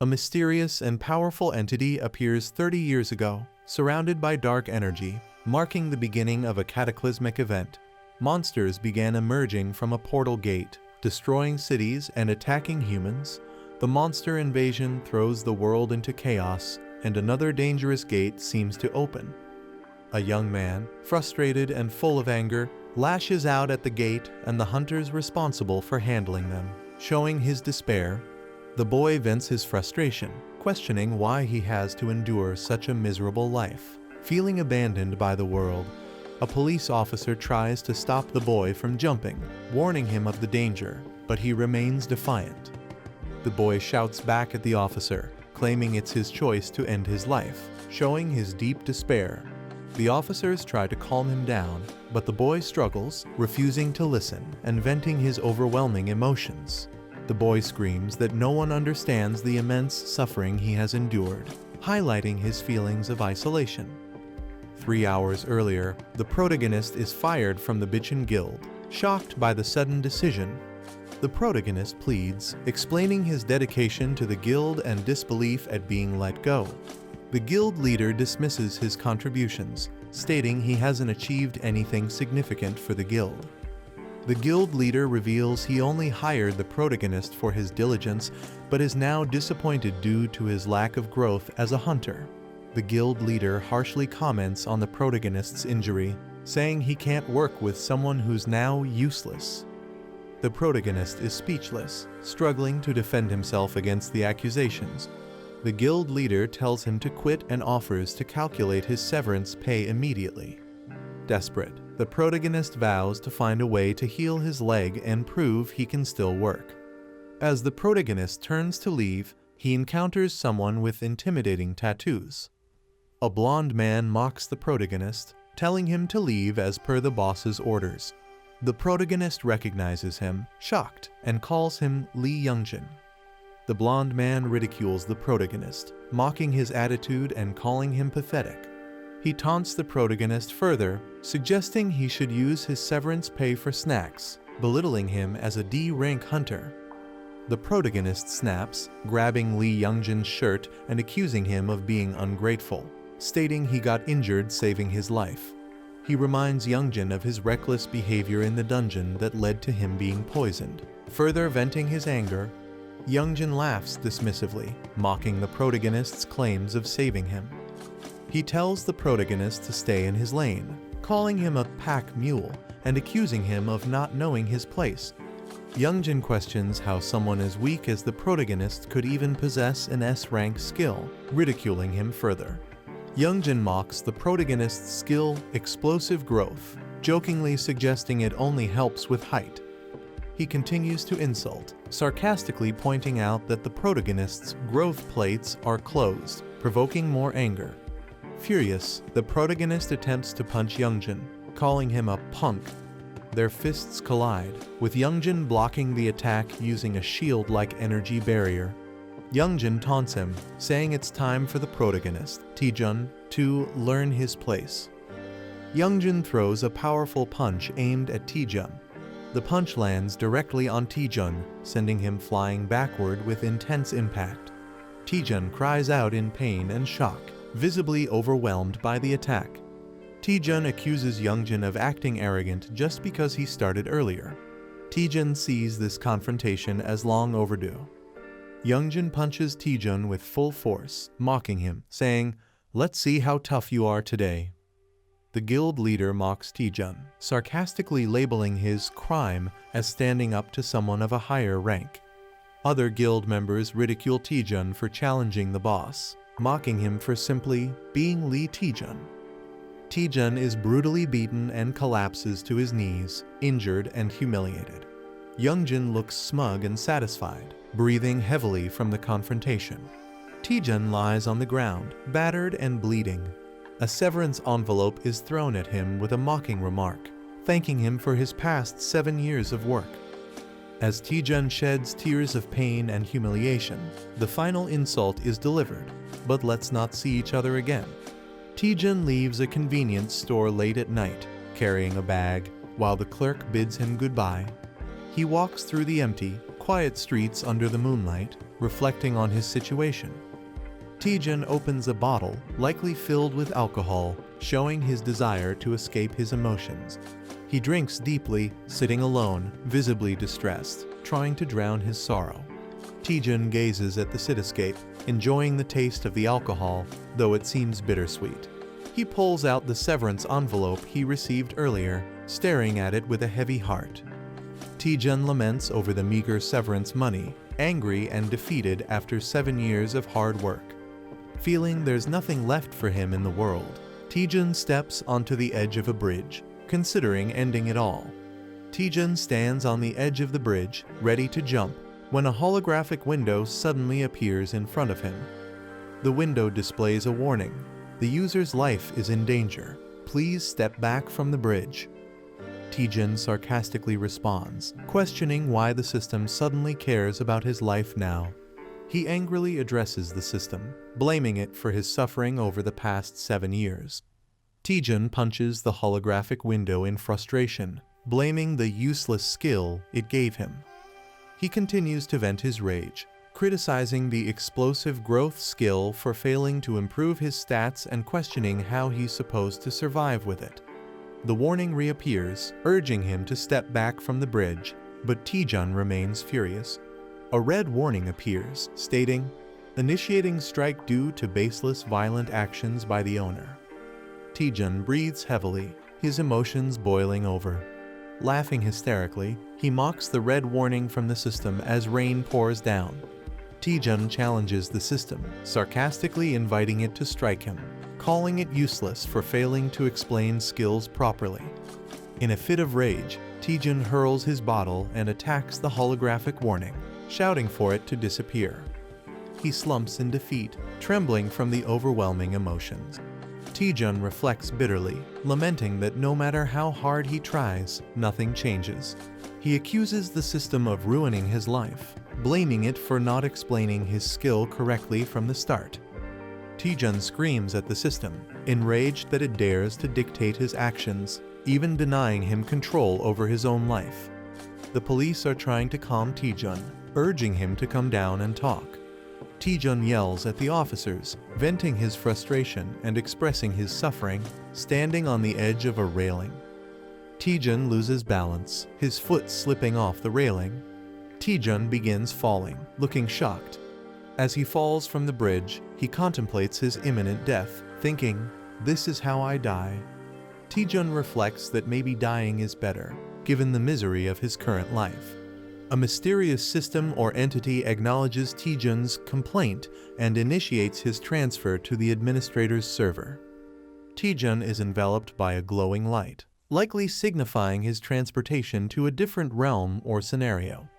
A mysterious and powerful entity appears 30 years ago, surrounded by dark energy, marking the beginning of a cataclysmic event. Monsters began emerging from a portal gate, destroying cities and attacking humans. The monster invasion throws the world into chaos, and another dangerous gate seems to open. A young man, frustrated and full of anger, lashes out at the gate and the hunters responsible for handling them. Showing his despair, the boy vents his frustration, questioning why he has to endure such a miserable life. Feeling abandoned by the world, a police officer tries to stop the boy from jumping, warning him of the danger, but he remains defiant. The boy shouts back at the officer, claiming it's his choice to end his life, showing his deep despair. The officers try to calm him down, but the boy struggles, refusing to listen and venting his overwhelming emotions. The boy screams that no one understands the immense suffering he has endured, highlighting his feelings of isolation. 3 hours earlier, the protagonist is fired from the Bitchin Guild. Shocked by the sudden decision, the protagonist pleads, explaining his dedication to the guild and disbelief at being let go. The guild leader dismisses his contributions, stating he hasn't achieved anything significant for the guild. The guild leader reveals he only hired the protagonist for his diligence, but is now disappointed due to his lack of growth as a hunter. The guild leader harshly comments on the protagonist's injury, saying he can't work with someone who's now useless. The protagonist is speechless, struggling to defend himself against the accusations. The guild leader tells him to quit and offers to calculate his severance pay immediately. Desperate, the protagonist vows to find a way to heal his leg and prove he can still work. As the protagonist turns to leave, he encounters someone with intimidating tattoos. A blonde man mocks the protagonist, telling him to leave as per the boss's orders. The protagonist recognizes him, shocked, and calls him Lee Youngjin. The blonde man ridicules the protagonist, mocking his attitude and calling him pathetic. He taunts the protagonist further, suggesting he should use his severance pay for snacks, belittling him as a D-rank hunter. The protagonist snaps, grabbing Lee Youngjin's shirt and accusing him of being ungrateful, stating he got injured saving his life. He reminds Youngjin of his reckless behavior in the dungeon that led to him being poisoned. Further venting his anger, Youngjin laughs dismissively, mocking the protagonist's claims of saving him. He tells the protagonist to stay in his lane, calling him a pack mule and accusing him of not knowing his place. Youngjin questions how someone as weak as the protagonist could even possess an S-rank skill, ridiculing him further. Youngjin mocks the protagonist's skill, explosive growth, jokingly suggesting it only helps with height. He continues to insult, sarcastically pointing out that the protagonist's growth plates are closed, provoking more anger. Furious, the protagonist attempts to punch Youngjin, calling him a punk. Their fists collide, with Youngjin blocking the attack using a shield-like energy barrier. Youngjin taunts him, saying it's time for the protagonist, Taejun, to learn his place. Youngjin throws a powerful punch aimed at Taejun. The punch lands directly on Taejun, sending him flying backward with intense impact. Taejun cries out in pain and shock, visibly overwhelmed by the attack. Taejun accuses Youngjin of acting arrogant just because he started earlier. Taejun sees this confrontation as long overdue. Youngjin punches Taejun with full force, mocking him, saying, "Let's see how tough you are today." The guild leader mocks Taejun, sarcastically labeling his crime as standing up to someone of a higher rank. Other guild members ridicule Taejun for challenging the boss, mocking him for simply being Lee Taejun. Taejun is brutally beaten and collapses to his knees, injured and humiliated. Youngjin looks smug and satisfied, breathing heavily from the confrontation. Taejun lies on the ground, battered and bleeding. A severance envelope is thrown at him with a mocking remark, thanking him for his past 7 years of work. As Taejun sheds tears of pain and humiliation, the final insult is delivered, but let's not see each other again. Taejun leaves a convenience store late at night, carrying a bag, while the clerk bids him goodbye. He walks through the empty, quiet streets under the moonlight, reflecting on his situation. Taejun opens a bottle, likely filled with alcohol, showing his desire to escape his emotions. He drinks deeply, sitting alone, visibly distressed, trying to drown his sorrow. Taejun gazes at the cityscape, enjoying the taste of the alcohol, though it seems bittersweet. He pulls out the severance envelope he received earlier, staring at it with a heavy heart. Taejun laments over the meager severance money, angry and defeated after 7 years of hard work. Feeling there's nothing left for him in the world, Taejun steps onto the edge of a bridge, considering ending it all. Taejun stands on the edge of the bridge, ready to jump, when a holographic window suddenly appears in front of him. The window displays a warning. The user's life is in danger. Please step back from the bridge. Taejun sarcastically responds, questioning why the system suddenly cares about his life now. He angrily addresses the system, blaming it for his suffering over the past 7 years. Taejun punches the holographic window in frustration, blaming the useless skill it gave him. He continues to vent his rage, criticizing the explosive growth skill for failing to improve his stats and questioning how he's supposed to survive with it. The warning reappears, urging him to step back from the bridge, but Taejun remains furious. A red warning appears, stating, "Initiating strike due to baseless violent actions by the owner." Taejun breathes heavily, his emotions boiling over. Laughing hysterically, he mocks the red warning from the system as rain pours down. Taejun challenges the system, sarcastically inviting it to strike him, calling it useless for failing to explain skills properly. In a fit of rage, Taejun hurls his bottle and attacks the holographic warning, shouting for it to disappear. He slumps in defeat, trembling from the overwhelming emotions. Taejun reflects bitterly, lamenting that no matter how hard he tries, nothing changes. He accuses the system of ruining his life, blaming it for not explaining his skill correctly from the start. Taejun screams at the system, enraged that it dares to dictate his actions, even denying him control over his own life. The police are trying to calm Taejun, urging him to come down and talk. Taejun yells at the officers, venting his frustration and expressing his suffering, standing on the edge of a railing. Taejun loses balance, his foot slipping off the railing. Taejun begins falling, looking shocked. As he falls from the bridge, he contemplates his imminent death, thinking, "This is how I die." Taejun reflects that maybe dying is better, given the misery of his current life. A mysterious system or entity acknowledges Taejun's complaint and initiates his transfer to the administrator's server. Taejun is enveloped by a glowing light, likely signifying his transportation to a different realm or scenario.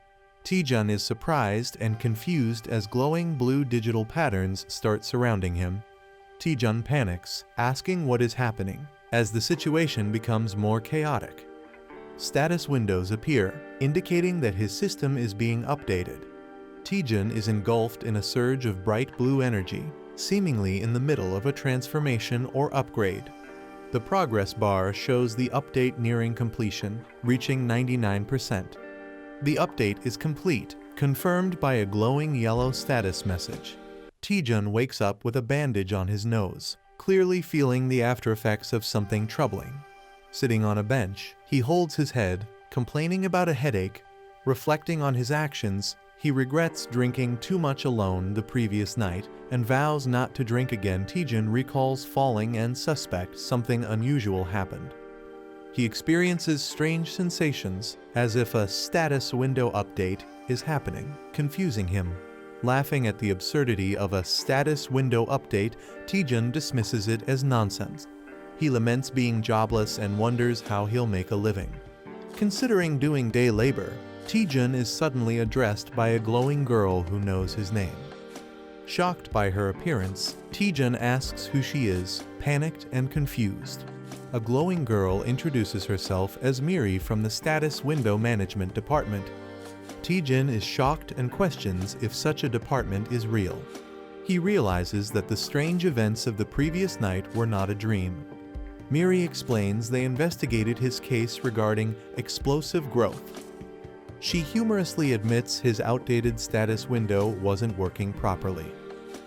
Taejun is surprised and confused as glowing blue digital patterns start surrounding him. Taejun panics, asking what is happening, as the situation becomes more chaotic. Status windows appear, indicating that his system is being updated. Taejun is engulfed in a surge of bright blue energy, seemingly in the middle of a transformation or upgrade. The progress bar shows the update nearing completion, reaching 99%. The update is complete, confirmed by a glowing yellow status message. Taejun wakes up with a bandage on his nose, clearly feeling the aftereffects of something troubling. Sitting on a bench, he holds his head, complaining about a headache. Reflecting on his actions, he regrets drinking too much alone the previous night and vows not to drink again. Taejun recalls falling and suspects something unusual happened. He experiences strange sensations, as if a status window update is happening, confusing him. Laughing at the absurdity of a status window update, Taejun dismisses it as nonsense. He laments being jobless and wonders how he'll make a living. Considering doing day labor, Taejun is suddenly addressed by a glowing girl who knows his name. Shocked by her appearance, Taejun asks who she is, panicked and confused. A glowing girl introduces herself as Merie from the Status Window Management Department. Taejun is shocked and questions if such a department is real. He realizes that the strange events of the previous night were not a dream. Merie explains they investigated his case regarding explosive growth. She humorously admits his outdated status window wasn't working properly.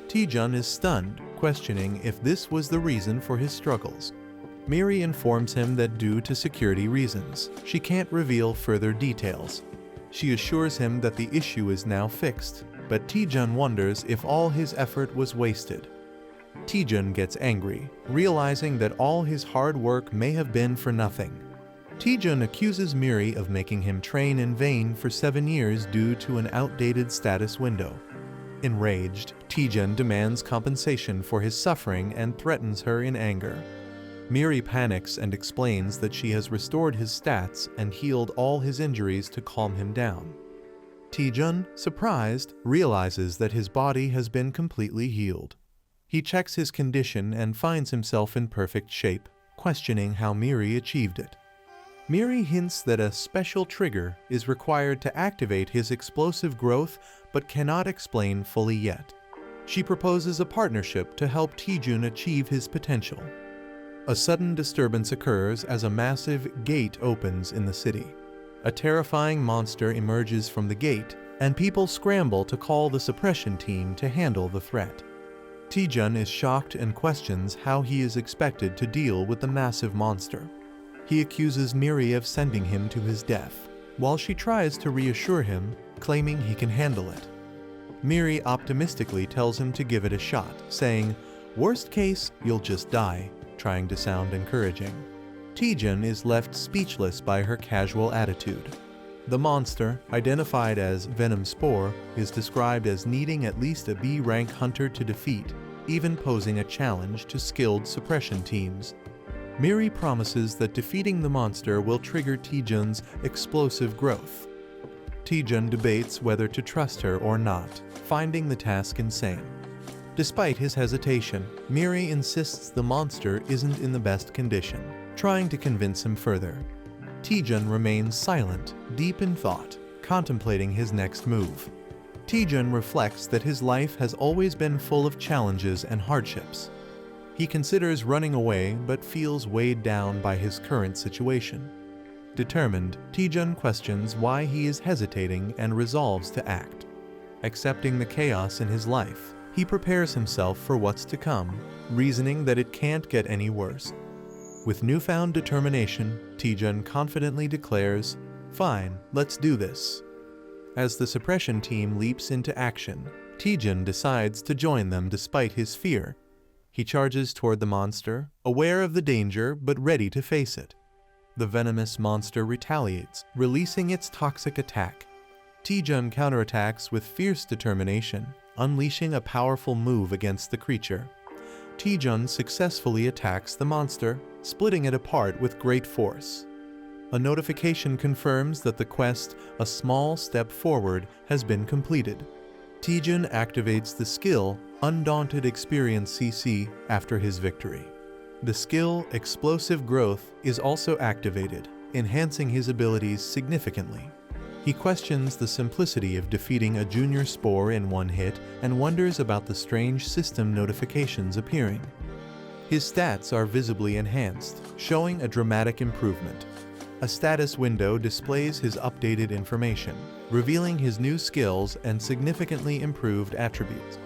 Taejun is stunned, questioning if this was the reason for his struggles. Merie informs him that due to security reasons, she can't reveal further details. She assures him that the issue is now fixed, but Taejun wonders if all his effort was wasted. Taejun gets angry, realizing that all his hard work may have been for nothing. Taejun accuses Merie of making him train in vain for 7 years due to an outdated status window. Enraged, Taejun demands compensation for his suffering and threatens her in anger. Merie panics and explains that she has restored his stats and healed all his injuries to calm him down. Taejun, surprised, realizes that his body has been completely healed. He checks his condition and finds himself in perfect shape, questioning how Merie achieved it. Merie hints that a special trigger is required to activate his explosive growth but cannot explain fully yet. She proposes a partnership to help Taejun achieve his potential. A sudden disturbance occurs as a massive gate opens in the city. A terrifying monster emerges from the gate, and people scramble to call the suppression team to handle the threat. Taejun is shocked and questions how he is expected to deal with the massive monster. He accuses Merie of sending him to his death, while she tries to reassure him, claiming he can handle it. Merie optimistically tells him to give it a shot, saying, "Worst case, you'll just die," trying to sound encouraging. Taejun is left speechless by her casual attitude. The monster, identified as Venom Spore, is described as needing at least a B-rank hunter to defeat, even posing a challenge to skilled suppression teams. Merie promises that defeating the monster will trigger Taejun's explosive growth. Taejun debates whether to trust her or not, finding the task insane. Despite his hesitation, Merie insists the monster isn't in the best condition, trying to convince him further. Taejun remains silent, deep in thought, contemplating his next move. Taejun reflects that his life has always been full of challenges and hardships. He considers running away but feels weighed down by his current situation. Determined, Taejun questions why he is hesitating and resolves to act. Accepting the chaos in his life, he prepares himself for what's to come, reasoning that it can't get any worse. With newfound determination, Taejun confidently declares, "Fine, let's do this." As the suppression team leaps into action, Taejun decides to join them despite his fear. He charges toward the monster, aware of the danger but ready to face it. The venomous monster retaliates, releasing its toxic attack. Taejun counterattacks with fierce determination, unleashing a powerful move against the creature. Taejun successfully attacks the monster, splitting it apart with great force. A notification confirms that the quest, "A Small Step Forward," has been completed. Taejun activates the skill, Undaunted Experience CC, after his victory. The skill, Explosive Growth, is also activated, enhancing his abilities significantly. He questions the simplicity of defeating a junior spore in one hit and wonders about the strange system notifications appearing. His stats are visibly enhanced, showing a dramatic improvement. A status window displays his updated information, revealing his new skills and significantly improved attributes.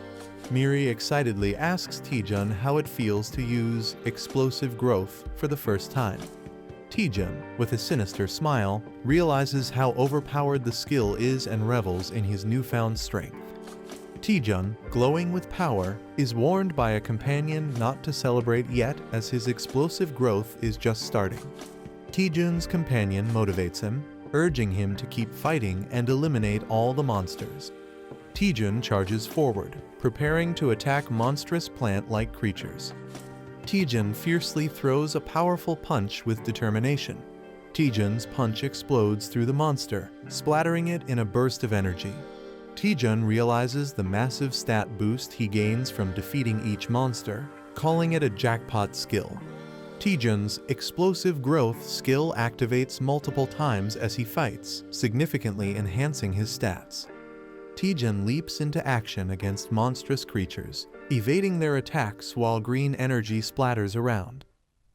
Merie excitedly asks Taejun how it feels to use Explosive Growth for the first time. Taejun, with a sinister smile, realizes how overpowered the skill is and revels in his newfound strength. Taejun, glowing with power, is warned by a companion not to celebrate yet as his explosive growth is just starting. Taejun's companion motivates him, urging him to keep fighting and eliminate all the monsters. Taejun charges forward, preparing to attack monstrous plant-like creatures. Taejun fiercely throws a powerful punch with determination. Taejun's punch explodes through the monster, splattering it in a burst of energy. Taejun realizes the massive stat boost he gains from defeating each monster, calling it a jackpot skill. Taejun's Explosive Growth skill activates multiple times as he fights, significantly enhancing his stats. Taejun leaps into action against monstrous creatures, evading their attacks while green energy splatters around.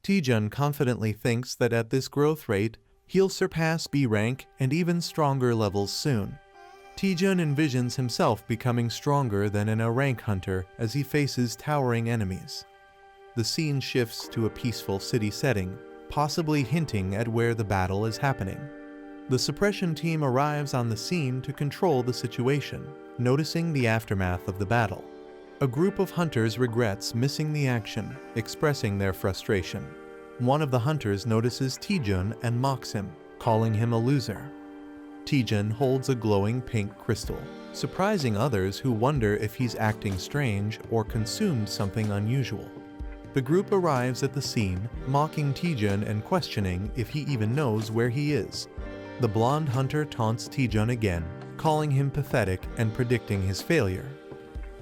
Taejun confidently thinks that at this growth rate, He'll surpass B rank and even stronger levels soon. Taejun envisions himself becoming stronger than an A rank hunter as he faces towering enemies. The scene shifts to a peaceful city setting, possibly hinting at where the battle is happening. The suppression team arrives on the scene to control the situation, noticing the aftermath of the battle. A group of hunters regrets missing the action, expressing their frustration. One of the hunters notices Taejun and mocks him, calling him a loser. Taejun holds a glowing pink crystal, surprising others who wonder if he's acting strange or consumed something unusual. The group arrives at the scene, mocking Taejun and questioning if he even knows where he is. The blonde hunter taunts Taejun again, calling him pathetic and predicting his failure.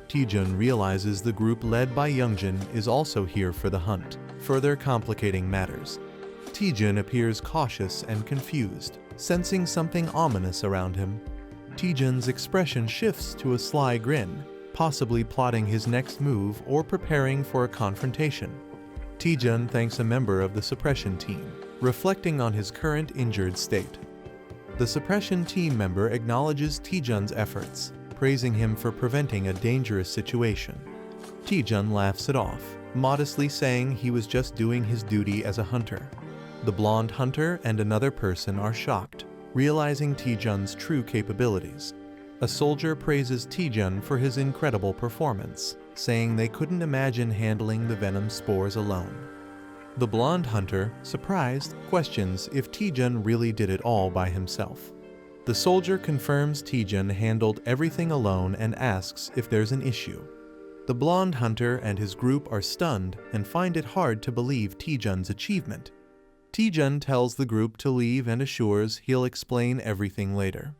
Taejun realizes the group led by Youngjin is also here for the hunt, further complicating matters. Taejun appears cautious and confused, sensing something ominous around him. Taejun's expression shifts to a sly grin, possibly plotting his next move or preparing for a confrontation. Taejun thanks a member of the suppression team, reflecting on his current injured state. The suppression team member acknowledges Taejun's efforts, praising him for preventing a dangerous situation. Taejun laughs it off, modestly saying he was just doing his duty as a hunter. The blonde hunter and another person are shocked, realizing Taejun's true capabilities. A soldier praises Taejun for his incredible performance, saying they couldn't imagine handling the venom spores alone. The blonde hunter, surprised, questions if Taejun really did it all by himself. The soldier confirms Taejun handled everything alone and asks if there's an issue. The blonde hunter and his group are stunned and find it hard to believe Taejun's achievement. Taejun tells the group to leave and assures he'll explain everything later.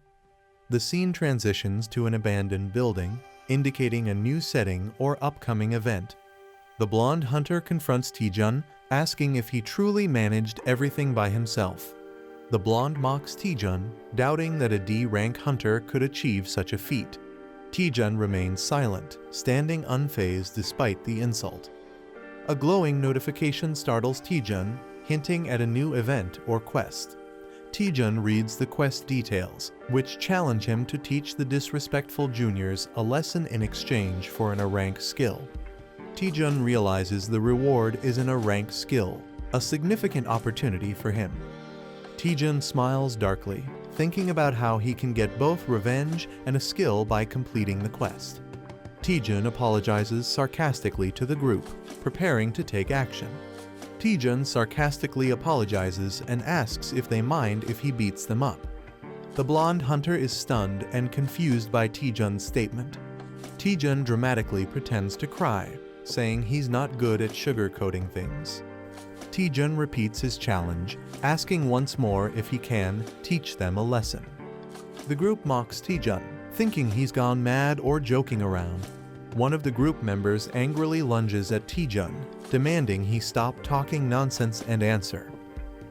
The scene transitions to an abandoned building, indicating a new setting or upcoming event. The blonde hunter confronts Taejun, asking if he truly managed everything by himself. The blonde mocks Taejun, doubting that a D-rank hunter could achieve such a feat. Taejun remains silent, standing unfazed despite the insult. A glowing notification startles Taejun, hinting at a new event or quest. Taejun reads the quest details, which challenge him to teach the disrespectful juniors a lesson in exchange for an A-rank skill. Taejun realizes the reward is an A-rank skill, a significant opportunity for him. Taejun smiles darkly, thinking about how he can get both revenge and a skill by completing the quest. Taejun apologizes sarcastically to the group, preparing to take action. Taejun sarcastically apologizes and asks if they mind if he beats them up. The blonde hunter is stunned and confused by Taejun's statement. Taejun dramatically pretends to cry, saying he's not good at sugarcoating things. Taejun repeats his challenge, asking once more if he can teach them a lesson. The group mocks Taejun, thinking he's gone mad or joking around. One of the group members angrily lunges at Taejun, demanding he stop talking nonsense and answer.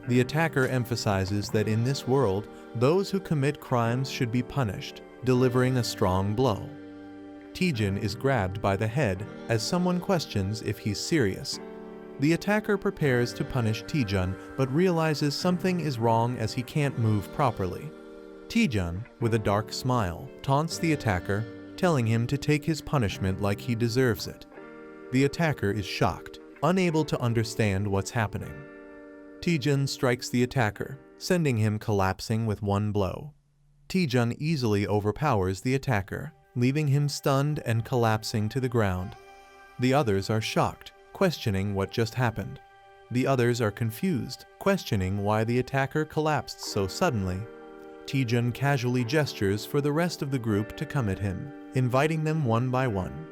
The attacker emphasizes that in this world, those who commit crimes should be punished, delivering a strong blow. Taejun is grabbed by the head as someone questions if he's serious. The attacker prepares to punish Taejun but realizes something is wrong as he can't move properly. Taejun, with a dark smile, taunts the attacker, telling him to take his punishment like he deserves it. The attacker is shocked, unable to understand what's happening. Taejun strikes the attacker, sending him collapsing with one blow. Taejun easily overpowers the attacker, leaving him stunned and collapsing to the ground. The others are shocked, questioning what just happened. The others are confused, questioning why the attacker collapsed so suddenly. Taejun casually gestures for the rest of the group to come at him, inviting them one by one.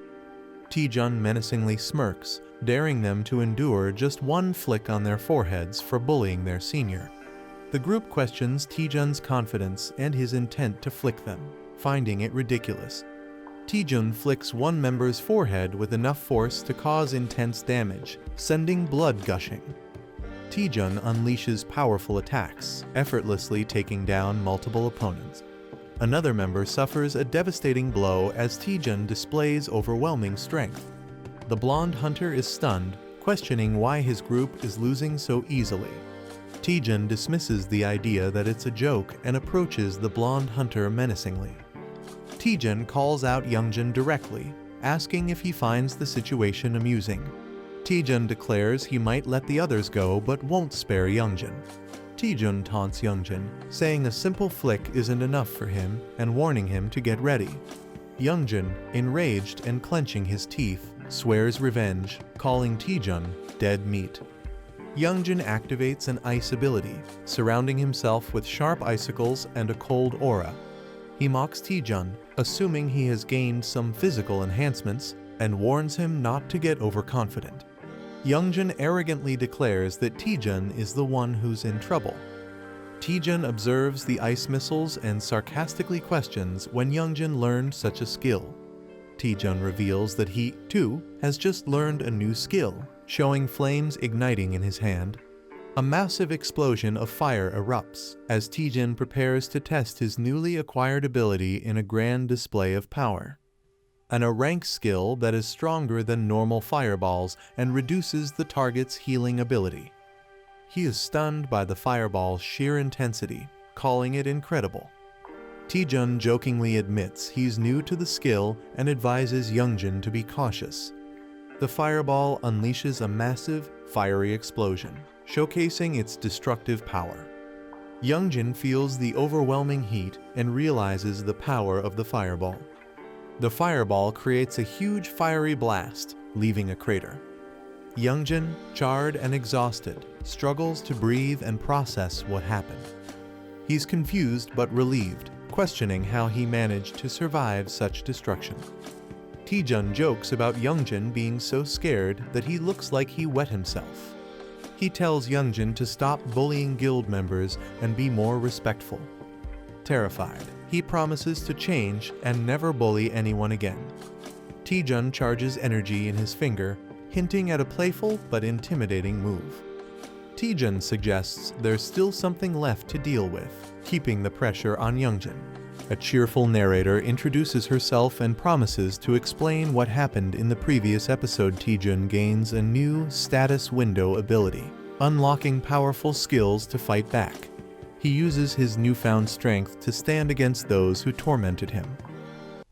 Taejun menacingly smirks, daring them to endure just one flick on their foreheads for bullying their senior. The group questions Taejun's confidence and his intent to flick them, finding it ridiculous. Taejun flicks one member's forehead with enough force to cause intense damage, sending blood gushing. Taejun unleashes powerful attacks, effortlessly taking down multiple opponents. Another member suffers a devastating blow as Taejun displays overwhelming strength. The blonde hunter is stunned, questioning why his group is losing so easily. Taejun dismisses the idea that it's a joke and approaches the blonde hunter menacingly. Taejun calls out Youngjin directly, asking if he finds the situation amusing. Taejun declares he might let the others go but won't spare Youngjin. Taejun taunts Youngjin, saying a simple flick isn't enough for him and warning him to get ready. Youngjin, enraged and clenching his teeth, swears revenge, calling Taejun dead meat. Youngjin activates an ice ability, surrounding himself with sharp icicles and a cold aura. He mocks Taejun, assuming he has gained some physical enhancements, and warns him not to get overconfident. Youngjin arrogantly declares that Taejun is the one who's in trouble. Taejun observes the ice missiles and sarcastically questions when Youngjin learned such a skill. Taejun reveals that he, too, has just learned a new skill, showing flames igniting in his hand. A massive explosion of fire erupts as Taejun prepares to test his newly acquired ability in a grand display of power. A rank skill that is stronger than normal fireballs and reduces the target's healing ability. He is stunned by the fireball's sheer intensity, calling it incredible. Taejun jokingly admits he's new to the skill and advises Youngjin to be cautious. The fireball unleashes a massive, fiery explosion, showcasing its destructive power. Youngjin feels the overwhelming heat and realizes the power of the fireball. The fireball creates a huge fiery blast, leaving a crater. Youngjin, charred and exhausted, struggles to breathe and process what happened. He's confused but relieved, questioning how he managed to survive such destruction. Taejun jokes about Youngjin being so scared that he looks like he wet himself. He tells Youngjin to stop bullying guild members and be more respectful. Terrified, he promises to change and never bully anyone again. Taejun charges energy in his finger, hinting at a playful but intimidating move. Taejun suggests there's still something left to deal with, keeping the pressure on Youngjin. A cheerful narrator introduces herself and promises to explain what happened in the previous episode. Taejun gains a new status window ability, unlocking powerful skills to fight back. He uses his newfound strength to stand against those who tormented him.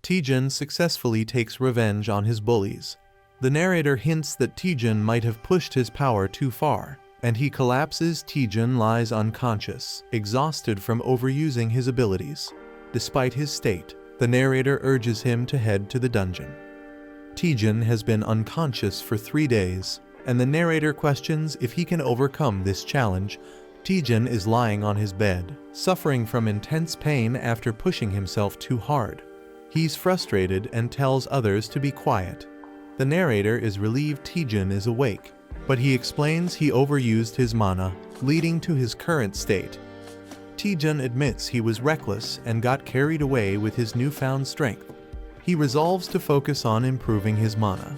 Taejun successfully takes revenge on his bullies. The narrator hints that Taejun might have pushed his power too far, and he collapses. Taejun lies unconscious, exhausted from overusing his abilities. Despite his state, the narrator urges him to head to the dungeon. Taejun has been unconscious for 3 days, and the narrator questions if he can overcome this challenge. Taejun is lying on his bed, suffering from intense pain after pushing himself too hard. He's frustrated and tells others to be quiet. The narrator is relieved Taejun is awake, but he explains he overused his mana, leading to his current state. Taejun admits he was reckless and got carried away with his newfound strength. He resolves to focus on improving his mana.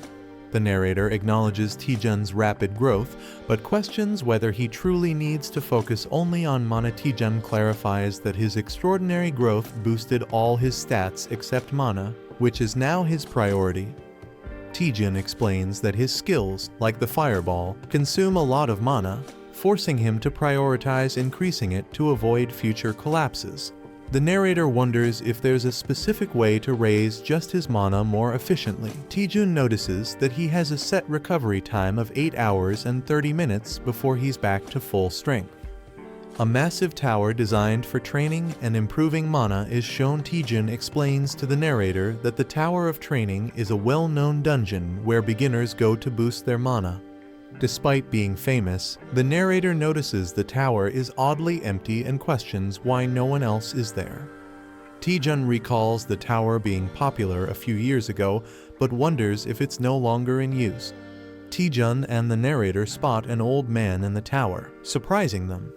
The narrator acknowledges Taejun's rapid growth, but questions whether he truly needs to focus only on mana. Taejun clarifies that his extraordinary growth boosted all his stats except mana, which is now his priority. Taejun explains that his skills, like the fireball, consume a lot of mana, forcing him to prioritize increasing it to avoid future collapses. The narrator wonders if there's a specific way to raise just his mana more efficiently. Taejun notices that he has a set recovery time of 8 hours and 30 minutes before he's back to full strength. A massive tower designed for training and improving mana is shown. Taejun explains to the narrator that the Tower of Training is a well-known dungeon where beginners go to boost their mana. Despite being famous, the narrator notices the tower is oddly empty and questions why no one else is there. Taejun recalls the tower being popular a few years ago, but wonders if it's no longer in use. Taejun and the narrator spot an old man in the tower, surprising them.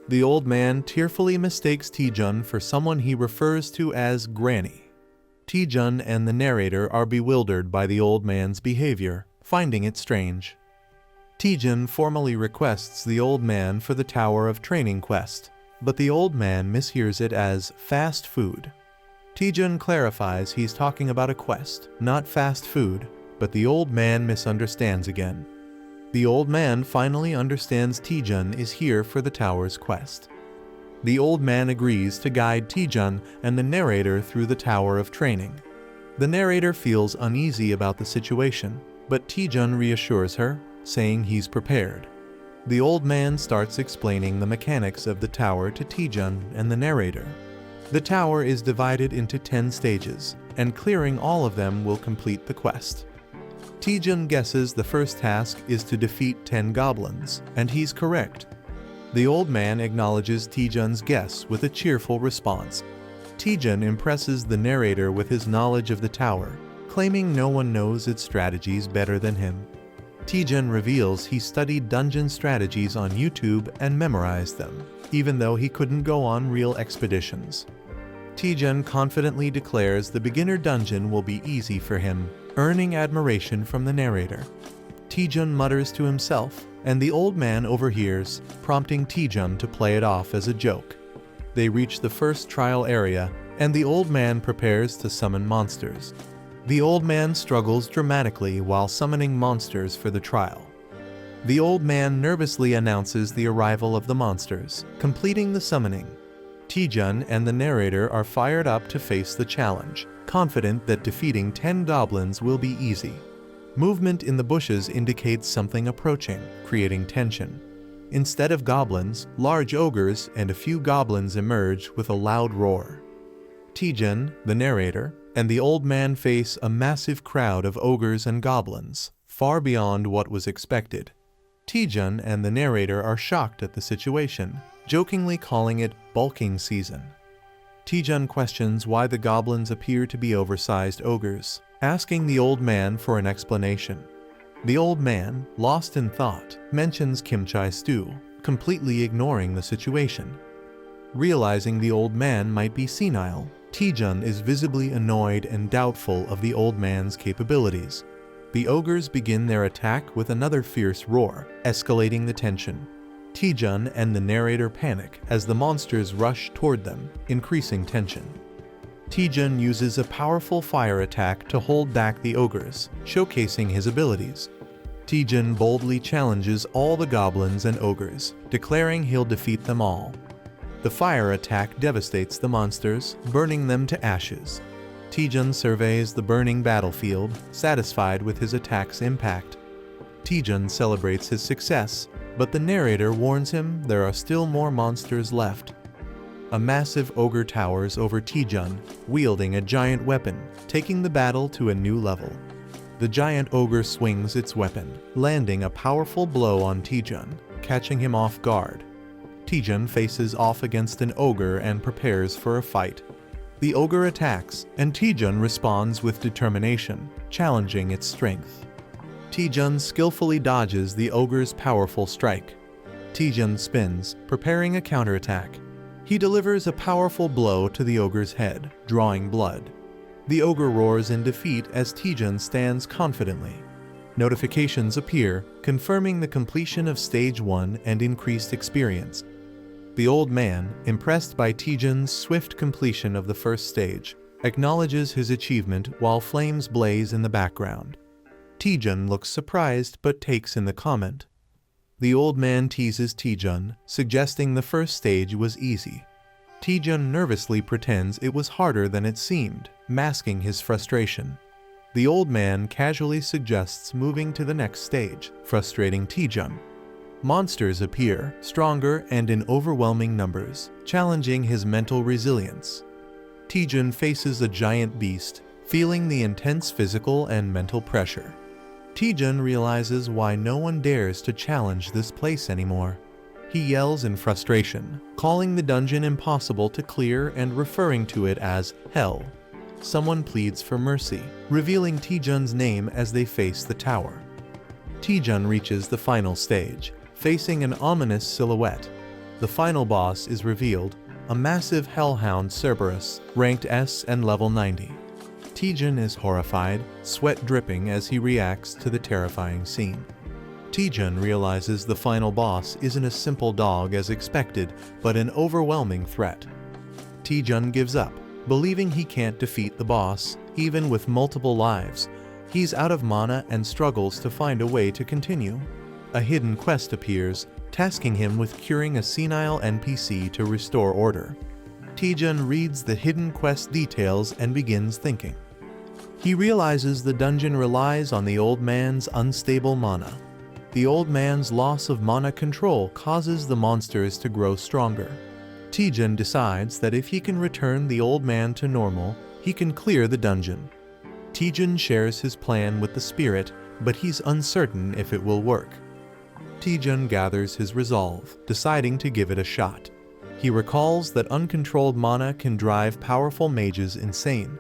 The old man tearfully mistakes Taejun for someone he refers to as Granny. Taejun and the narrator are bewildered by the old man's behavior, finding it strange. Taejun formally requests the old man for the Tower of Training quest, but the old man mishears it as fast food. Taejun clarifies he's talking about a quest, not fast food, but the old man misunderstands again. The old man finally understands Taejun is here for the tower's quest. The old man agrees to guide Taejun and the narrator through the tower of training. The narrator feels uneasy about the situation, but Taejun reassures her, saying he's prepared. The old man starts explaining the mechanics of the tower to Taejun and the narrator. The tower is divided into 10 stages, and clearing all of them will complete the quest. Taejun guesses the first task is to defeat 10 goblins, and he's correct. The old man acknowledges Taejun's guess with a cheerful response. Taejun impresses the narrator with his knowledge of the tower, claiming no one knows its strategies better than him. Taejun reveals he studied dungeon strategies on YouTube and memorized them, even though he couldn't go on real expeditions. Taejun confidently declares the beginner dungeon will be easy for him, earning admiration from the narrator. Taejun mutters to himself, and the old man overhears, prompting Taejun to play it off as a joke. They reach the first trial area, and the old man prepares to summon monsters. The old man struggles dramatically while summoning monsters for the trial. The old man nervously announces the arrival of the monsters, completing the summoning. Taejun and the narrator are fired up to face the challenge, confident that defeating 10 goblins will be easy. Movement in the bushes indicates something approaching, creating tension. Instead of goblins, large ogres and a few goblins emerge with a loud roar. Taejun, the narrator, and the old man face a massive crowd of ogres and goblins, far beyond what was expected. Taejun and the narrator are shocked at the situation, jokingly calling it bulking season. Taejun questions why the goblins appear to be oversized ogres, asking the old man for an explanation. The old man, lost in thought, mentions kimchi stew, completely ignoring the situation. Realizing the old man might be senile, Taejun is visibly annoyed and doubtful of the old man's capabilities. The ogres begin their attack with another fierce roar, escalating the tension. Taejun and the narrator panic as the monsters rush toward them, increasing tension. Taejun uses a powerful fire attack to hold back the ogres, showcasing his abilities. Taejun boldly challenges all the goblins and ogres, declaring he'll defeat them all. The fire attack devastates the monsters, burning them to ashes. Taejun surveys the burning battlefield, satisfied with his attack's impact. Taejun celebrates his success, but the narrator warns him there are still more monsters left. A massive ogre towers over Taejun, wielding a giant weapon, taking the battle to a new level. The giant ogre swings its weapon, landing a powerful blow on Taejun, catching him off guard. Taejun faces off against an ogre and prepares for a fight. The ogre attacks, and Taejun responds with determination, challenging its strength. Taejun skillfully dodges the ogre's powerful strike. Taejun spins, preparing a counterattack. He delivers a powerful blow to the ogre's head, drawing blood. The ogre roars in defeat as Taejun stands confidently. Notifications appear, confirming the completion of Stage 1 and increased experience. The old man, impressed by Taejun's swift completion of the first stage, acknowledges his achievement while flames blaze in the background. Taejun looks surprised but takes in the comment. The old man teases Taejun, suggesting the first stage was easy. Taejun nervously pretends it was harder than it seemed, masking his frustration. The old man casually suggests moving to the next stage, frustrating Taejun. Monsters appear, stronger and in overwhelming numbers, challenging his mental resilience. Taejun faces a giant beast, feeling the intense physical and mental pressure. Taejun realizes why no one dares to challenge this place anymore. He yells in frustration, calling the dungeon impossible to clear and referring to it as hell. Someone pleads for mercy, revealing Taejun's name as they face the tower. Taejun reaches the final stage, facing an ominous silhouette. The final boss is revealed, a massive hellhound Cerberus, ranked S and level 90. Taejun is horrified, sweat dripping as he reacts to the terrifying scene. Taejun realizes the final boss isn't a simple dog as expected, but an overwhelming threat. Taejun gives up, believing he can't defeat the boss, even with multiple lives. He's out of mana and struggles to find a way to continue. a hidden quest appears, tasking him with curing a senile NPC to restore order. Taejun reads the hidden quest details and begins thinking. He realizes the dungeon relies on the old man's unstable mana. The old man's loss of mana control causes the monsters to grow stronger. Taejun decides that if he can return the old man to normal, he can clear the dungeon. Taejun shares his plan with the spirit, but he's uncertain if it will work. Taejun gathers his resolve, deciding to give it a shot. He recalls that uncontrolled mana can drive powerful mages insane.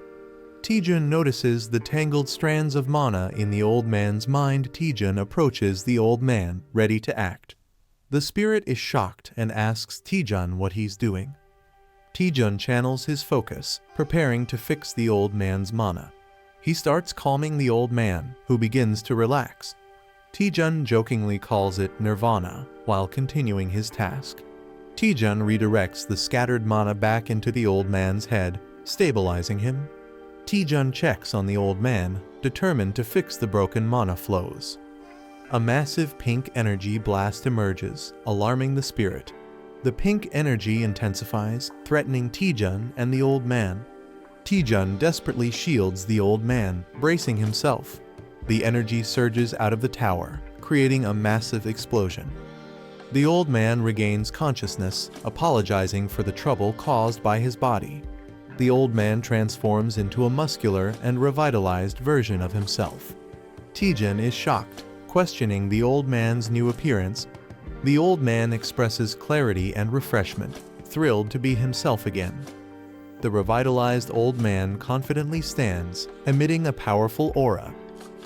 Taejun notices the tangled strands of mana in the old man's mind. Taejun approaches the old man, ready to act. The spirit is shocked and asks Taejun what he's doing. Taejun channels his focus, preparing to fix the old man's mana. He starts calming the old man, who begins to relax. Taejun jokingly calls it nirvana, while continuing his task. Taejun redirects the scattered mana back into the old man's head, stabilizing him. Taejun checks on the old man, determined to fix the broken mana flows. A massive pink energy blast emerges, alarming the spirit. The pink energy intensifies, threatening Taejun and the old man. Taejun desperately shields the old man, bracing himself. The energy surges out of the tower, creating a massive explosion. The old man regains consciousness, apologizing for the trouble caused by his body. The old man transforms into a muscular and revitalized version of himself. Taejun is shocked, questioning the old man's new appearance. The old man expresses clarity and refreshment, thrilled to be himself again. The revitalized old man confidently stands, emitting a powerful aura.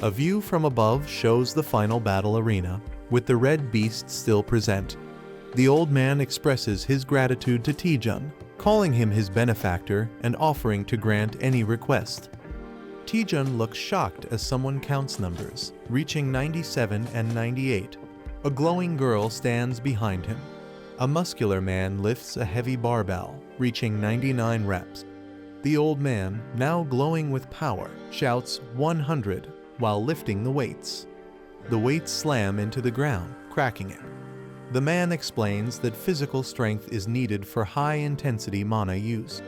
A view from above shows the final battle arena, with the red beast still present. The old man expresses his gratitude to Taejun, calling him his benefactor and offering to grant any request. Taejun looks shocked as someone counts numbers, reaching 97 and 98. A glowing girl stands behind him. A muscular man lifts a heavy barbell, reaching 99 reps. The old man, now glowing with power, shouts 100 while lifting the weights. The weights slam into the ground, cracking it. The man explains that physical strength is needed for high-intensity mana use.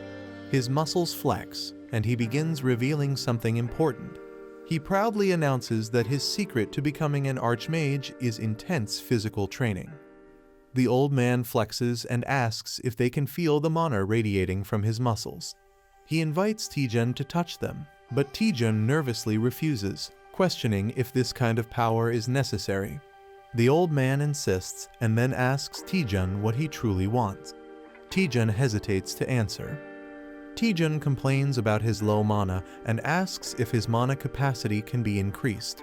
His muscles flex, and he begins revealing something important. He proudly announces that his secret to becoming an archmage is intense physical training. The old man flexes and asks if they can feel the mana radiating from his muscles. He invites Taejun to touch them, but Taejun nervously refuses, questioning if this kind of power is necessary. The old man insists and then asks Taejun what he truly wants. Taejun hesitates to answer. Taejun complains about his low mana and asks if his mana capacity can be increased.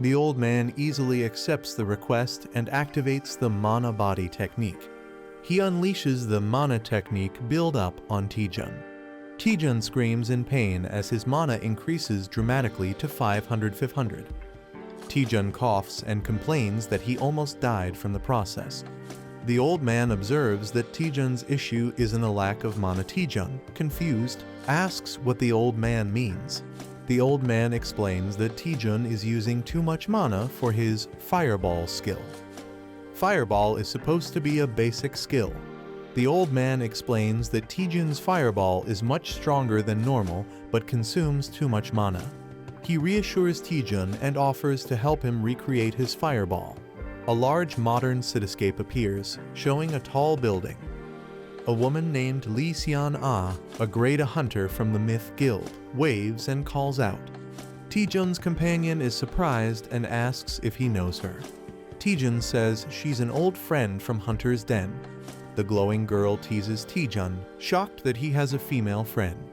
The old man easily accepts the request and activates the mana body technique. He unleashes the mana technique build-up on Taejun. Taejun screams in pain as his mana increases dramatically to 500. Taejun coughs and complains that he almost died from the process. The old man observes that Taejun's issue isn't a lack of mana. Taejun, confused, asks what the old man means. The old man explains that Taejun is using too much mana for his Fireball skill. Fireball is supposed to be a basic skill. The old man explains that Taejun's Fireball is much stronger than normal but consumes too much mana. He reassures Taejun and offers to help him recreate his Fireball. A large modern cityscape appears, showing a tall building. A woman named Lee Seon-ah, a grade hunter from the Myth Guild, waves and calls out. Taejun's companion is surprised and asks if he knows her. Taejun says she's an old friend from Hunter's Den. The glowing girl teases Taejun, shocked that he has a female friend.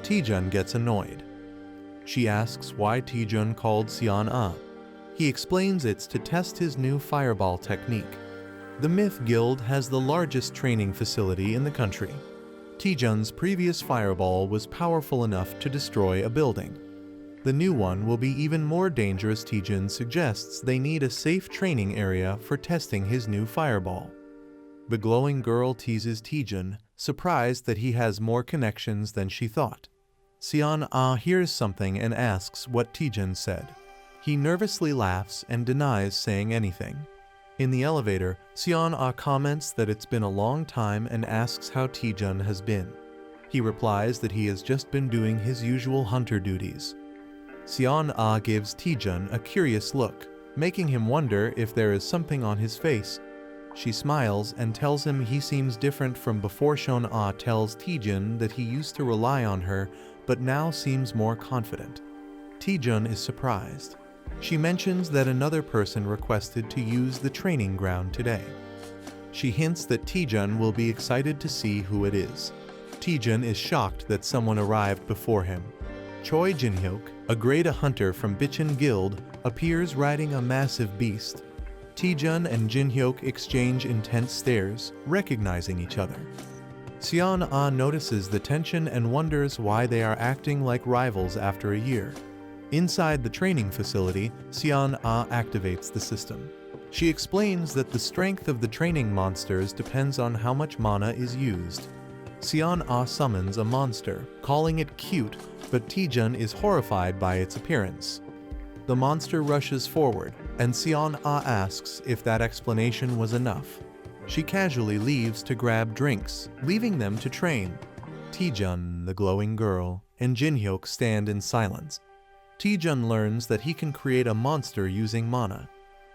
Taejun gets annoyed. She asks why Taejun called Seon-ah. He explains it's to test his new Fireball technique. The Myth Guild has the largest training facility in the country. Taejun's previous Fireball was powerful enough to destroy a building. The new one will be even more dangerous. Taejun suggests they need a safe training area for testing his new Fireball. The glowing girl teases Taejun, surprised that he has more connections than she thought. Seon-ah hears something and asks what Taejun said. He nervously laughs and denies saying anything. In the elevator, Seon-ah comments that it's been a long time and asks how Taejun has been. He replies that he has just been doing his usual hunter duties. Seon-ah gives Taejun a curious look, making him wonder if there is something on his face. She smiles and tells him he seems different from before. Seon-ah tells Taejun that he used to rely on her, but now seems more confident. Taejun is surprised. She mentions that another person requested to use the training ground today. She hints that Taejun will be excited to see who it is. Taejun is shocked that someone arrived before him. Choi Jinhyuk, a grade hunter from Bichon Guild, appears riding a massive beast. Taejun and Jinhyuk exchange intense stares, recognizing each other. Seon-ah notices the tension and wonders why they are acting like rivals after a year. Inside the training facility, Seon-ah activates the system. She explains that the strength of the training monsters depends on how much mana is used. Seon-ah summons a monster, calling it cute, but Taejun is horrified by its appearance. The monster rushes forward, and Seon-ah asks if that explanation was enough. She casually leaves to grab drinks, leaving them to train. Taejun, the glowing girl, and Jinhyuk stand in silence. Taejun learns that he can create a monster using mana.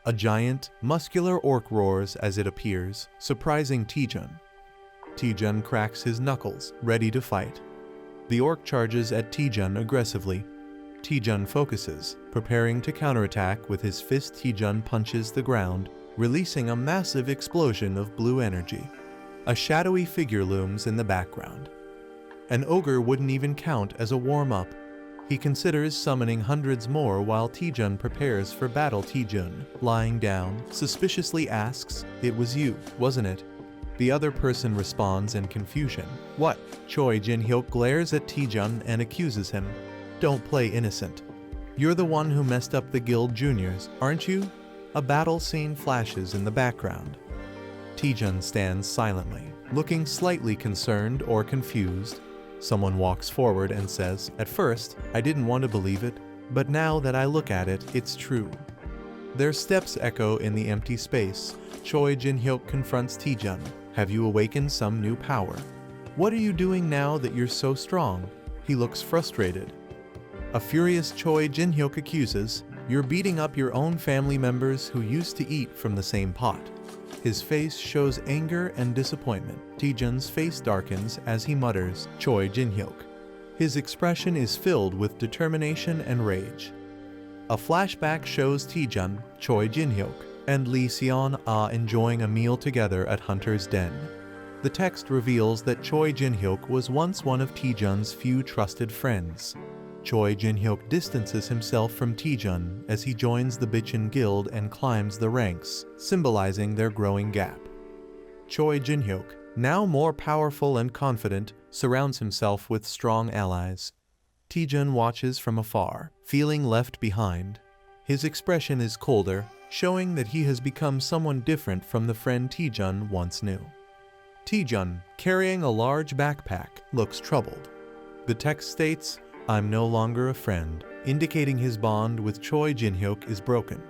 A giant, muscular orc roars as it appears, surprising Taejun. Taejun cracks his knuckles, ready to fight. The orc charges at Taejun aggressively. Taejun focuses, preparing to counterattack with his fist. Taejun punches the ground, releasing a massive explosion of blue energy. A shadowy figure looms in the background. An ogre wouldn't even count as a warm-up. He considers summoning hundreds more while Taejun prepares for battle. Taejun, lying down, suspiciously asks, "It was you, wasn't it?" The other person responds in confusion. "What?" Choi Jinhyuk glares at Taejun and accuses him. "Don't play innocent. You're the one who messed up the guild juniors, aren't you?" A battle scene flashes in the background. Taejun stands silently, looking slightly concerned or confused. Someone walks forward and says, "At first, I didn't want to believe it, but now that I look at it, it's true." Their steps echo in the empty space. Choi Jinhyuk confronts Taejun. "Have you awakened some new power? What are you doing now that you're so strong?" He looks frustrated. A furious Choi Jinhyuk accuses, "You're beating up your own family members who used to eat from the same pot." His face shows anger and disappointment. Taejun's face darkens as he mutters, "Choi Jinhyuk." His expression is filled with determination and rage. A flashback shows Taejun, Choi Jinhyuk, and Lee Seon-ah enjoying a meal together at Hunter's Den. The text reveals that Choi Jinhyuk was once one of Taejun's few trusted friends. Choi Jinhyuk distances himself from Taejun as he joins the Bichon Guild and climbs the ranks, symbolizing their growing gap. Choi Jinhyuk, now more powerful and confident, surrounds himself with strong allies. Taejun watches from afar, feeling left behind. His expression is colder, showing that he has become someone different from the friend Taejun once knew. Taejun, carrying a large backpack, looks troubled. The text states, "I'm no longer a friend," indicating his bond with Choi Jinhyuk is broken.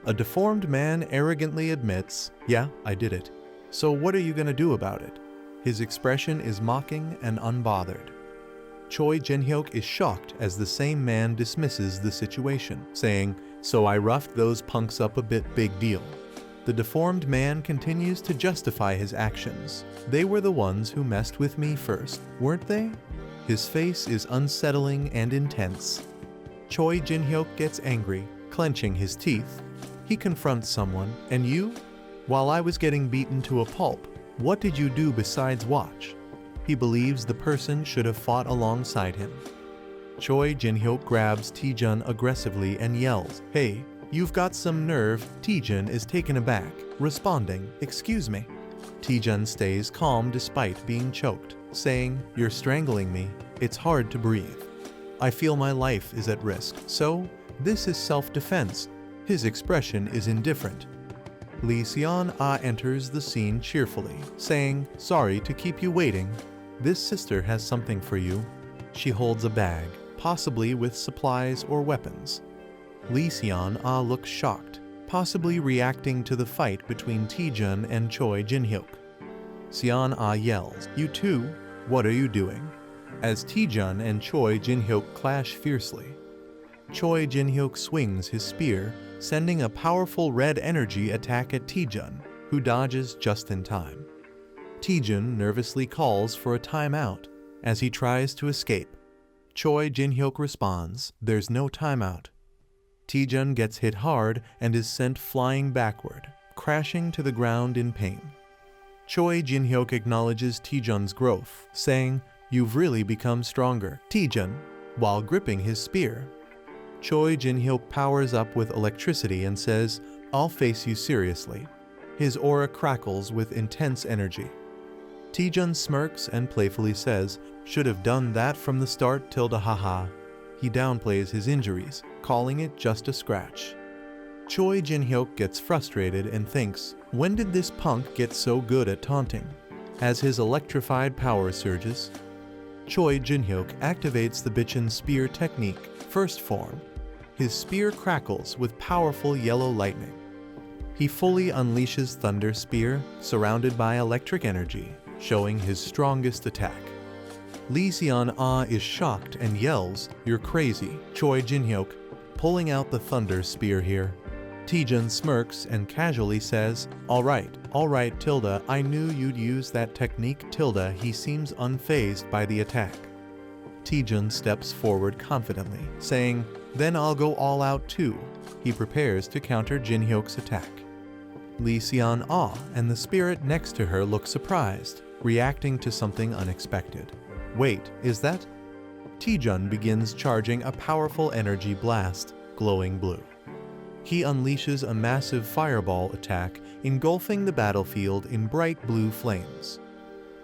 A deformed man arrogantly admits, "Yeah, I did it. So what are you gonna do about it?" His expression is mocking and unbothered. Choi Jinhyuk is shocked as the same man dismisses the situation, saying, "So I roughed those punks up a bit, big deal." The deformed man continues to justify his actions. "They were the ones who messed with me first, weren't they?" His face is unsettling and intense. Choi Jinhyuk gets angry, clenching his teeth. He confronts someone, "And you? While I was getting beaten to a pulp, what did you do besides watch?" He believes the person should have fought alongside him. Choi Jinhyuk grabs Taejun aggressively and yells, "Hey, you've got some nerve." Taejun is taken aback, responding, "Excuse me." Taejun stays calm despite being choked, saying, "You're strangling me. It's hard to breathe. I feel my life is at risk, so this is self-defense." His expression is indifferent. Lee Seon-ah enters the scene cheerfully, saying, "Sorry to keep you waiting. This sister has something for you." She holds a bag, possibly with supplies or weapons. Lee Seon-ah looks shocked, possibly reacting to the fight between Taejun and Choi Jinhyuk. Seon-ah yells, "You two, what are you doing?" as Taejun and Choi Jinhyuk clash fiercely. Choi Jinhyuk swings his spear, sending a powerful red energy attack at Taejun, who dodges just in time. Taejun nervously calls for a timeout as he tries to escape. Choi Jinhyuk responds, "There's no timeout." Taejun gets hit hard and is sent flying backward, crashing to the ground in pain. Choi Jinhyuk acknowledges Taejun's growth, saying, "You've really become stronger, Taejun," while gripping his spear. Choi Jinhyuk powers up with electricity and says, "I'll face you seriously." His aura crackles with intense energy. Taejun smirks and playfully says, "Should have done that from the start, tilde haha." He downplays his injuries, calling it just a scratch. Choi Jinhyuk gets frustrated and thinks, when did this punk get so good at taunting? As his electrified power surges, Choi Jinhyuk activates the Bitchin spear technique, first form. His spear crackles with powerful yellow lightning. He fully unleashes Thunder Spear, surrounded by electric energy, showing his strongest attack. Lee Seon-ah is shocked and yells, "You're crazy, Choi Jinhyuk, pulling out the Thunder Spear here." Taejun smirks and casually says, all right, tilde, I knew you'd use that technique, tilde." He seems unfazed by the attack. Taejun steps forward confidently, saying, "Then I'll go all out too." He prepares to counter Jinhyuk's attack. Lee Seon-ah and the spirit next to her look surprised, reacting to something unexpected. Wait, is that? Taejun begins charging a powerful energy blast, glowing blue. He unleashes a massive fireball attack, engulfing the battlefield in bright blue flames.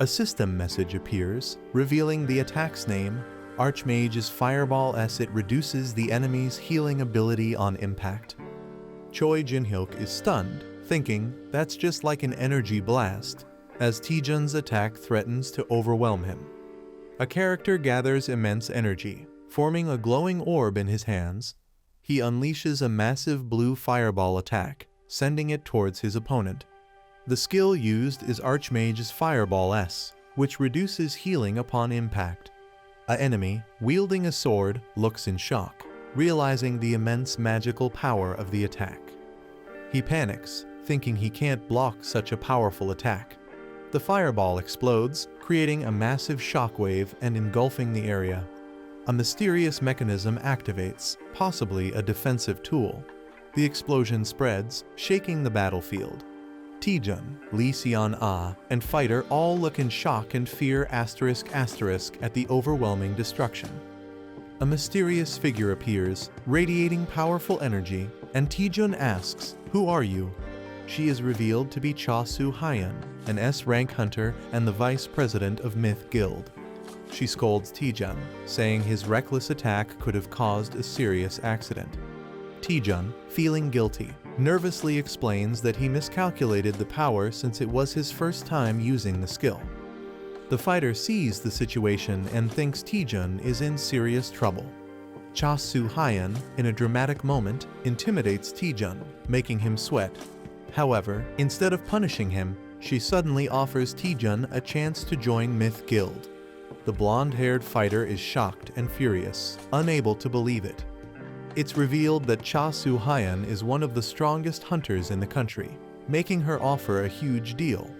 A system message appears, revealing the attack's name, Archmage's Fireball S. It reduces the enemy's healing ability on impact. Choi Jinhyuk is stunned, thinking, that's just like an energy blast, as Taejun's attack threatens to overwhelm him. A character gathers immense energy, forming a glowing orb in his hands. He unleashes a massive blue fireball attack, sending it towards his opponent. The skill used is Archmage's Fireball S, which reduces healing upon impact. An enemy, wielding a sword, looks in shock, realizing the immense magical power of the attack. He panics, thinking he can't block such a powerful attack. The fireball explodes, creating a massive shockwave and engulfing the area. A mysterious mechanism activates, possibly a defensive tool. The explosion spreads, shaking the battlefield. Taejun, Lee Seon-ah, and Fighter all look in shock and fear *** at the overwhelming destruction. A mysterious figure appears, radiating powerful energy, and Taejun asks, "Who are you?" She is revealed to be Cha Soo-hyun, an S-rank hunter and the vice president of Myth Guild. She scolds Taejun, saying his reckless attack could have caused a serious accident. Taejun, feeling guilty, nervously explains that he miscalculated the power since it was his first time using the skill. The fighter sees the situation and thinks Taejun is in serious trouble. Cha Soo-hyun, in a dramatic moment, intimidates Taejun, making him sweat. However, instead of punishing him, she suddenly offers Taejun a chance to join Myth Guild. The blonde-haired fighter is shocked and furious, unable to believe it. It's revealed that Cha Soo-hyun is one of the strongest hunters in the country, making her offer a huge deal.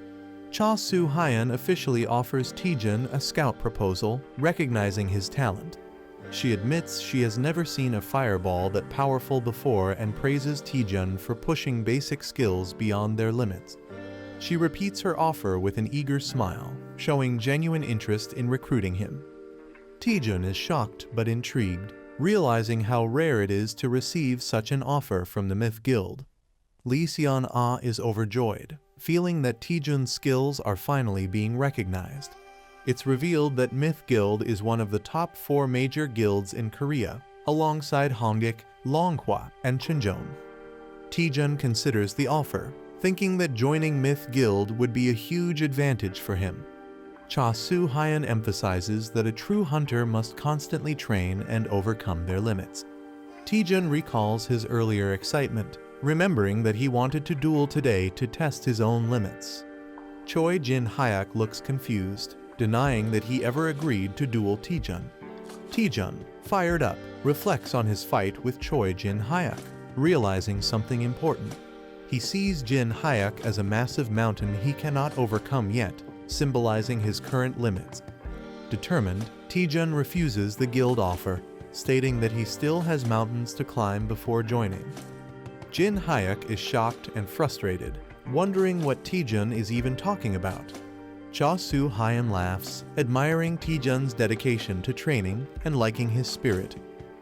Cha Soo-hyun officially offers Taejun a scout proposal, recognizing his talent. She admits she has never seen a fireball that powerful before and praises Taejun for pushing basic skills beyond their limits. She repeats her offer with an eager smile, showing genuine interest in recruiting him. Taejun is shocked but intrigued, realizing how rare it is to receive such an offer from the Myth Guild. Lee Seon-ah is overjoyed, feeling that Taejun's skills are finally being recognized. It's revealed that Myth Guild is one of the top 4 major guilds in Korea, alongside Hongik, Longhwa, and Chunjeon. Taejun considers the offer, thinking that joining Myth Guild would be a huge advantage for him. Cha Soo-hyun emphasizes that a true hunter must constantly train and overcome their limits. Taejun recalls his earlier excitement, remembering that he wanted to duel today to test his own limits. Choi Jin-hyuk looks confused, denying that he ever agreed to duel Taejun. Taejun, fired up, reflects on his fight with Choi Jin-hyuk, realizing something important. He sees Jin-hyuk as a massive mountain he cannot overcome yet, symbolizing his current limits. Determined, Taejun refuses the guild offer, stating that he still has mountains to climb before joining. Jin-hyuk is shocked and frustrated, wondering what Taejun is even talking about. Cha Soo-hyun laughs, admiring Taejun's dedication to training and liking his spirit.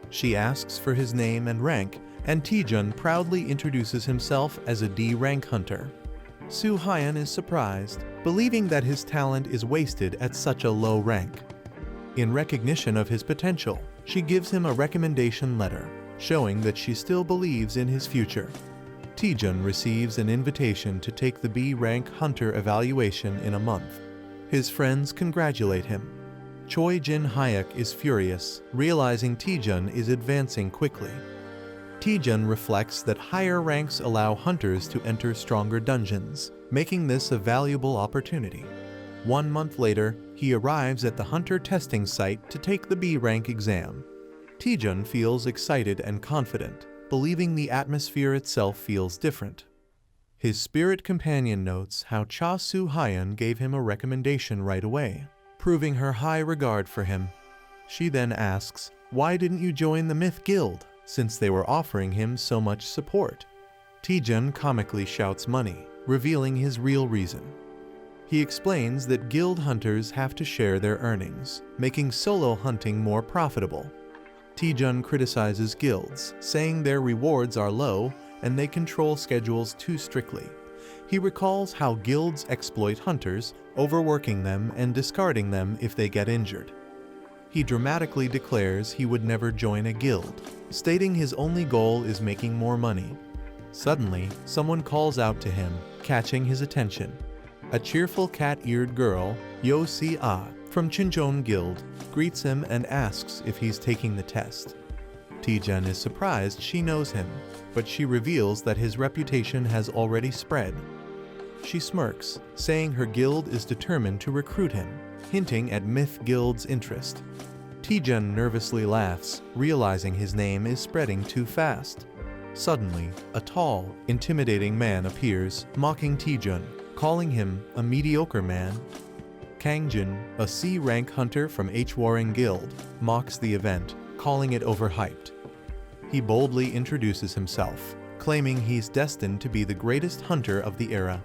She asks for his name and rank, and Taejun proudly introduces himself as a D rank hunter. Soo-hyun is surprised, believing that his talent is wasted at such a low rank. In recognition of his potential, she gives him a recommendation letter, showing that she still believes in his future. Taejun receives an invitation to take the B rank hunter evaluation in a month. His friends congratulate him. Choi Jin-hyuk is furious, realizing Taejun is advancing quickly. Taejun reflects that higher ranks allow hunters to enter stronger dungeons, making this a valuable opportunity. 1 month later, he arrives at the hunter testing site to take the B rank exam. Taejun feels excited and confident, believing the atmosphere itself feels different. His spirit companion notes how Cha Soo-hyun gave him a recommendation right away, proving her high regard for him. She then asks, "Why didn't you join the Myth Guild, since they were offering him so much support?" Taejun comically shouts money, revealing his real reason. He explains that guild hunters have to share their earnings, making solo hunting more profitable. Taejun criticizes guilds, saying their rewards are low and they control schedules too strictly. He recalls how guilds exploit hunters, overworking them and discarding them if they get injured. He dramatically declares he would never join a guild, stating his only goal is making more money. Suddenly, someone calls out to him, catching his attention. A cheerful cat-eared girl, Yo Si-ah, from Chincheon Guild, greets him and asks if he's taking the test. Taejun is surprised she knows him, but she reveals that his reputation has already spread. She smirks, saying her guild is determined to recruit him, hinting at Myth Guild's interest. Taejun nervously laughs, realizing his name is spreading too fast. Suddenly, a tall, intimidating man appears, mocking Taejun, calling him a mediocre man. Kangjin, a C-rank hunter from H-Warring Guild, mocks the event, calling it overhyped. He boldly introduces himself, claiming he's destined to be the greatest hunter of the era.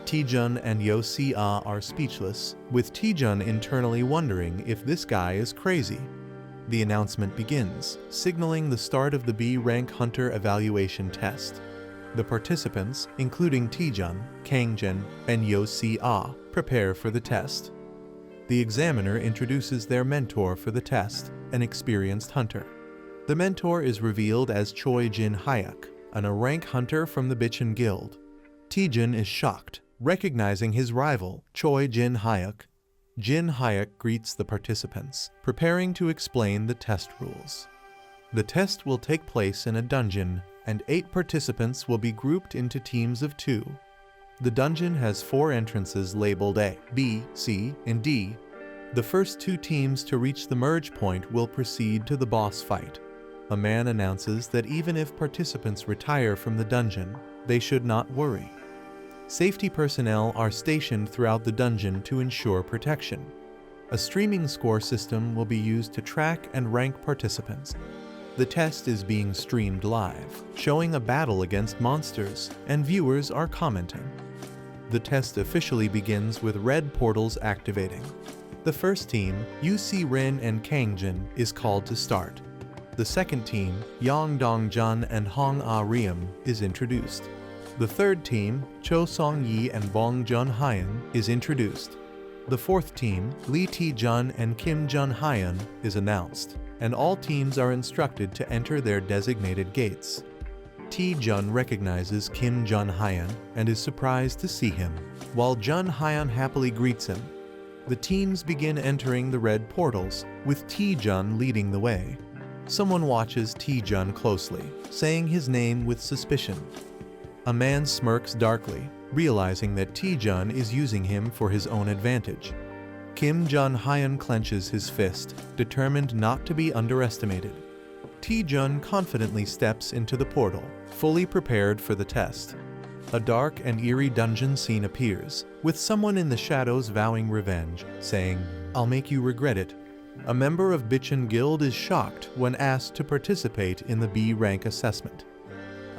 Taejun and Yo Si-ah are speechless, with Taejun internally wondering if this guy is crazy. The announcement begins, signaling the start of the B-rank hunter evaluation test. The participants, including Taejun, Kangjin, and Yo Si-ah, prepare for the test. The examiner introduces their mentor for the test, an experienced hunter. The mentor is revealed as Choi Jin-hyuk, an A-rank hunter from the Bichon Guild. Taejun is shocked, recognizing his rival, Choi Jin-hyuk. Jin-hyuk greets the participants, preparing to explain the test rules. The test will take place in a dungeon, and 8 participants will be grouped into teams of 2. The dungeon has 4 entrances labeled A, B, C, and D. The first 2 teams to reach the merge point will proceed to the boss fight. A man announces that even if participants retire from the dungeon, they should not worry. Safety personnel are stationed throughout the dungeon to ensure protection. A streaming score system will be used to track and rank participants. The test is being streamed live, showing a battle against monsters, and viewers are commenting. The test officially begins with red portals activating. The first team, UC Rin and Kangjin, is called to start. The second team, Yang Dong-jun and Hong Ah-riem, is introduced. The third team, Cho Song-yi and Bong Jun-hyun, is introduced. The fourth team, Lee Tae-jun and Kim Jun-hyun, is announced, and all teams are instructed to enter their designated gates. Tae-jun recognizes Kim Jun-hyun and is surprised to see him, while Jun-hyun happily greets him. The teams begin entering the red portals, with Tae-jun leading the way. Someone watches Taejun closely, saying his name with suspicion. A man smirks darkly, realizing that Taejun is using him for his own advantage. Kim Jun-hyun clenches his fist, determined not to be underestimated. Taejun confidently steps into the portal, fully prepared for the test. A dark and eerie dungeon scene appears, with someone in the shadows vowing revenge, saying, "I'll make you regret it." A member of Bitchin Guild is shocked when asked to participate in the B rank assessment.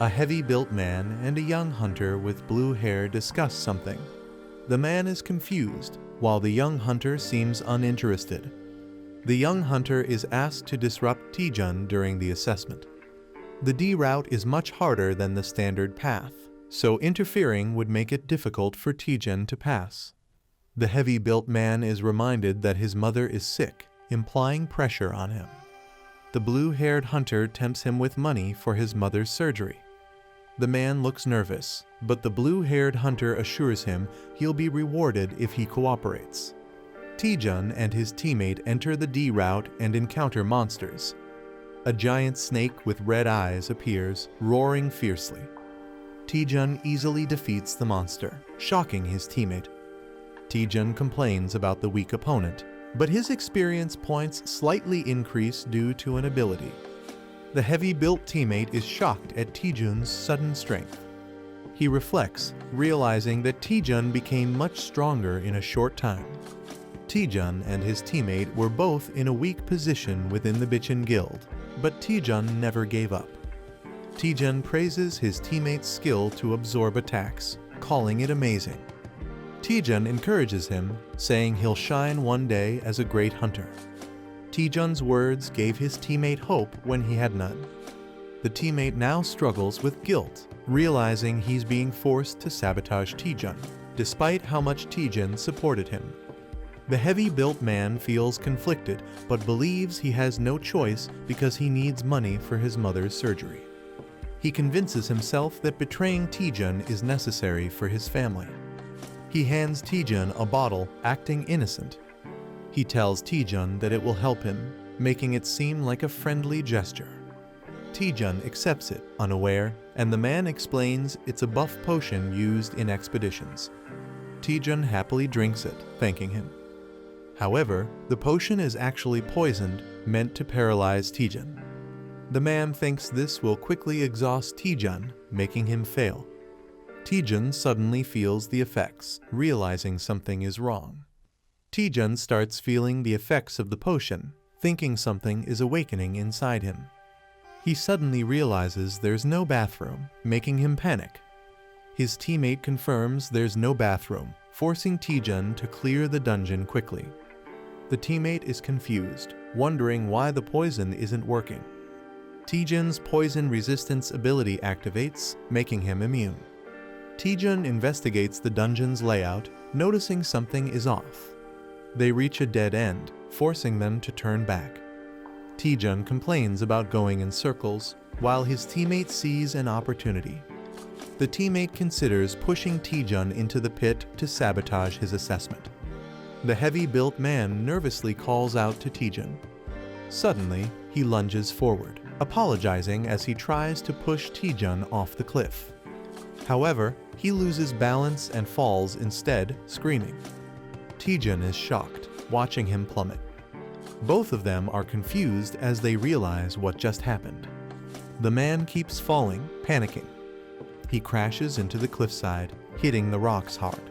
A heavy-built man and a young hunter with blue hair discuss something. The man is confused, while the young hunter seems uninterested. The young hunter is asked to disrupt Taejun during the assessment. The D route is much harder than the standard path, so interfering would make it difficult for Taejun to pass. The heavy-built man is reminded that his mother is sick, implying pressure on him. The blue-haired hunter tempts him with money for his mother's surgery. The man looks nervous, but the blue-haired hunter assures him he'll be rewarded if he cooperates. Taejun and his teammate enter the D route and encounter monsters. A giant snake with red eyes appears, roaring fiercely. Taejun easily defeats the monster, shocking his teammate. Taejun complains about the weak opponent, but his experience points slightly increase due to an ability. The heavy-built teammate is shocked at Taejun's sudden strength. He reflects, realizing that Taejun became much stronger in a short time. Taejun and his teammate were both in a weak position within the Bitchin Guild, but Taejun never gave up. Taejun praises his teammate's skill to absorb attacks, calling it amazing. Taejun encourages him, saying he'll shine one day as a great hunter. Taejun's words gave his teammate hope when he had none. The teammate now struggles with guilt, realizing he's being forced to sabotage Taejun, despite how much Taejun supported him. The heavy-built man feels conflicted, but believes he has no choice because he needs money for his mother's surgery. He convinces himself that betraying Taejun is necessary for his family. He hands Taejun a bottle, acting innocent. He tells Taejun that it will help him, making it seem like a friendly gesture. Taejun accepts it, unaware, and the man explains it's a buff potion used in expeditions. Taejun happily drinks it, thanking him. However, the potion is actually poisoned, meant to paralyze Taejun. The man thinks this will quickly exhaust Taejun, making him fail. Taejun suddenly feels the effects, realizing something is wrong. Taejun starts feeling the effects of the potion, thinking something is awakening inside him. He suddenly realizes there's no bathroom, making him panic. His teammate confirms there's no bathroom, forcing Taejun to clear the dungeon quickly. The teammate is confused, wondering why the poison isn't working. Taejun's poison resistance ability activates, making him immune. Taejun investigates the dungeon's layout, noticing something is off. They reach a dead end, forcing them to turn back. Taejun complains about going in circles, while his teammate sees an opportunity. The teammate considers pushing Taejun into the pit to sabotage his assessment. The heavy-built man nervously calls out to Taejun. Suddenly, he lunges forward, apologizing as he tries to push Taejun off the cliff. However, he loses balance and falls instead, screaming. Taejun is shocked, watching him plummet. Both of them are confused as they realize what just happened. The man keeps falling, panicking. He crashes into the cliffside, hitting the rocks hard.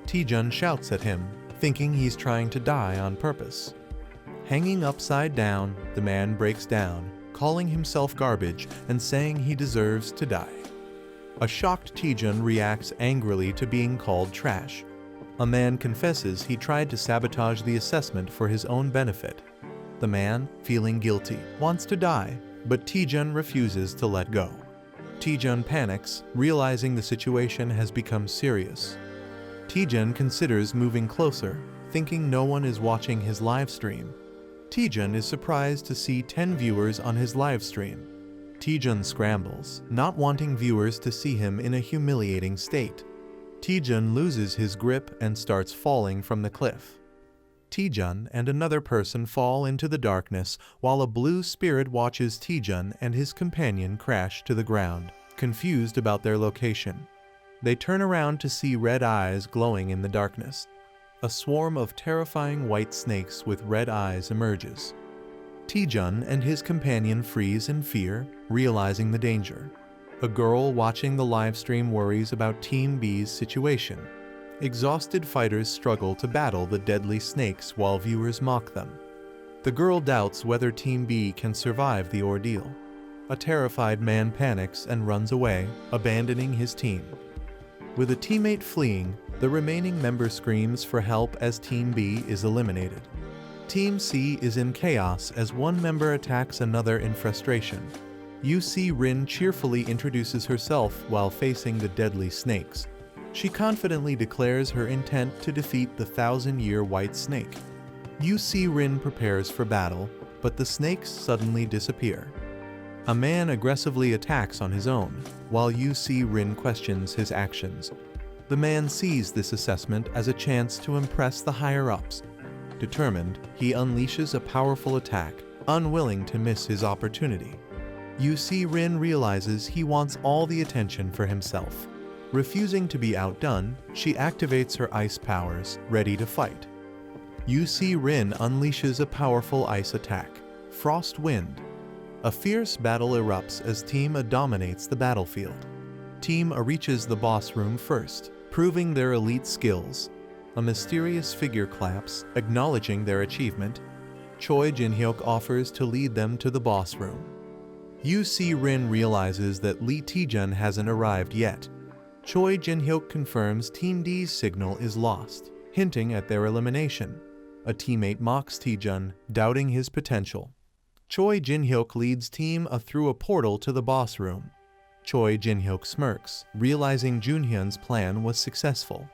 Taejun shouts at him, thinking he's trying to die on purpose. Hanging upside down, the man breaks down, calling himself garbage and saying he deserves to die. A shocked Taejun reacts angrily to being called trash. A man confesses he tried to sabotage the assessment for his own benefit. The man, feeling guilty, wants to die, but Taejun refuses to let go. Taejun panics, realizing the situation has become serious. Taejun considers moving closer, thinking no one is watching his live stream. Taejun is surprised to see 10 viewers on his live stream. Taejun scrambles, not wanting viewers to see him in a humiliating state. Taejun loses his grip and starts falling from the cliff. Taejun and another person fall into the darkness while a blue spirit watches Taejun and his companion crash to the ground, confused about their location. They turn around to see red eyes glowing in the darkness. A swarm of terrifying white snakes with red eyes emerges. Taejun and his companion freeze in fear, realizing the danger. A girl watching the livestream worries about Team B's situation. Exhausted fighters struggle to battle the deadly snakes while viewers mock them. The girl doubts whether Team B can survive the ordeal. A terrified man panics and runs away, abandoning his team. With a teammate fleeing, the remaining member screams for help as Team B is eliminated. Team C is in chaos as one member attacks another in frustration. UC Rin cheerfully introduces herself while facing the deadly snakes. She confidently declares her intent to defeat the 1,000-year white snake. UC Rin prepares for battle, but the snakes suddenly disappear. A man aggressively attacks on his own, while UC Rin questions his actions. The man sees this assessment as a chance to impress the higher-ups. Determined, he unleashes a powerful attack, unwilling to miss his opportunity. UC Rin realizes he wants all the attention for himself. Refusing to be outdone, she activates her ice powers, ready to fight. UC Rin unleashes a powerful ice attack, Frost Wind. A fierce battle erupts as Team A dominates the battlefield. Team A reaches the boss room first, proving their elite skills. A mysterious figure claps, acknowledging their achievement. Choi Jinhyuk offers to lead them to the boss room. UC Rin realizes that Lee Taejun hasn't arrived yet. Choi Jinhyuk confirms Team D's signal is lost, hinting at their elimination. A teammate mocks Taejun, doubting his potential. Choi Jinhyuk leads Team A through a portal to the boss room. Choi Jinhyuk smirks, realizing Junhyun's plan was successful.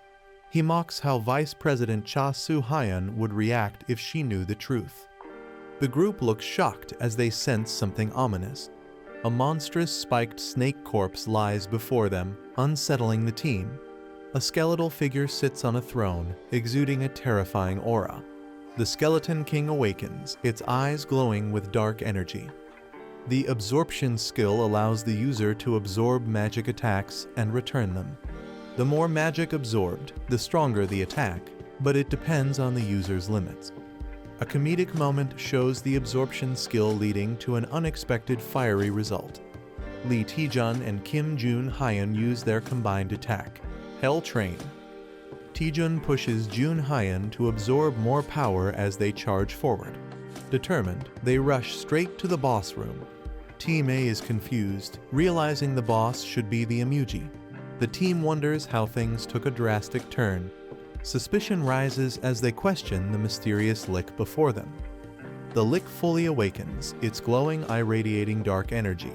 He mocks how Vice President Cha Soo-hyun would react if she knew the truth. The group looks shocked as they sense something ominous. A monstrous spiked snake corpse lies before them, unsettling the team. A skeletal figure sits on a throne, exuding a terrifying aura. The Skeleton King awakens, its eyes glowing with dark energy. The absorption skill allows the user to absorb magic attacks and return them. The more magic absorbed, the stronger the attack, but it depends on the user's limits. A comedic moment shows the absorption skill leading to an unexpected fiery result. Lee Taejun and Kim Jun-hyun use their combined attack, Hell Train. Taejun pushes Jun-hyun to absorb more power as they charge forward. Determined, they rush straight to the boss room. Team A is confused, realizing the boss should be the Emuji. The team wonders how things took a drastic turn. Suspicion rises as they question the mysterious lick before them. The lick fully awakens, its glowing eye radiating dark energy.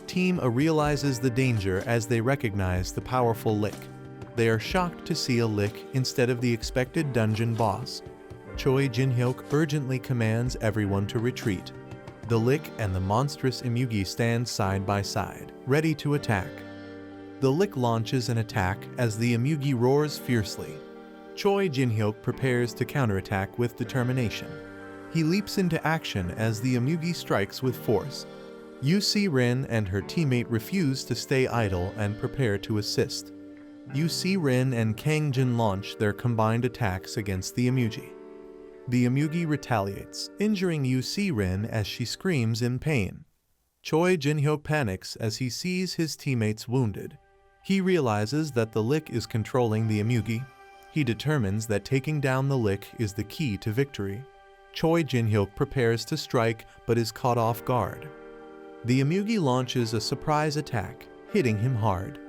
Team A realizes the danger as they recognize the powerful lick. They are shocked to see a lick instead of the expected dungeon boss. Choi Jinhyuk urgently commands everyone to retreat. The lick and the monstrous Emugi stand side by side, ready to attack. The lick launches an attack as the Emugi roars fiercely. Choi Jinhyuk prepares to counterattack with determination. He leaps into action as the Emugi strikes with force. UC Rin and her teammate refuse to stay idle and prepare to assist. UC Rin and Kang Jin launch their combined attacks against the Emugi. The Emugi retaliates, injuring UC Rin as she screams in pain. Choi Jinhyuk panics as he sees his teammates wounded. He realizes that the lick is controlling the Emugi. He determines that taking down the lick is the key to victory. Choi Jinhyuk prepares to strike but is caught off guard. The Emugi launches a surprise attack, hitting him hard.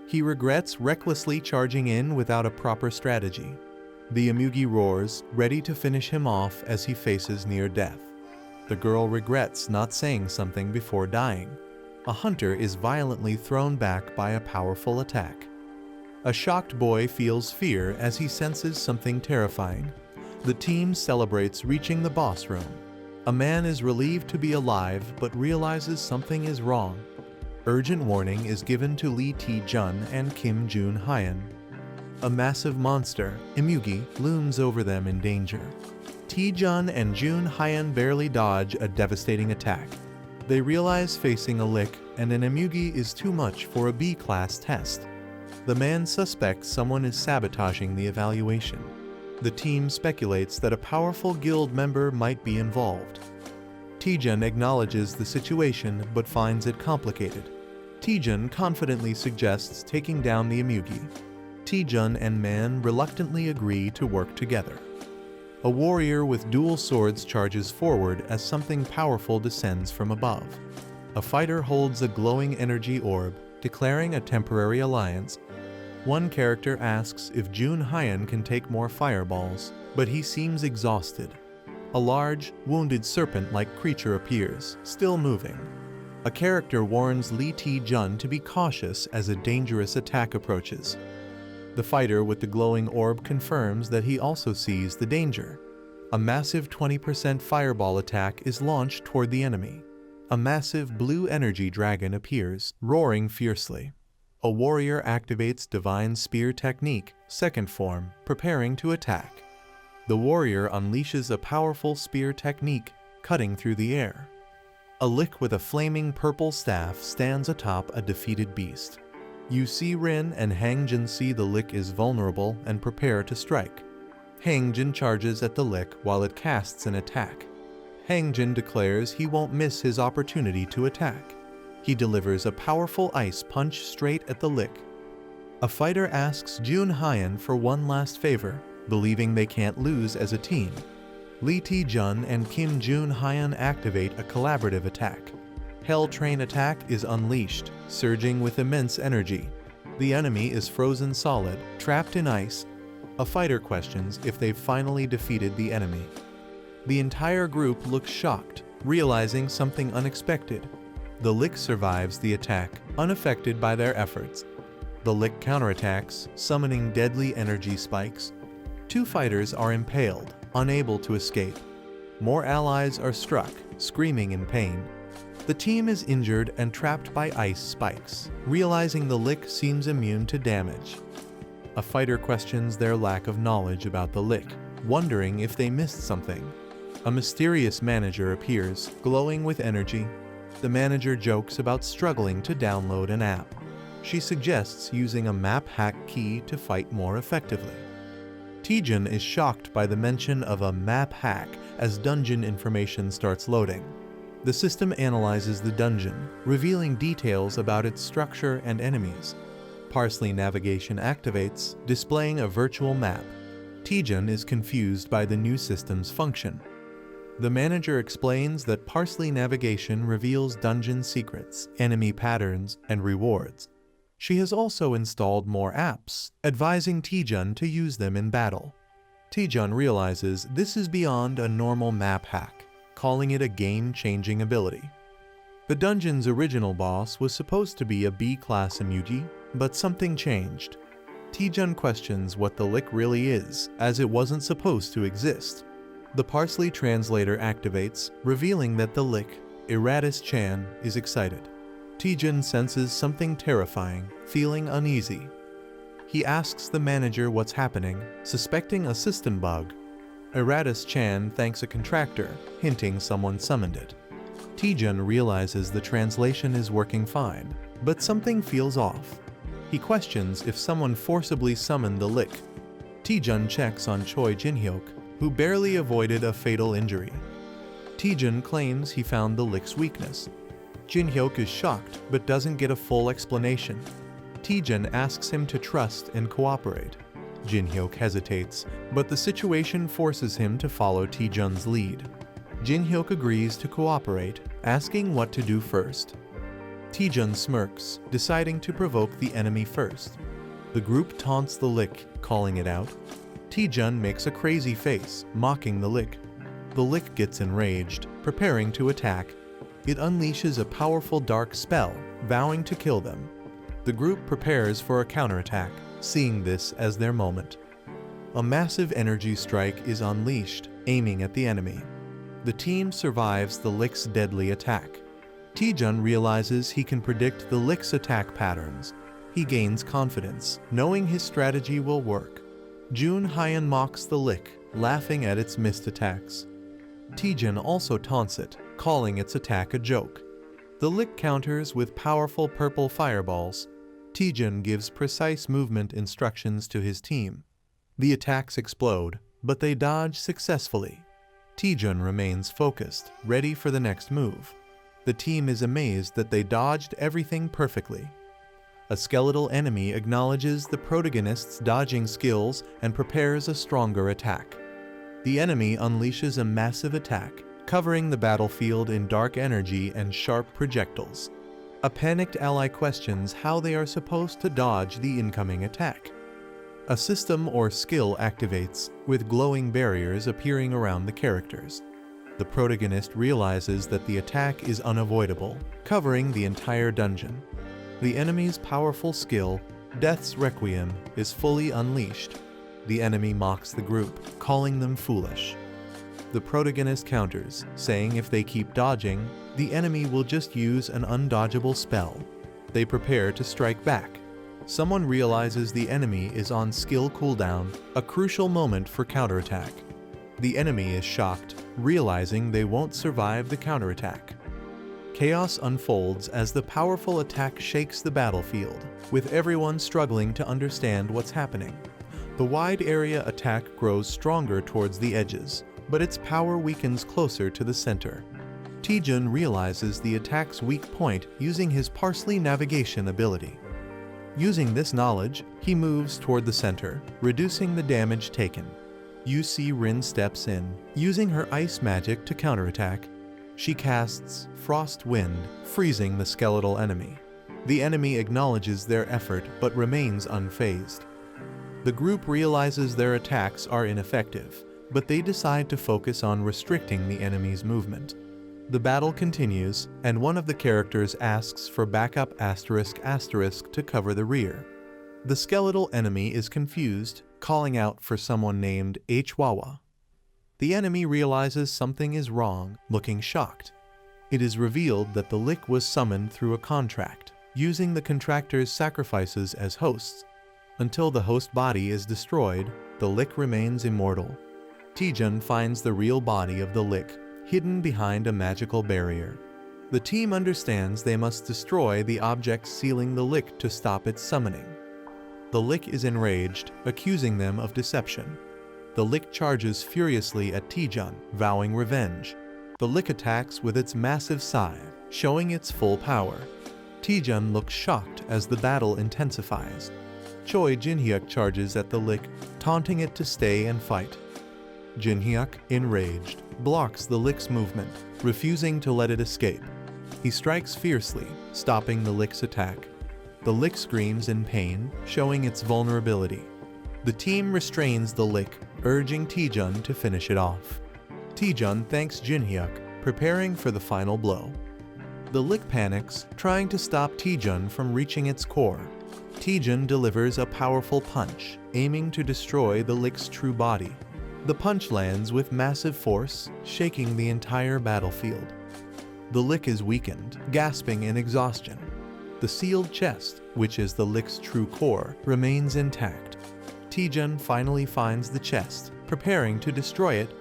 He regrets recklessly charging in without a proper strategy. The Emugi roars, ready to finish him off as he faces near death. The girl regrets not saying something before dying. A hunter is violently thrown back by a powerful attack. A shocked boy feels fear as he senses something terrifying. The team celebrates reaching the boss room. A man is relieved to be alive but realizes something is wrong. Urgent warning is given to Lee Taejun and Kim Jun-hyun. A massive monster, Emugi, looms over them in danger. Taejun and Jun Hyun barely dodge a devastating attack. They realize facing a lick and an Emugi is too much for a B-class test. The man suspects someone is sabotaging the evaluation. The team speculates that a powerful guild member might be involved. Taejun acknowledges the situation but finds it complicated. Taejun confidently suggests taking down the Emugi. Taejun and Man reluctantly agree to work together. A warrior with dual swords charges forward as something powerful descends from above. A fighter holds a glowing energy orb, declaring a temporary alliance. One character asks if Jun Hyun can take more fireballs, but he seems exhausted. A large, wounded serpent-like creature appears, still moving. A character warns Lee Taejun to be cautious as a dangerous attack approaches. The fighter with the glowing orb confirms that he also sees the danger. A massive 20% fireball attack is launched toward the enemy. A massive blue energy dragon appears, roaring fiercely. A warrior activates Divine Spear Technique, second form, preparing to attack. The warrior unleashes a powerful spear technique, cutting through the air. A lick with a flaming purple staff stands atop a defeated beast. Yu Si-rin and Hangjin see the lick is vulnerable and prepare to strike. Hangjin charges at the lick while it casts an attack. Hangjin declares he won't miss his opportunity to attack. He delivers a powerful ice punch straight at the lick. A fighter asks Jun Hyun for one last favor, believing they can't lose as a team. Lee Taejun and Kim Jun Hyun activate a collaborative attack. Hell Train attack is unleashed, surging with immense energy. The enemy is frozen solid, trapped in ice. A fighter questions if they've finally defeated the enemy. The entire group looks shocked, realizing something unexpected. The lick survives the attack, unaffected by their efforts. The lick counterattacks, summoning deadly energy spikes. Two fighters are impaled, unable to escape. More allies are struck, screaming in pain. The team is injured and trapped by ice spikes, realizing the lick seems immune to damage. A fighter questions their lack of knowledge about the lick, wondering if they missed something. A mysterious manager appears, glowing with energy. The manager jokes about struggling to download an app. She suggests using a map hack key to fight more effectively. Taejun is shocked by the mention of a map hack as dungeon information starts loading. The system analyzes the dungeon, revealing details about its structure and enemies. Parsley navigation activates, displaying a virtual map. Taejun is confused by the new system's function. The manager explains that Parsley navigation reveals dungeon secrets, enemy patterns, and rewards. She has also installed more apps, advising Taejun to use them in battle. Taejun realizes this is beyond a normal map hack, calling it a game-changing ability. The dungeon's original boss was supposed to be a B-class Emugi, but something changed. Taejun questions what the lick really is, as it wasn't supposed to exist. The Parsley translator activates, revealing that the lick, Eratus-chan, is excited. Taejun senses something terrifying, feeling uneasy. He asks the manager what's happening, suspecting a system bug. Eratus-chan thanks a contractor, hinting someone summoned it. Taejun realizes the translation is working fine, but something feels off. He questions if someone forcibly summoned the lick. Taejun checks on Choi Jinhyuk, who barely avoided a fatal injury. Taejun claims he found the lick's weakness. Jinhyuk is shocked but doesn't get a full explanation. Taejun asks him to trust and cooperate. Jinhyuk hesitates, but the situation forces him to follow Taejun's lead. Jinhyuk agrees to cooperate, asking what to do first. Taejun smirks, deciding to provoke the enemy first. The group taunts the lick, calling it out. Taejun makes a crazy face, mocking the lick. The lick gets enraged, preparing to attack. It unleashes a powerful dark spell, vowing to kill them. The group prepares for a counterattack, seeing this as their moment. A massive energy strike is unleashed, aiming at the enemy. The team survives the lick's deadly attack. Taejun realizes he can predict the lick's attack patterns. He gains confidence, knowing his strategy will work. Jun Hyun mocks the lick, laughing at its missed attacks. Taejun also taunts it, calling its attack a joke. The lick counters with powerful purple fireballs. Taejun gives precise movement instructions to his team. The attacks explode, but they dodge successfully. Taejun remains focused, ready for the next move. The team is amazed that they dodged everything perfectly. A skeletal enemy acknowledges the protagonist's dodging skills and prepares a stronger attack. The enemy unleashes a massive attack, covering the battlefield in dark energy and sharp projectiles. A panicked ally questions how they are supposed to dodge the incoming attack. A system or skill activates, with glowing barriers appearing around the characters. The protagonist realizes that the attack is unavoidable, covering the entire dungeon. The enemy's powerful skill, Death's Requiem, is fully unleashed. The enemy mocks the group, calling them foolish. The protagonist counters, saying if they keep dodging, the enemy will just use an undodgeable spell. They prepare to strike back. Someone realizes the enemy is on skill cooldown, a crucial moment for counterattack. The enemy is shocked, realizing they won't survive the counterattack. Chaos unfolds as the powerful attack shakes the battlefield, with everyone struggling to understand what's happening. The wide area attack grows stronger towards the edges, but its power weakens closer to the center. Taejun realizes the attack's weak point using his parsley navigation ability. Using this knowledge, he moves toward the center, reducing the damage taken. UC Rin steps in, using her ice magic to counterattack. She casts Frost Wind, freezing the skeletal enemy. The enemy acknowledges their effort but remains unfazed. The group realizes their attacks are ineffective, but they decide to focus on restricting the enemy's movement. The battle continues, and one of the characters asks for backup *** to cover the rear. The skeletal enemy is confused, calling out for someone named Hwawa. The enemy realizes something is wrong, looking shocked. It is revealed that the lick was summoned through a contract, using the contractor's sacrifices as hosts. Until the host body is destroyed, the lick remains immortal. Taejun finds the real body of the lick, hidden behind a magical barrier. The team understands they must destroy the object sealing the lick to stop its summoning. The lick is enraged, accusing them of deception. The lick charges furiously at Taejun, vowing revenge. The lick attacks with its massive scythe, showing its full power. Taejun looks shocked as the battle intensifies. Choi Jinhyuk charges at the lick, taunting it to stay and fight. Jinhyuk, enraged, blocks the lick's movement, refusing to let it escape. He strikes fiercely, stopping the lick's attack. The lick screams in pain, showing its vulnerability. The team restrains the lick, urging Taejun to finish it off. Taejun thanks Jinhyuk, preparing for the final blow. The lick panics, trying to stop Taejun from reaching its core. Taejun delivers a powerful punch, aiming to destroy the lick's true body. The punch lands with massive force, shaking the entire battlefield. The lick is weakened, gasping in exhaustion. The sealed chest, which is the lick's true core, remains intact. Taejun finally finds the chest, preparing to destroy it.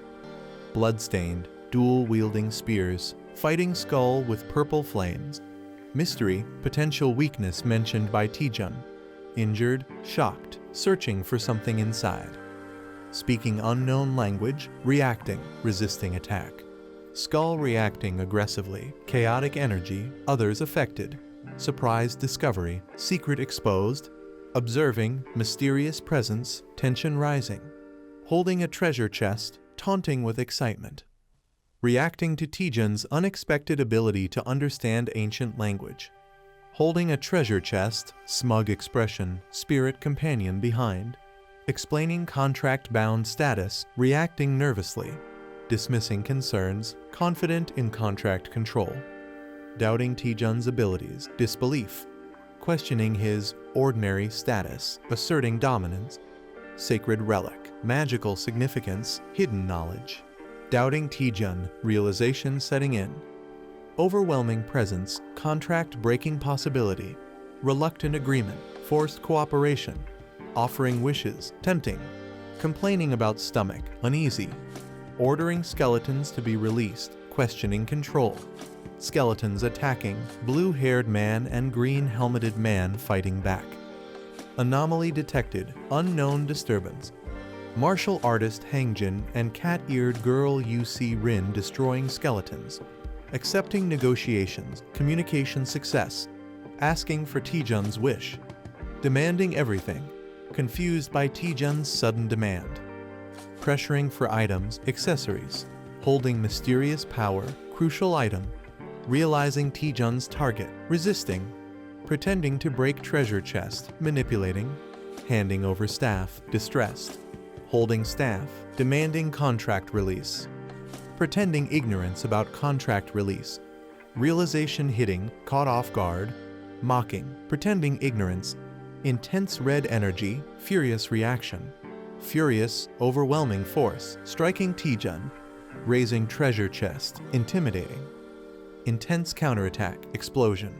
Bloodstained, dual-wielding spears, fighting skull with purple flames. Mystery, potential weakness mentioned by Taejun. Injured, shocked, searching for something inside. Speaking unknown language, reacting, resisting attack. Skull reacting aggressively, chaotic energy, others affected. Surprise discovery, secret exposed. Observing, mysterious presence, tension rising. Holding a treasure chest, taunting with excitement. Reacting to Taejun's unexpected ability to understand ancient language. Holding a treasure chest, smug expression, spirit companion behind. Explaining contract-bound status, reacting nervously. Dismissing concerns, confident in contract control. Doubting Taejun's abilities, disbelief. Questioning his ordinary status, asserting dominance. Sacred relic, magical significance, hidden knowledge. Doubting Taejun, realization setting in. Overwhelming presence, contract breaking possibility. Reluctant agreement, forced cooperation, offering wishes, tempting, complaining about stomach, uneasy, ordering skeletons to be released, questioning control, skeletons attacking, blue-haired man and green-helmeted man fighting back. Anomaly detected, unknown disturbance. Martial artist Hangjin and cat-eared girl UC Rin destroying skeletons. Accepting negotiations, communication success. Asking for Taejun's wish. Demanding everything. Confused by Taejun's sudden demand. Pressuring for items, accessories. Holding mysterious power, crucial item. Realizing Taejun's target, resisting. Pretending to break treasure chest, manipulating. Handing over staff, distressed. Holding staff, demanding contract release. Pretending ignorance about contract release. Realization hitting, caught off guard. Mocking, pretending ignorance. Intense red energy, furious reaction. Furious, overwhelming force, striking Taejun. Raising treasure chest, intimidating. Intense counterattack, explosion.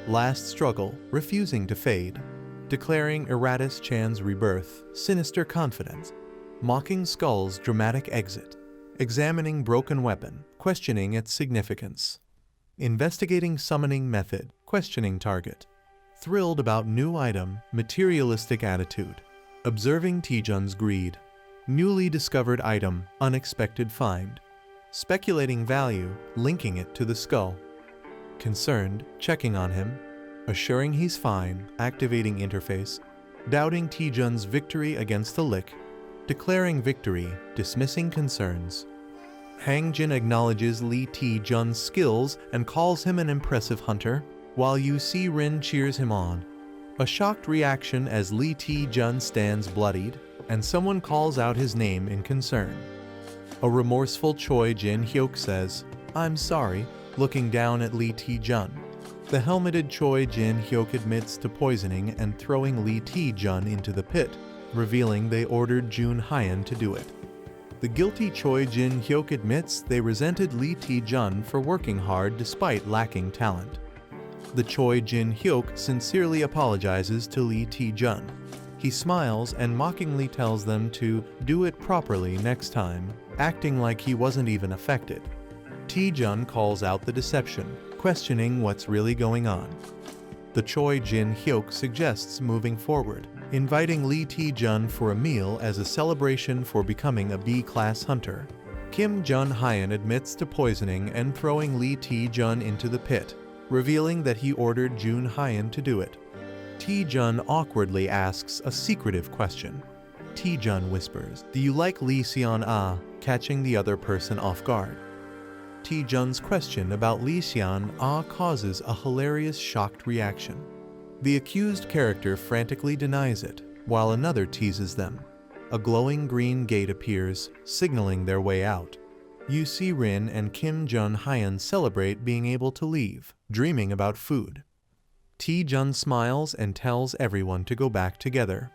Last struggle, refusing to fade. Declaring Eratus Chan's rebirth, sinister confidence. Mocking skull's dramatic exit. Examining broken weapon, questioning its significance. Investigating summoning method, questioning target. Thrilled about new item, materialistic attitude. Observing Taejun's greed. Newly discovered item, unexpected find. Speculating value, linking it to the skull. Concerned, checking on him. Assuring he's fine, activating interface. Doubting Taejun's victory against the lick. Declaring victory, dismissing concerns. Hangjin acknowledges Lee Taejun's skills and calls him an impressive hunter, while UC Rin cheers him on. A shocked reaction as Lee Taejun stands bloodied, and someone calls out his name in concern. A remorseful Choi Jinhyuk says, "I'm sorry," looking down at Lee Taejun. The helmeted Choi Jinhyuk admits to poisoning and throwing Lee Taejun into the pit, revealing they ordered Jun Hyeon to do it. The guilty Choi Jinhyuk admits they resented Lee Taejun for working hard despite lacking talent. The Choi Jinhyuk sincerely apologizes to Lee Taejun. He smiles and mockingly tells them to do it properly next time, acting like he wasn't even affected. Taejun calls out the deception, questioning what's really going on. The Choi Jinhyuk suggests moving forward, inviting Lee Taejun for a meal as a celebration for becoming a B-class hunter. Kim Jun Hyeon admits to poisoning and throwing Lee Taejun into the pit, revealing that he ordered Jun Hyeon to do it. Taejun awkwardly asks a secretive question. Taejun whispers, "Do you like Lee Seon Ah?" catching the other person off guard. Taejun's question about Lee Seon Ah causes a hilarious shocked reaction. The accused character frantically denies it, while another teases them. A glowing green gate appears, signaling their way out. UC Rin and Kim Jun Hyeon celebrate being able to leave, dreaming about food. Taejun smiles and tells everyone to go back together.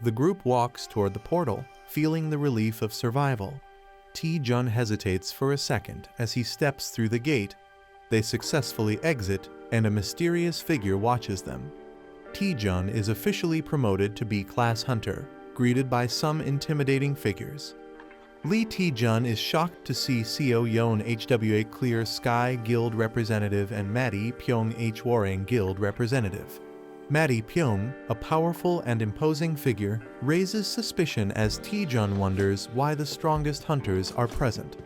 The group walks toward the portal, feeling the relief of survival. Taejun hesitates for a second as he steps through the gate. They successfully exit, and a mysterious figure watches them. Taejun is officially promoted to B-class hunter, greeted by some intimidating figures. Lee Taejun is shocked to see Seo Yeon HWA Clear Sky Guild representative and Maddie Pyong Hwarang Guild representative. Maddie Pyong, a powerful and imposing figure, raises suspicion as Taejun wonders why the strongest hunters are present.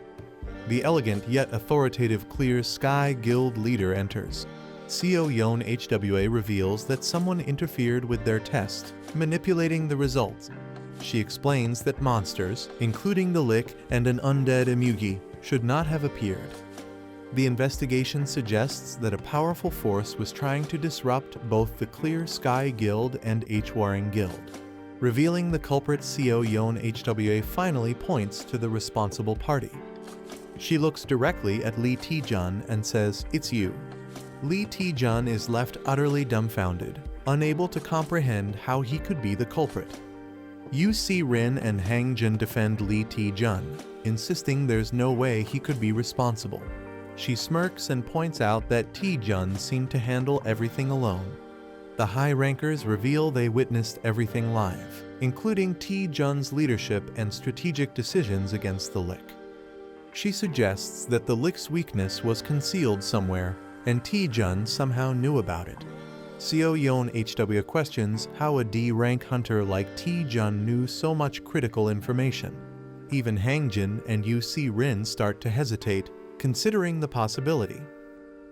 The elegant yet authoritative Clear Sky Guild leader enters. Seo Yeon HWA reveals that someone interfered with their test, manipulating the results. She explains that monsters, including the Lick and an undead Emugi, should not have appeared. The investigation suggests that a powerful force was trying to disrupt both the Clear Sky Guild and Hwarang Guild. Revealing the culprit, Seo Yeon HWA finally points to the responsible party. She looks directly at Lee Taejun and says, "It's you." Lee Taejun is left utterly dumbfounded, unable to comprehend how he could be the culprit. UC Rin and Hangjin defend Lee Taejun, insisting there's no way he could be responsible. She smirks and points out that Taejun seemed to handle everything alone. The high rankers reveal they witnessed everything live, including Taejun's leadership and strategic decisions against the Lick. She suggests that the Lick's weakness was concealed somewhere, and Taejun somehow knew about it. Seo Yeon HW questions how a D-rank hunter like Taejun knew so much critical information. Even Hangjin and UC Rin start to hesitate, considering the possibility.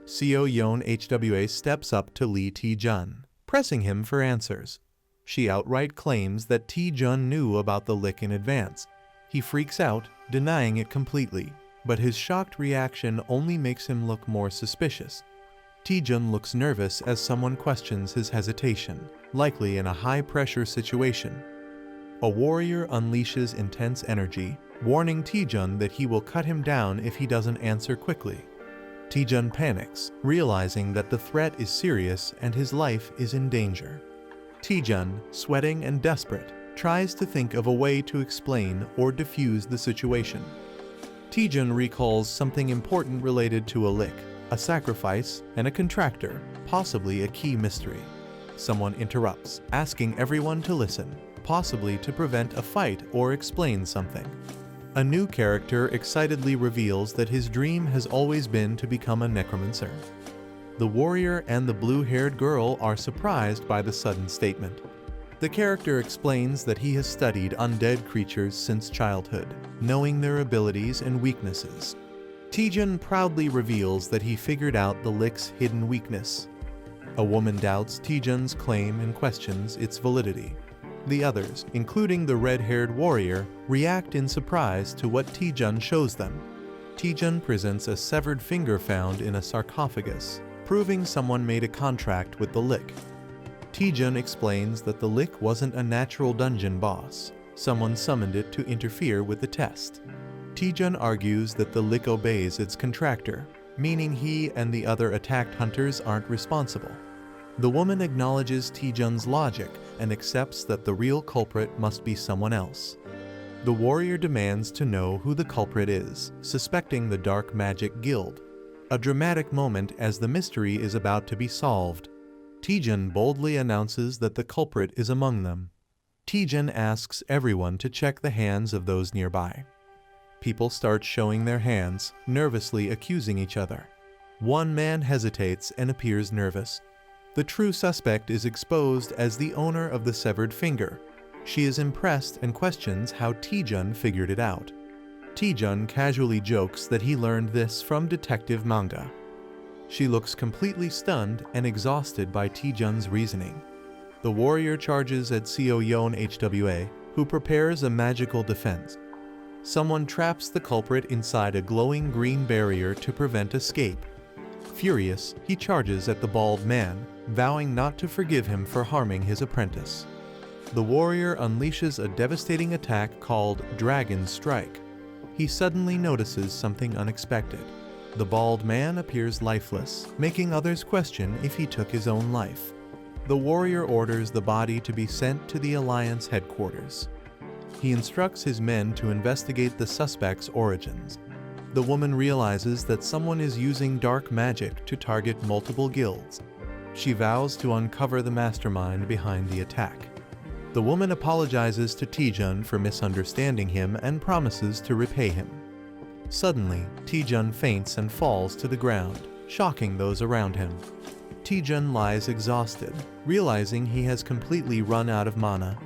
Seo Yeon HWA steps up to Lee Taejun, pressing him for answers. She outright claims that Taejun knew about the Lick in advance. He freaks out, denying it completely, but his shocked reaction only makes him look more suspicious. Taejun looks nervous as someone questions his hesitation, likely in a high-pressure situation. A warrior unleashes intense energy, warning Taejun that he will cut him down if he doesn't answer quickly. Taejun panics, realizing that the threat is serious and his life is in danger. Taejun, sweating and desperate, tries to think of a way to explain or defuse the situation. Taejun recalls something important related to a Lick, a sacrifice, and a contractor, possibly a key mystery. Someone interrupts, asking everyone to listen, possibly to prevent a fight or explain something. A new character excitedly reveals that his dream has always been to become a necromancer. The warrior and the blue-haired girl are surprised by the sudden statement. The character explains that he has studied undead creatures since childhood, knowing their abilities and weaknesses. Taejun proudly reveals that he figured out the Lick's hidden weakness. A woman doubts Taejun's claim and questions its validity. The others, including the red-haired warrior, react in surprise to what Taejun shows them. Taejun presents a severed finger found in a sarcophagus, proving someone made a contract with the Lick. Taejun explains that the Lick wasn't a natural dungeon boss. Someone summoned it to interfere with the test. Taejun argues that the Lick obeys its contractor, meaning he and the other attacked hunters aren't responsible. The woman acknowledges Taejun's logic and accepts that the real culprit must be someone else. The warrior demands to know who the culprit is, suspecting the Dark Magic Guild. A dramatic moment as the mystery is about to be solved. Taejun boldly announces that the culprit is among them. Taejun asks everyone to check the hands of those nearby. People start showing their hands, nervously accusing each other. One man hesitates and appears nervous. The true suspect is exposed as the owner of the severed finger. She is impressed and questions how Taejun figured it out. Taejun casually jokes that he learned this from detective manga. She looks completely stunned and exhausted by Taejun's reasoning. The warrior charges at Seo Yeon HWA, who prepares a magical defense. Someone traps the culprit inside a glowing green barrier to prevent escape. Furious, he charges at the bald man, vowing not to forgive him for harming his apprentice. The warrior unleashes a devastating attack called Dragon Strike. He suddenly notices something unexpected. The bald man appears lifeless, making others question if he took his own life. The warrior orders the body to be sent to the Alliance headquarters. He instructs his men to investigate the suspect's origins. The woman realizes that someone is using dark magic to target multiple guilds. She vows to uncover the mastermind behind the attack. The woman apologizes to Taejun for misunderstanding him and promises to repay him. Suddenly, Taejun faints and falls to the ground, shocking those around him. Taejun lies exhausted, realizing he has completely run out of mana.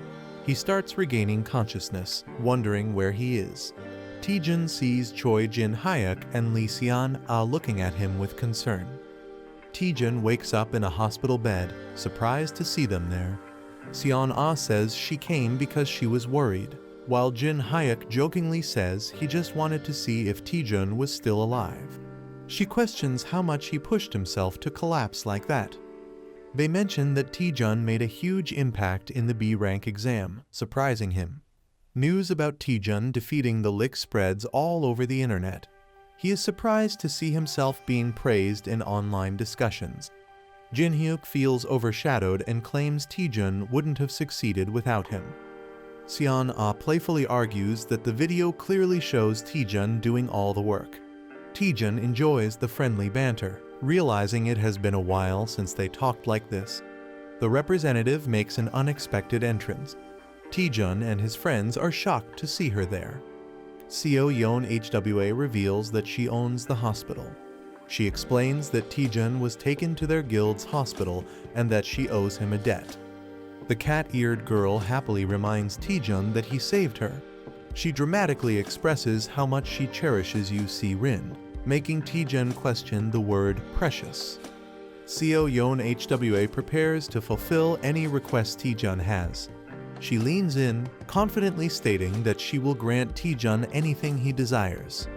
He starts regaining consciousness, wondering where he is. Taejun sees Choi Jin-hyuk and Lee Seon-ah looking at him with concern. Taejun wakes up in a hospital bed, surprised to see them there. Seon-ah says she came because she was worried, while Jin-hyuk jokingly says he just wanted to see if Taejun was still alive. She questions how much he pushed himself to collapse like that. They mention that Taejun made a huge impact in the B-rank exam, surprising him. News about Taejun defeating the Lick spreads all over the internet. He is surprised to see himself being praised in online discussions. Jinhyuk feels overshadowed and claims Taejun wouldn't have succeeded without him. Seon-ah playfully argues that the video clearly shows Taejun doing all the work. Taejun enjoys the friendly banter, realizing it has been a while since they talked like this. The representative makes an unexpected entrance. Taejun and his friends are shocked to see her there. Seo Yeon HWA reveals that she owns the hospital. She explains that Taejun was taken to their guild's hospital and that she owes him a debt. The cat-eared girl happily reminds Taejun that he saved her. She dramatically expresses how much she cherishes UC Rin, making Taejun question the word precious. Seo Yeon HWA prepares to fulfill any request Taejun has. She leans in, confidently stating that she will grant Taejun anything he desires.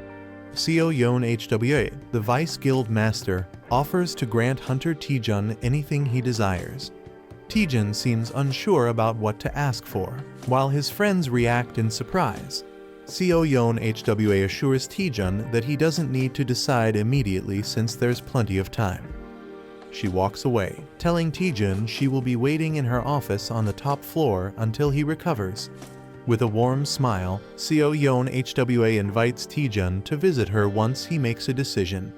Seo Yeon HWA, the Vice Guild Master, offers to grant Hunter Taejun anything he desires. Taejun seems unsure about what to ask for, while his friends react in surprise. Seo Yeon HWA assures Taejun that he doesn't need to decide immediately since there's plenty of time. She walks away, telling Taejun she will be waiting in her office on the top floor until he recovers. With a warm smile, Seo Yeon HWA invites Taejun to visit her once he makes a decision.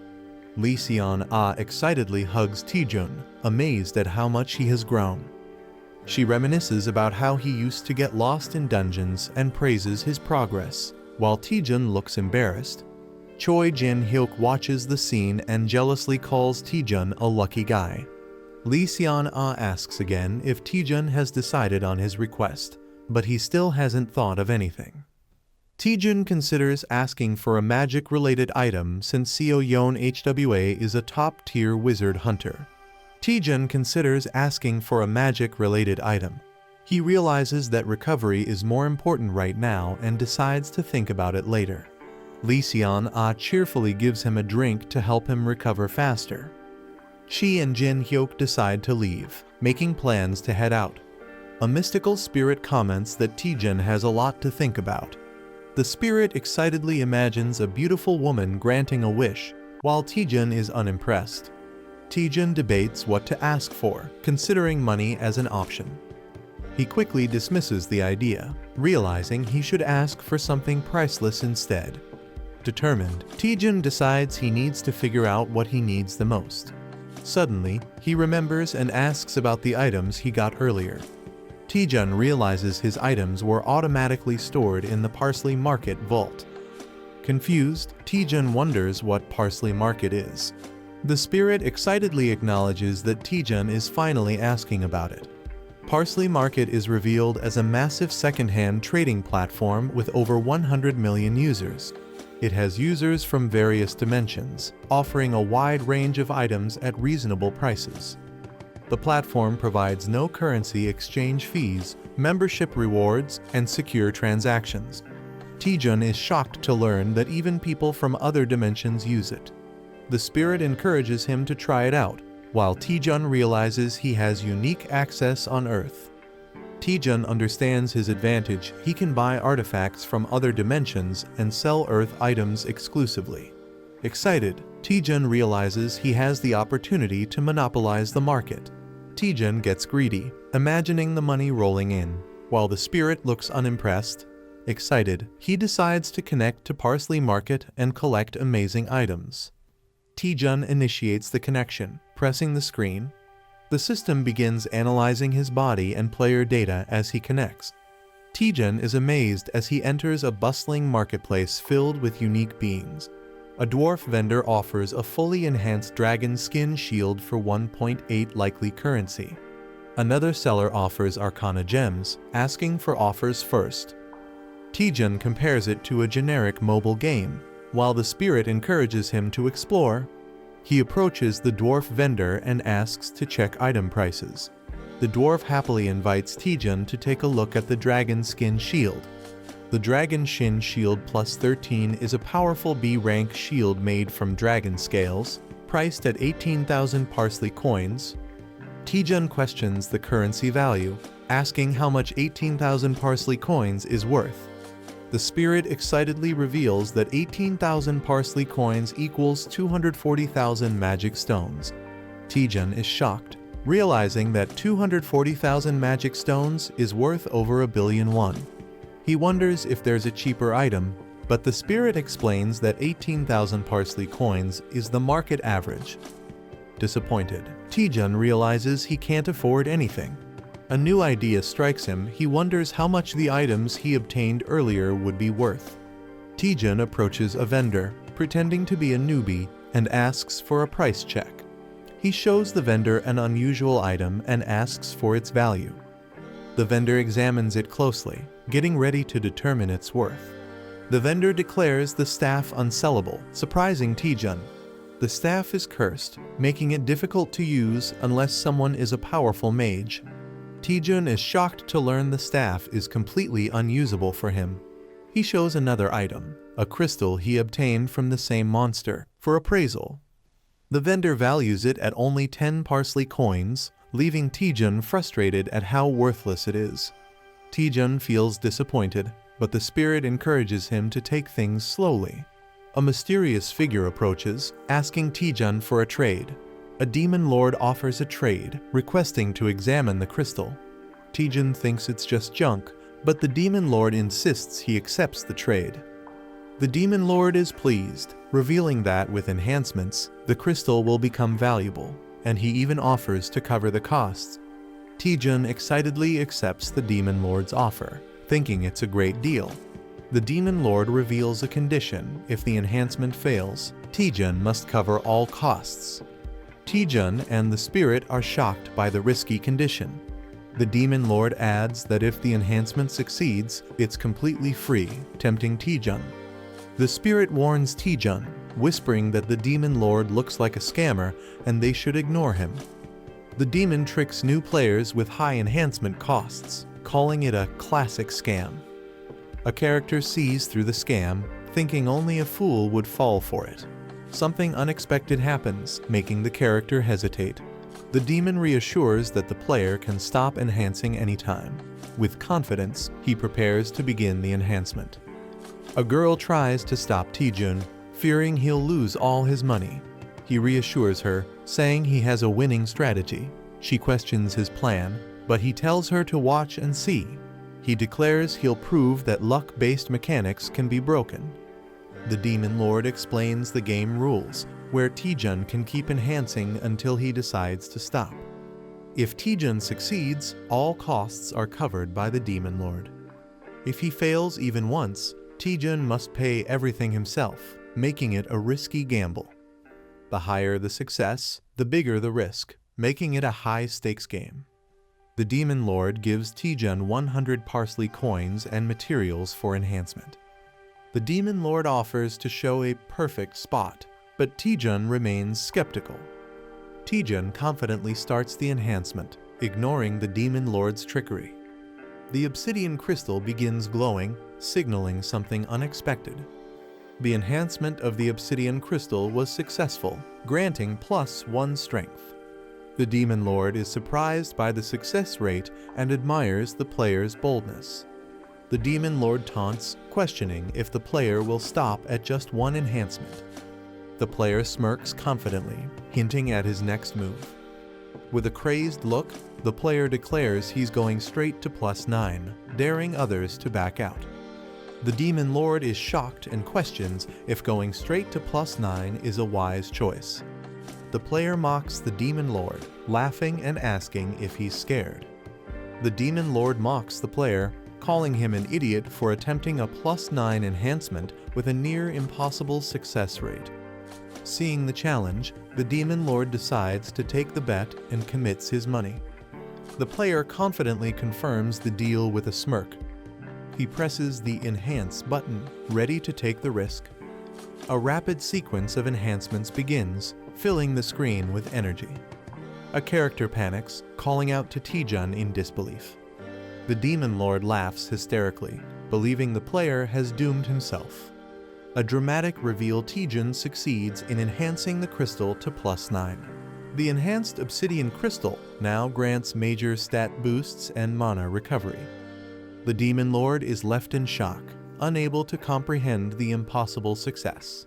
Lee Seon-ah excitedly hugs Taejun, amazed at how much he has grown. She reminisces about how he used to get lost in dungeons and praises his progress, while Taejun looks embarrassed. Choi Jin-hyuk watches the scene and jealously calls Taejun a lucky guy. Lee Seon-ah asks again if Taejun has decided on his request, but he still hasn't thought of anything. Taejun considers asking for a magic-related item since Seo Yeon HWA is a top-tier wizard hunter. Taejun considers asking for a magic-related item. He realizes that recovery is more important right now and decides to think about it later. Lee Seon-ah cheerfully gives him a drink to help him recover faster. She and Jin-hyuk decide to leave, making plans to head out. A mystical spirit comments that Taejun has a lot to think about. The spirit excitedly imagines a beautiful woman granting a wish, while Taejun is unimpressed. Taejun debates what to ask for, considering money as an option. He quickly dismisses the idea, realizing he should ask for something priceless instead. Determined, Taejun decides he needs to figure out what he needs the most. Suddenly, he remembers and asks about the items he got earlier. Taejun realizes his items were automatically stored in the Parsley Market vault. Confused, Taejun wonders what Parsley Market is. The spirit excitedly acknowledges that Taejun is finally asking about it. Parsley Market is revealed as a massive second-hand trading platform with over 100 million users. It has users from various dimensions, offering a wide range of items at reasonable prices. The platform provides no currency exchange fees, membership rewards, and secure transactions. Taejun is shocked to learn that even people from other dimensions use it. The spirit encourages him to try it out, while Taejun realizes he has unique access on Earth. Taejun understands his advantage. He can buy artifacts from other dimensions and sell Earth items exclusively. Excited, Taejun realizes he has the opportunity to monopolize the market. Taejun gets greedy, imagining the money rolling in, while the spirit looks unimpressed. Excited, he decides to connect to Parsley Market and collect amazing items. Taejun initiates the connection, pressing the screen. The system begins analyzing his body and player data as he connects. Taejun is amazed as he enters a bustling marketplace filled with unique beings. A dwarf vendor offers a fully enhanced dragon skin shield for 1.8 likely currency. Another seller offers arcana gems, asking for offers first. Taejun compares it to a generic mobile game, while the spirit encourages him to explore. He approaches the dwarf vendor and asks to check item prices. The dwarf happily invites Taejun to take a look at the dragon skin shield. The Dragon Shin Shield Plus 13 is a powerful B-rank shield made from dragon scales, priced at 18,000 parsley coins. Taejun questions the currency value, asking how much 18,000 parsley coins is worth. The spirit excitedly reveals that 18,000 parsley coins equals 240,000 magic stones. Taejun is shocked, realizing that 240,000 magic stones is worth over 1 billion won. He wonders if there's a cheaper item, but the spirit explains that 18,000 parsley coins is the market average. disappointed. Taejun realizes he can't afford anything. A new idea strikes him. He wonders how much the items he obtained earlier would be worth. Taejun approaches a vendor, pretending to be a newbie, and asks for a price check. He shows the vendor an unusual item and asks for its value. The vendor examines it closely, getting ready to determine its worth. The vendor declares the staff unsellable, surprising Taejun. The staff is cursed, making it difficult to use unless someone is a powerful mage. Taejun is shocked to learn the staff is completely unusable for him. He shows another item, a crystal he obtained from the same monster, for appraisal. The vendor values it at only 10 parsley coins, leaving Taejun frustrated at how worthless it is. Taejun feels disappointed, but the spirit encourages him to take things slowly. A mysterious figure approaches, asking Taejun for a trade. A demon lord offers a trade, requesting to examine the crystal. Taejun thinks it's just junk, but the demon lord insists he accepts the trade. The demon lord is pleased, revealing that with enhancements, the crystal will become valuable, and he even offers to cover the costs. Taejun excitedly accepts the demon lord's offer, thinking it's a great deal. The demon lord reveals a condition: if the enhancement fails, Taejun must cover all costs. Taejun and the spirit are shocked by the risky condition. The demon lord adds that if the enhancement succeeds, it's completely free, tempting Taejun. The spirit warns Taejun, whispering that the demon lord looks like a scammer and they should ignore him. The demon tricks new players with high enhancement costs, calling it a classic scam. A character sees through the scam, thinking only a fool would fall for it. Something unexpected happens, making the character hesitate. The demon reassures that the player can stop enhancing anytime. With confidence, he prepares to begin the enhancement. A girl tries to stop Taejun, fearing he'll lose all his money. He reassures her, saying he has a winning strategy. She questions his plan, but he tells her to watch and see. He declares he'll prove that luck-based mechanics can be broken. The demon lord explains the game rules, where Taejun can keep enhancing until he decides to stop. If Taejun succeeds, all costs are covered by the demon lord. If he fails even once, Taejun must pay everything himself, making it a risky gamble. The higher the success, the bigger the risk, making it a high-stakes game. The demon lord gives Taejun 100 parsley coins and materials for enhancement. The demon lord offers to show a perfect spot, but Taejun remains skeptical. Taejun confidently starts the enhancement, ignoring the demon lord's trickery. The obsidian crystal begins glowing, signaling something unexpected. The enhancement of the obsidian crystal was successful, granting +1 strength. The demon lord is surprised by the success rate and admires the player's boldness. The demon lord taunts, questioning if the player will stop at just one enhancement. The player smirks confidently, hinting at his next move. With a crazed look, the player declares he's going straight to +9, daring others to back out. The demon lord is shocked and questions if going straight to +9 is a wise choice. The player mocks the demon lord, laughing and asking if he's scared. The demon lord mocks the player, calling him an idiot for attempting a +9 enhancement with a near impossible success rate. Seeing the challenge, the demon lord decides to take the bet and commits his money. The player confidently confirms the deal with a smirk. He presses the Enhance button, ready to take the risk. A rapid sequence of enhancements begins, filling the screen with energy. A character panics, calling out to Taejun in disbelief. The demon lord laughs hysterically, believing the player has doomed himself. A dramatic reveal: Taejun succeeds in enhancing the crystal to +9. The enhanced obsidian crystal now grants major stat boosts and mana recovery. The demon lord is left in shock, unable to comprehend the impossible success.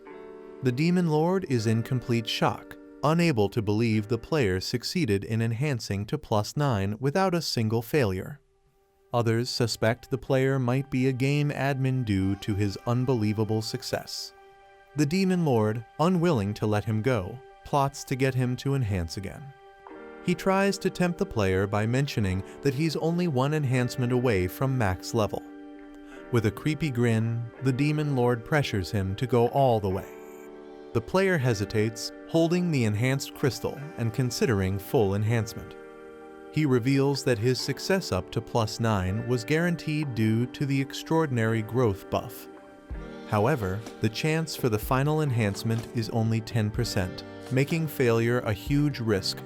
The demon lord is in complete shock, unable to believe the player succeeded in enhancing to +9 without a single failure. Others suspect the player might be a game admin due to his unbelievable success. The demon lord, unwilling to let him go, plots to get him to enhance again. He tries to tempt the player by mentioning that he's only one enhancement away from max level. With a creepy grin, the Demon Lord pressures him to go all the way. The player hesitates, holding the enhanced crystal and considering full enhancement. He reveals that his success up to +9 was guaranteed due to the extraordinary growth buff. However, the chance for the final enhancement is only 10%, making failure a huge risk.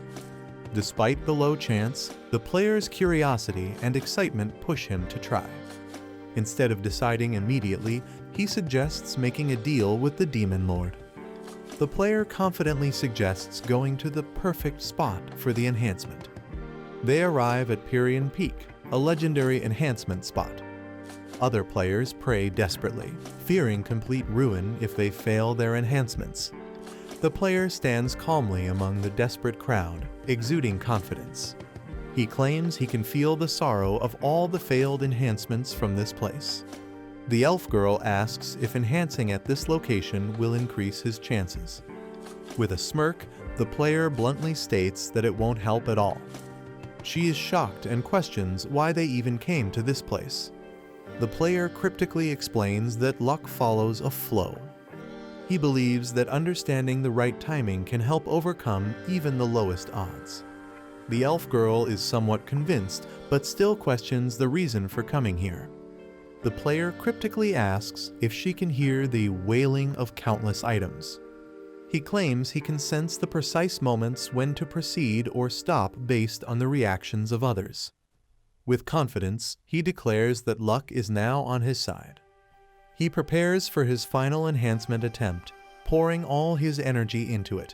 Despite the low chance, the player's curiosity and excitement push him to try. Instead of deciding immediately, he suggests making a deal with the Demon Lord. The player confidently suggests going to the perfect spot for the enhancement. They arrive at Pierian Peak, a legendary enhancement spot. Other players pray desperately, fearing complete ruin if they fail their enhancements. The player stands calmly among the desperate crowd, exuding confidence. He claims he can feel the sorrow of all the failed enhancements from this place. The elf girl asks if enhancing at this location will increase his chances. With a smirk, the player bluntly states that it won't help at all. She is shocked and questions why they even came to this place. The player cryptically explains that luck follows a flow. He believes that understanding the right timing can help overcome even the lowest odds. The elf girl is somewhat convinced, but still questions the reason for coming here. The player cryptically asks if she can hear the wailing of countless items. He claims he can sense the precise moments when to proceed or stop based on the reactions of others. With confidence, he declares that luck is now on his side. He prepares for his final enhancement attempt, pouring all his energy into it.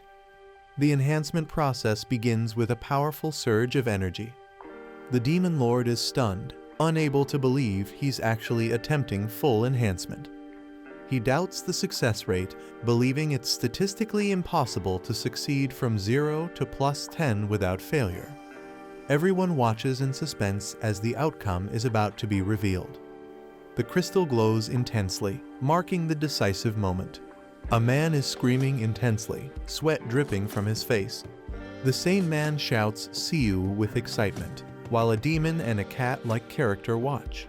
The enhancement process begins with a powerful surge of energy. The Demon Lord is stunned, unable to believe he's actually attempting full enhancement. He doubts the success rate, believing it's statistically impossible to succeed from 0 to +10 without failure. Everyone watches in suspense as the outcome is about to be revealed. The crystal glows intensely, marking the decisive moment. A man is screaming intensely, sweat dripping from his face. The same man shouts "See you" with excitement, while a demon and a cat-like character watch.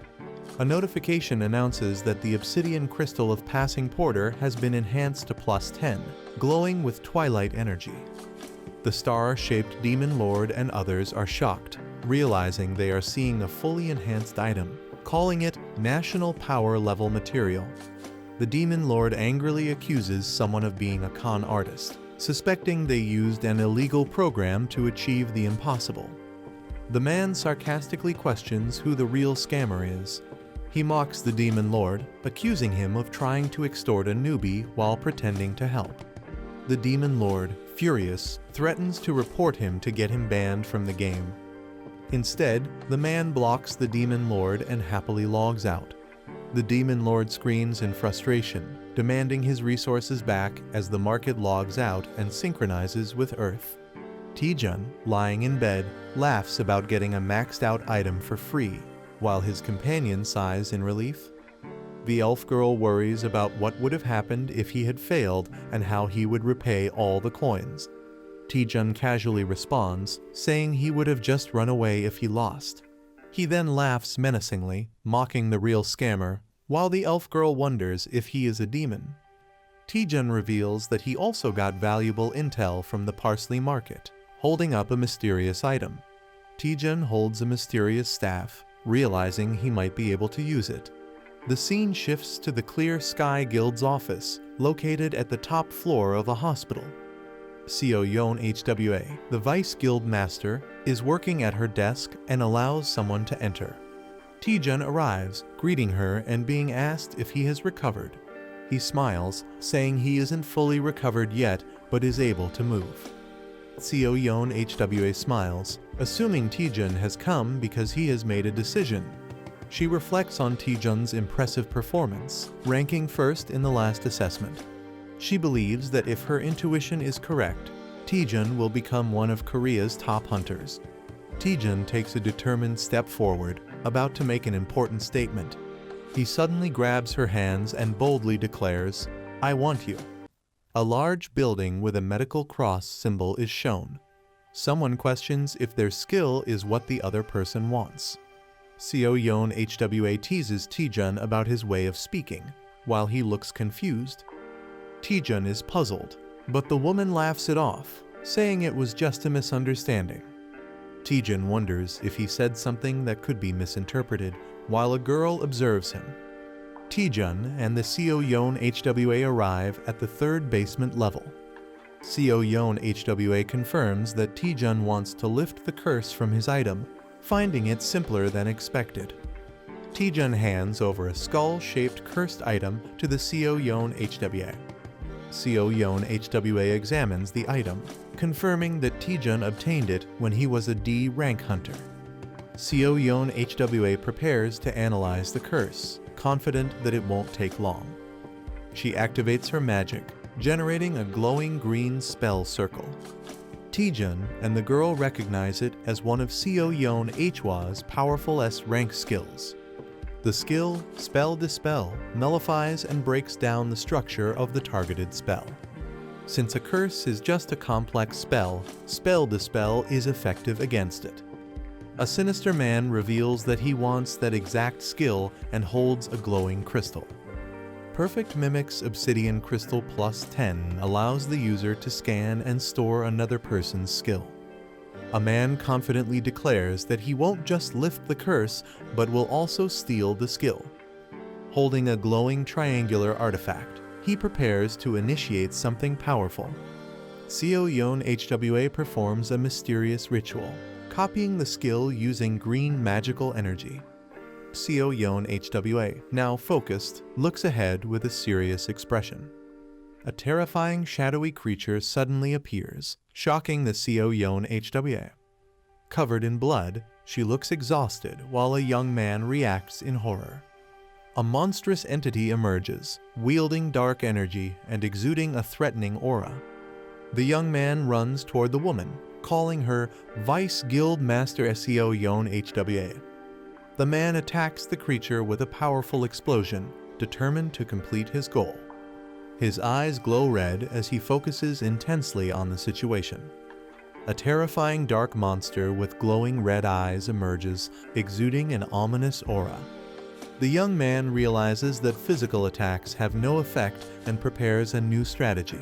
A notification announces that the obsidian crystal of Passing Porter has been enhanced to +10, glowing with twilight energy. The star-shaped Demon Lord and others are shocked, realizing they are seeing a fully enhanced item, calling it National Power Level material. The Demon Lord angrily accuses someone of being a con artist, suspecting they used an illegal program to achieve the impossible. The man sarcastically questions who the real scammer is. He mocks the Demon Lord, accusing him of trying to extort a newbie while pretending to help. The Demon Lord, furious, threatens to report him to get him banned from the game. Instead, the man blocks the Demon Lord and happily logs out. The Demon Lord screams in frustration, demanding his resources back as the market logs out and synchronizes with Earth. Taejun, lying in bed, laughs about getting a maxed out item for free, while his companion sighs in relief. The elf girl worries about what would have happened if he had failed and how he would repay all the coins. Taejun casually responds, saying he would have just run away if he lost. He then laughs menacingly, mocking the real scammer, while the elf girl wonders if he is a demon. Taejun reveals that he also got valuable intel from the Parsley Market, holding up a mysterious item. Taejun holds a mysterious staff, realizing he might be able to use it. The scene shifts to the Clear Sky Guild's office, located at the top floor of a hospital. Seo Yeon HWA, the Vice Guild Master, is working at her desk and allows someone to enter. Taejun arrives, greeting her and being asked if he has recovered. He smiles, saying he isn't fully recovered yet, but is able to move. Seo Yeon HWA smiles, assuming Taejun has come because he has made a decision. She reflects on Taejun's impressive performance, ranking first in the last assessment. She believes that if her intuition is correct, Taejun will become one of Korea's top hunters. Taejun takes a determined step forward, about to make an important statement. He suddenly grabs her hands and boldly declares, "I want you." A large building with a medical cross symbol is shown. Someone questions if their skill is what the other person wants. Seo Yeon HWA teases Taejun about his way of speaking, while he looks confused. Taejun is puzzled, but the woman laughs it off, saying it was just a misunderstanding. Taejun wonders if he said something that could be misinterpreted, while a girl observes him. Taejun and the Seo Yeon HWA arrive at the 3rd basement level. Seo Yeon HWA confirms that Taejun wants to lift the curse from his item, finding it simpler than expected. Taejun hands over a skull-shaped cursed item to the Seo Yeon HWA. Seo Yeon HWA examines the item, confirming that Taejun obtained it when he was a D rank hunter. Seo Yeon HWA prepares to analyze the curse, confident that it won't take long. She activates her magic, generating a glowing green spell circle. Taejun and the girl recognize it as one of Seo Yeon HWA's powerful S-rank skills. The skill, Spell Dispel, nullifies and breaks down the structure of the targeted spell. Since a curse is just a complex spell, Spell Dispel is effective against it. A sinister man reveals that he wants that exact skill and holds a glowing crystal. Perfect Mimic's Obsidian Crystal Plus 10 allows the user to scan and store another person's skill. A man confidently declares that he won't just lift the curse, but will also steal the skill. Holding a glowing triangular artifact, he prepares to initiate something powerful. Seo Yeon HWA performs a mysterious ritual, copying the skill using green magical energy. Seo Yeon HWA, now focused, looks ahead with a serious expression. A terrifying shadowy creature suddenly appears, shocking the Seo Yeon HWA. Covered in blood, she looks exhausted while a young man reacts in horror. A monstrous entity emerges, wielding dark energy and exuding a threatening aura. The young man runs toward the woman, calling her Vice Guild Master Seo Yeon HWA. The man attacks the creature with a powerful explosion, determined to complete his goal. His eyes glow red as he focuses intensely on the situation. A terrifying dark monster with glowing red eyes emerges, exuding an ominous aura. The young man realizes that physical attacks have no effect and prepares a new strategy.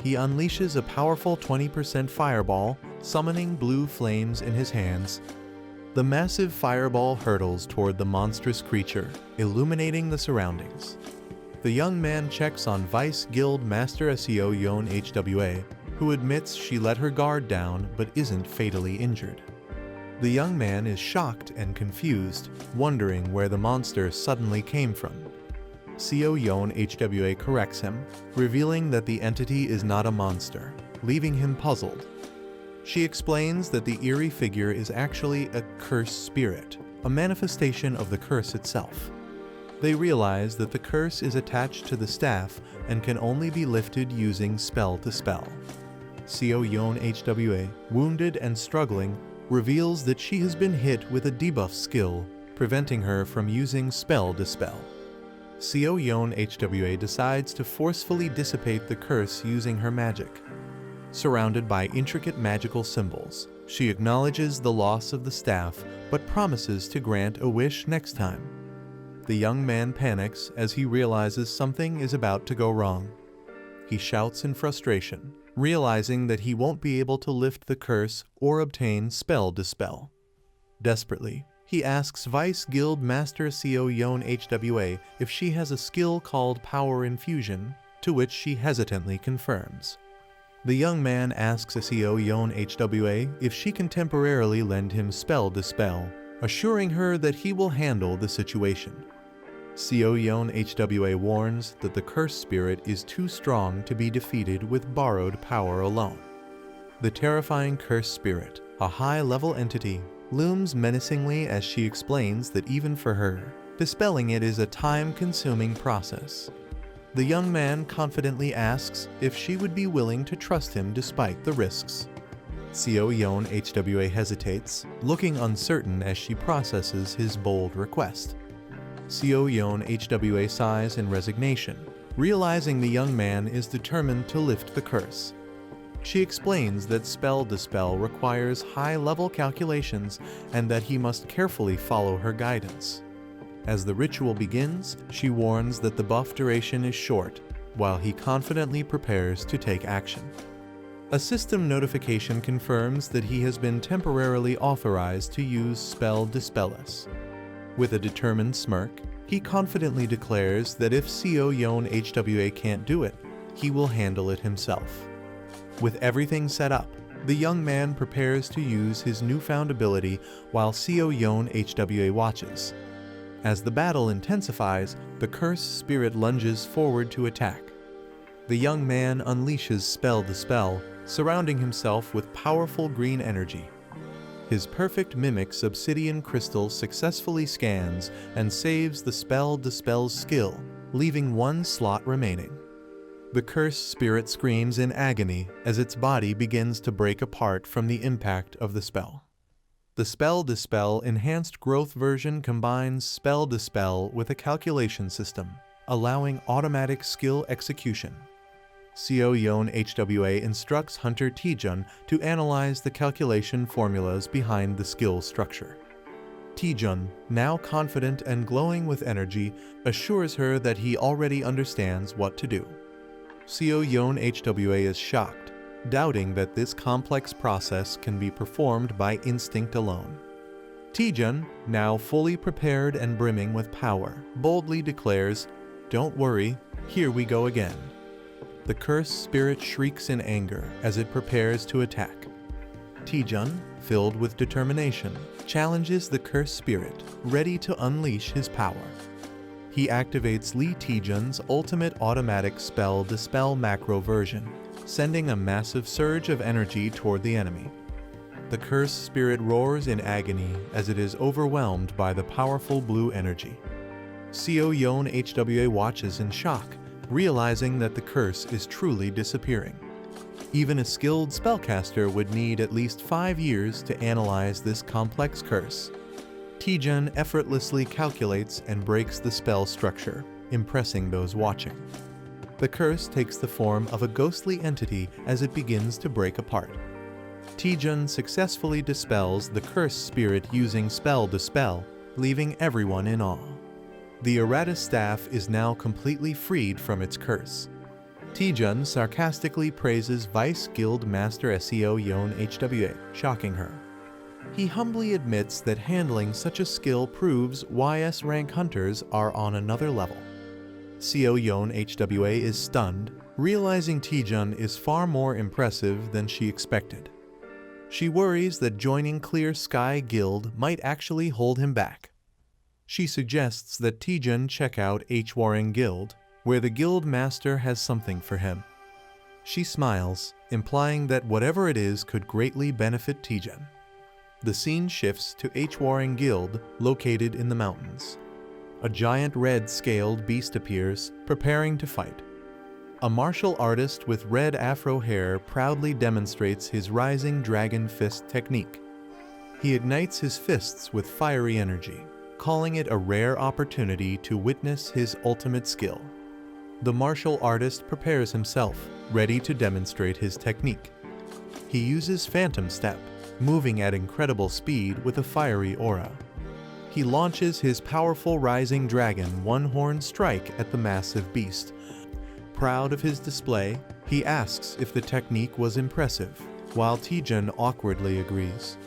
He unleashes a powerful 20% fireball, summoning blue flames in his hands. The massive fireball hurtles toward the monstrous creature, illuminating the surroundings. The young man checks on Vice Guild Master Seo Yeon HWA, who admits she let her guard down but isn't fatally injured. The young man is shocked and confused, wondering where the monster suddenly came from. Seo Yeon HWA corrects him, revealing that the entity is not a monster, leaving him puzzled. She explains that the eerie figure is actually a cursed spirit, a manifestation of the curse itself. They realize that the curse is attached to the staff and can only be lifted using Spell Dispel. Seo Yeon HWA, wounded and struggling, reveals that she has been hit with a debuff skill, preventing her from using Spell Dispel. Seo Yeon HWA decides to forcefully dissipate the curse using her magic. Surrounded by intricate magical symbols, she acknowledges the loss of the staff but promises to grant a wish next time. The young man panics as he realizes something is about to go wrong. He shouts in frustration, realizing that he won't be able to lift the curse or obtain Spell Dispel. Desperately, he asks Vice Guild Master Seo Yeon HWA if she has a skill called Power Infusion, to which she hesitantly confirms. The young man asks Seo Yeon HWA if she can temporarily lend him Spell Dispel, assuring her that he will handle the situation. Seo Yeon HWA warns that the cursed spirit is too strong to be defeated with borrowed power alone. The terrifying cursed spirit, a high-level entity, looms menacingly as she explains that even for her, dispelling it is a time-consuming process. The young man confidently asks if she would be willing to trust him despite the risks. Seo Yeon HWA hesitates, looking uncertain as she processes his bold request. Seo Yeon HWA sighs in resignation, Realizing the young man is determined to lift the curse. She explains that spell dispel requires high-level calculations and that he must carefully follow her guidance. As the ritual begins, she warns that the buff duration is short, while he confidently prepares to take action. A system notification confirms that he has been temporarily authorized to use spell Dispelling. With a determined smirk, he confidently declares that if Seo Yeon HWA can't do it, he will handle it himself. With everything set up, the young man prepares to use his newfound ability while Seo Yeon HWA watches. As the battle intensifies, the cursed spirit lunges forward to attack. The young man unleashes spell Dispel, surrounding himself with powerful green energy. His perfect mimic's obsidian crystal successfully scans and saves the spell Dispel's skill, leaving one slot remaining. The cursed spirit screams in agony as its body begins to break apart from the impact of the spell. The spell Dispel Enhanced Growth version combines spell Dispel with a calculation system, allowing automatic skill execution. Seo Yeon HWA instructs Hunter Taejun to analyze the calculation formulas behind the skill structure. Taejun, now confident and glowing with energy, assures her that he already understands what to do. Seo Yeon HWA is shocked, doubting that this complex process can be performed by instinct alone. Taejun, now fully prepared and brimming with power, boldly declares, "Don't worry, here we go again." The cursed spirit shrieks in anger as it prepares to attack. Taejun, filled with determination, challenges the cursed spirit, ready to unleash his power. He activates Lee Taejun's ultimate automatic spell Dispel macro version, sending a massive surge of energy toward the enemy. The cursed spirit roars in agony as it is overwhelmed by the powerful blue energy. Seo Yeon HWA watches in shock, realizing that the curse is truly disappearing. Even a skilled spellcaster would need at least 5 years to analyze this complex curse. Taejun effortlessly calculates and breaks the spell structure, impressing those watching. The curse takes the form of a ghostly entity as it begins to break apart. Taejun successfully dispels the cursed spirit using spell Dispel, leaving everyone in awe. The Eratus staff is now completely freed from its curse. Taejun sarcastically praises Vice Guild Master Seo Yeon HWA, shocking her. He humbly admits that handling such a skill proves YS rank hunters are on another level. Seo Yeon HWA is stunned, realizing Taejun is far more impressive than she expected. She worries that joining Clear Sky Guild might actually hold him back. She suggests that Taejun check out Hwarring Guild, where the guild master has something for him. She smiles, implying that whatever it is could greatly benefit Taejun. The scene shifts to Hwarring Guild, located in the mountains. A giant red-scaled beast appears, preparing to fight. A martial artist with red afro hair proudly demonstrates his rising dragon fist technique. He ignites his fists with fiery energy, calling it a rare opportunity to witness his ultimate skill. The martial artist prepares himself, ready to demonstrate his technique. He uses Phantom Step, moving at incredible speed with a fiery aura. He launches his powerful Rising Dragon one-horn strike at the massive beast. Proud of his display, he asks if the technique was impressive, while Taejun awkwardly agrees.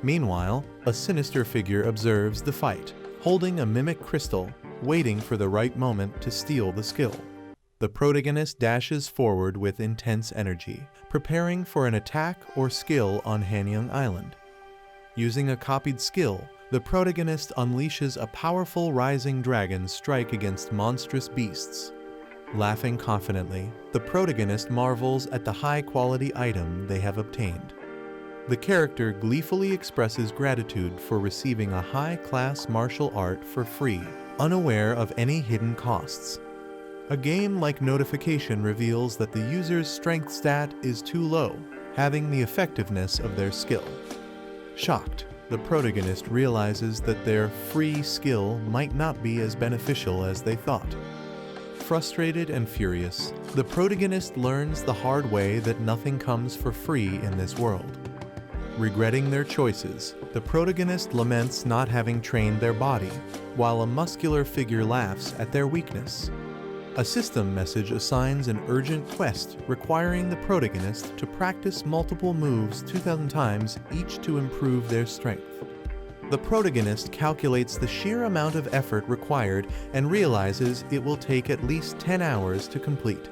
Meanwhile, a sinister figure observes the fight, holding a mimic crystal, waiting for the right moment to steal the skill. The protagonist dashes forward with intense energy, preparing for an attack or skill on Hanyang Island. Using a copied skill, the protagonist unleashes a powerful Rising Dragon strike against monstrous beasts. Laughing confidently, the protagonist marvels at the high-quality item they have obtained. The character gleefully expresses gratitude for receiving a high-class martial art for free, unaware of any hidden costs. A game-like notification reveals that the user's strength stat is too low, having the effectiveness of their skill. Shocked, the protagonist realizes that their free skill might not be as beneficial as they thought. Frustrated and furious, the protagonist learns the hard way that nothing comes for free in this world. Regretting their choices, the protagonist laments not having trained their body, while a muscular figure laughs at their weakness. A system message assigns an urgent quest requiring the protagonist to practice multiple moves 2,000 times each to improve their strength. The protagonist calculates the sheer amount of effort required and realizes it will take at least 10 hours to complete.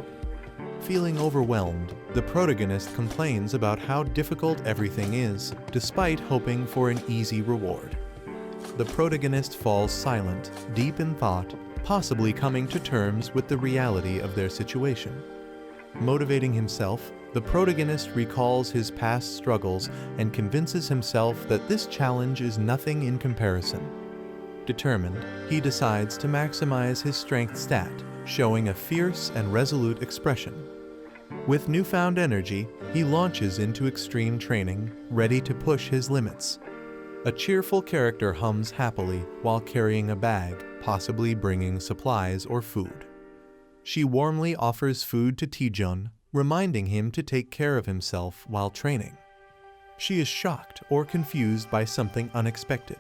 Feeling overwhelmed, the protagonist complains about how difficult everything is, despite hoping for an easy reward. The protagonist falls silent, deep in thought, possibly coming to terms with the reality of their situation. Motivating himself, the protagonist recalls his past struggles and convinces himself that this challenge is nothing in comparison. Determined, he decides to maximize his strength stat, showing a fierce and resolute expression. With newfound energy, he launches into extreme training, ready to push his limits. A cheerful character hums happily while carrying a bag, possibly bringing supplies or food. She warmly offers food to Taejun, reminding him to take care of himself while training. She is shocked or confused by something unexpected.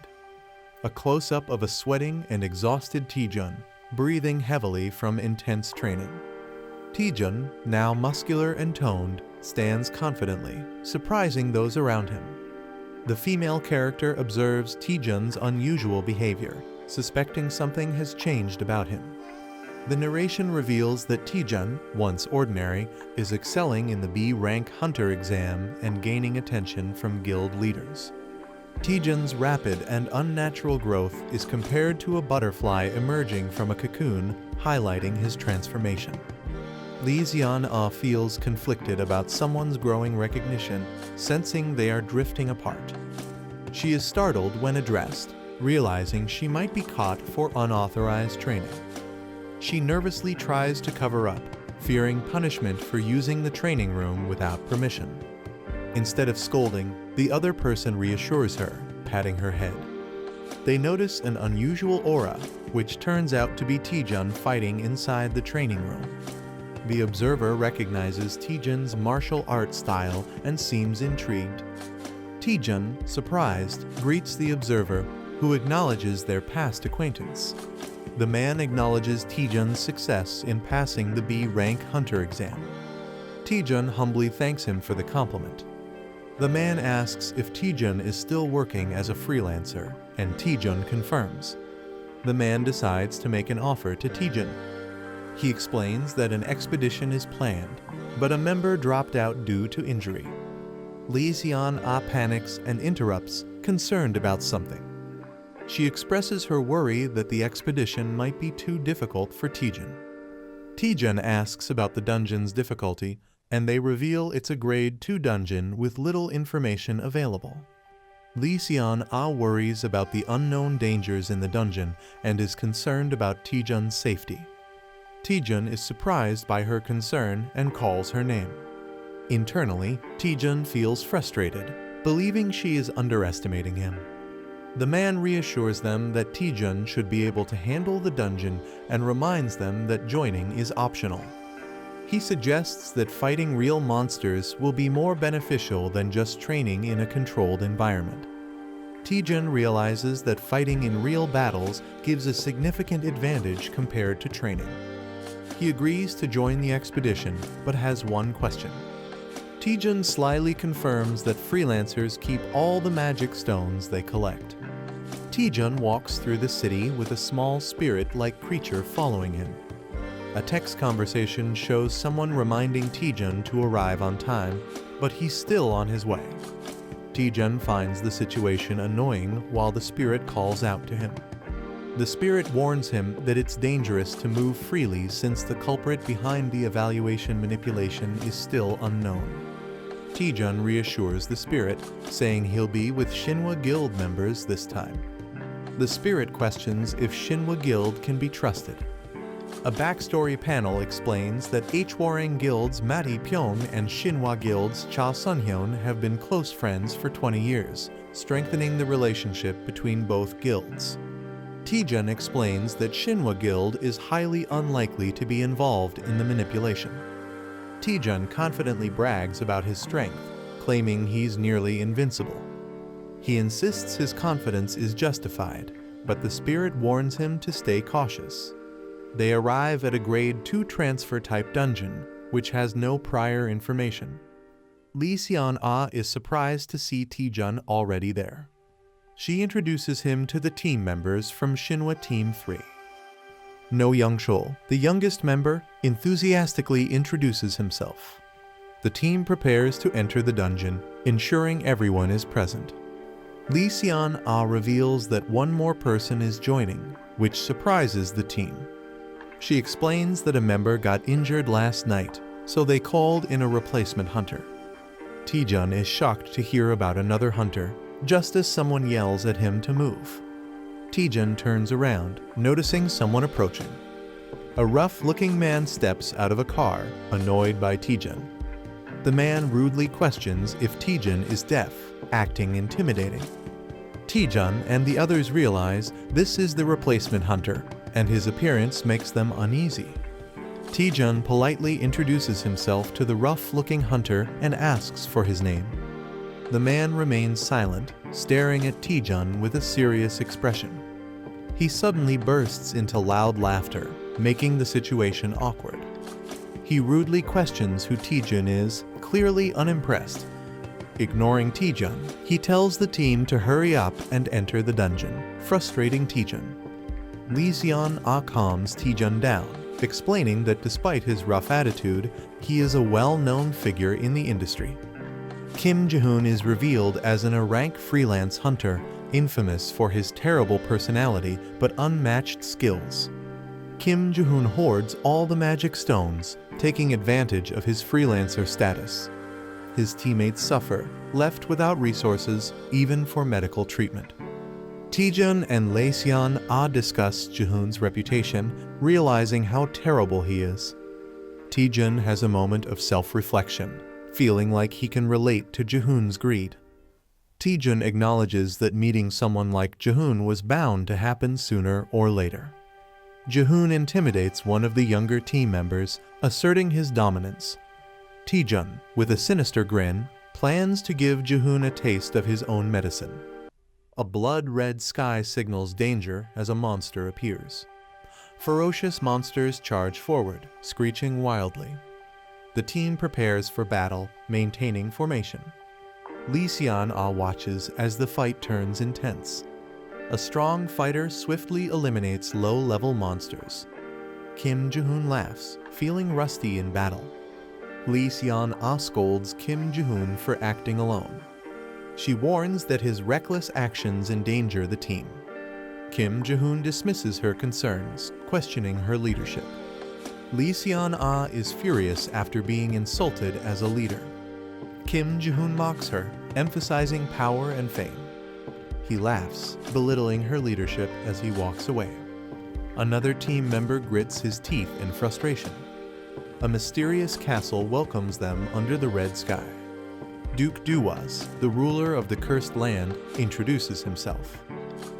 A close-up of a sweating and exhausted Taejun, breathing heavily from intense training. Taejun, now muscular and toned, stands confidently, surprising those around him. The female character observes Taejun's unusual behavior, suspecting something has changed about him. The narration reveals that Taejun, once ordinary, is excelling in the B rank hunter exam and gaining attention from guild leaders. Taejun's rapid and unnatural growth is compared to a butterfly emerging from a cocoon, highlighting his transformation. Lee Xian-ah feels conflicted about someone's growing recognition, sensing they are drifting apart. She is startled when addressed, realizing she might be caught for unauthorized training. She nervously tries to cover up, fearing punishment for using the training room without permission. Instead of scolding, the other person reassures her, patting her head. They notice an unusual aura, which turns out to be Taejun fighting inside the training room. The observer recognizes Taejun's martial arts style and seems intrigued. Taejun, surprised, greets the observer, who acknowledges their past acquaintance. The man acknowledges Taejun's success in passing the B rank hunter exam. Taejun humbly thanks him for the compliment. The man asks if Taejun is still working as a freelancer, and Taejun confirms. The man decides to make an offer to Taejun. He explains that an expedition is planned, but a member dropped out due to injury. Lee Xian-ah panics and interrupts, concerned about something. She expresses her worry that the expedition might be too difficult for Taejun. Taejun asks about the dungeon's difficulty, and they reveal it's a grade 2 dungeon with little information available. Lee Xian-ah worries about the unknown dangers in the dungeon and is concerned about Taejun's safety. Taejun is surprised by her concern and calls her name. Internally, Taejun feels frustrated, believing she is underestimating him. The man reassures them that Taejun should be able to handle the dungeon and reminds them that joining is optional. He suggests that fighting real monsters will be more beneficial than just training in a controlled environment. Taejun realizes that fighting in real battles gives a significant advantage compared to training. He agrees to join the expedition, but has one question. Taejun slyly confirms that freelancers keep all the magic stones they collect. Taejun walks through the city with a small spirit-like creature following him. A text conversation shows someone reminding Taejun to arrive on time, but he's still on his way. Taejun finds the situation annoying while the spirit calls out to him. The spirit warns him that it's dangerous to move freely since the culprit behind the evaluation manipulation is still unknown. Taejun reassures the spirit, saying he'll be with Shinhwa Guild members this time. The spirit questions if Shinhwa Guild can be trusted. A backstory panel explains that Hwarang Guild's Mati Pyong and Shinhwa Guild's Cha Sunhyun have been close friends for 20 years, strengthening the relationship between both guilds. Taejun explains that Shinhwa Guild is highly unlikely to be involved in the manipulation. Taejun confidently brags about his strength, claiming he's nearly invincible. He insists his confidence is justified, but the spirit warns him to stay cautious. They arrive at a grade 2 transfer-type dungeon, which has no prior information. Lee Seon-ah is surprised to see Taejun already there. She introduces him to the team members from Shinhwa Team 3. No Young-chul, the youngest member, enthusiastically introduces himself. The team prepares to enter the dungeon, ensuring everyone is present. Lee Seon-ah reveals that one more person is joining, which surprises the team. She explains that a member got injured last night, so they called in a replacement hunter. Taejun is shocked to hear about another hunter, just as someone yells at him to move. Taejun turns around, noticing someone approaching. A rough-looking man steps out of a car, annoyed by Taejun. The man rudely questions if Taejun is deaf, acting intimidating. Taejun and the others realize this is the replacement hunter, and his appearance makes them uneasy. Taejun politely introduces himself to the rough-looking hunter and asks for his name. The man remains silent, staring at Taejun with a serious expression. He suddenly bursts into loud laughter, making the situation awkward. He rudely questions who Taejun is, clearly unimpressed. Ignoring Taejun, he tells the team to hurry up and enter the dungeon, frustrating Taejun. Lee Seon-ah calms Taejun down, explaining that despite his rough attitude, he is a well-known figure in the industry. Kim Ji-hoon is revealed as an A-rank freelance hunter, infamous for his terrible personality but unmatched skills. Kim Ji-hoon hoards all the magic stones, taking advantage of his freelancer status. His teammates suffer, left without resources, even for medical treatment. Taejun and Lee Seon-ah discuss Ji-hoon's reputation, realizing how terrible he is. Taejun has a moment of self-reflection, feeling like he can relate to Ji-hoon's greed. Taejun acknowledges that meeting someone like Ji-hoon was bound to happen sooner or later. Ji-hoon intimidates one of the younger team members, asserting his dominance. Taejun, with a sinister grin, plans to give Ji-hoon a taste of his own medicine. A blood-red sky signals danger as a monster appears. Ferocious monsters charge forward, screeching wildly. The team prepares for battle, maintaining formation. Lee Seon-ah watches as the fight turns intense. A strong fighter swiftly eliminates low-level monsters. Kim Ji-hoon laughs, feeling rusty in battle. Lee Seon-ah scolds Kim Ji-hoon for acting alone. She warns that his reckless actions endanger the team. Kim Ji-hoon dismisses her concerns, questioning her leadership. Lee Seon-ah is furious after being insulted as a leader. Kim Ji-hoon mocks her, emphasizing power and fame. He laughs, belittling her leadership as he walks away. Another team member grits his teeth in frustration. A mysterious castle welcomes them under the red sky. Duke Duwas, the ruler of the cursed land, introduces himself.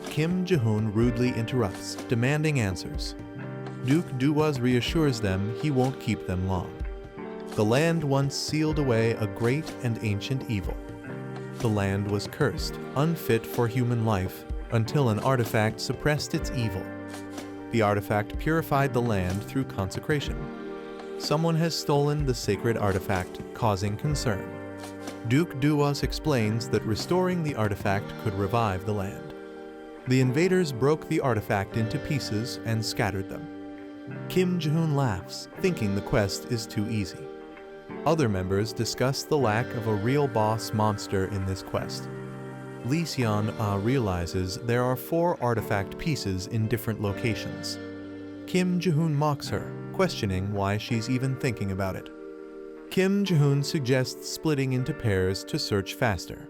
Kim Ji-hoon rudely interrupts, demanding answers. Duke Duwas reassures them he won't keep them long. The land once sealed away a great and ancient evil. The land was cursed, unfit for human life, until an artifact suppressed its evil. The artifact purified the land through consecration. Someone has stolen the sacred artifact, causing concern. Duke Duwas explains that restoring the artifact could revive the land. The invaders broke the artifact into pieces and scattered them. Kim Ji-hoon laughs, thinking the quest is too easy. Other members discuss the lack of a real boss monster in this quest. Lee Seon-ah realizes there are 4 artifact pieces in different locations. Kim Ji-hoon mocks her, questioning why she's even thinking about it. Kim Ji-hoon suggests splitting into pairs to search faster.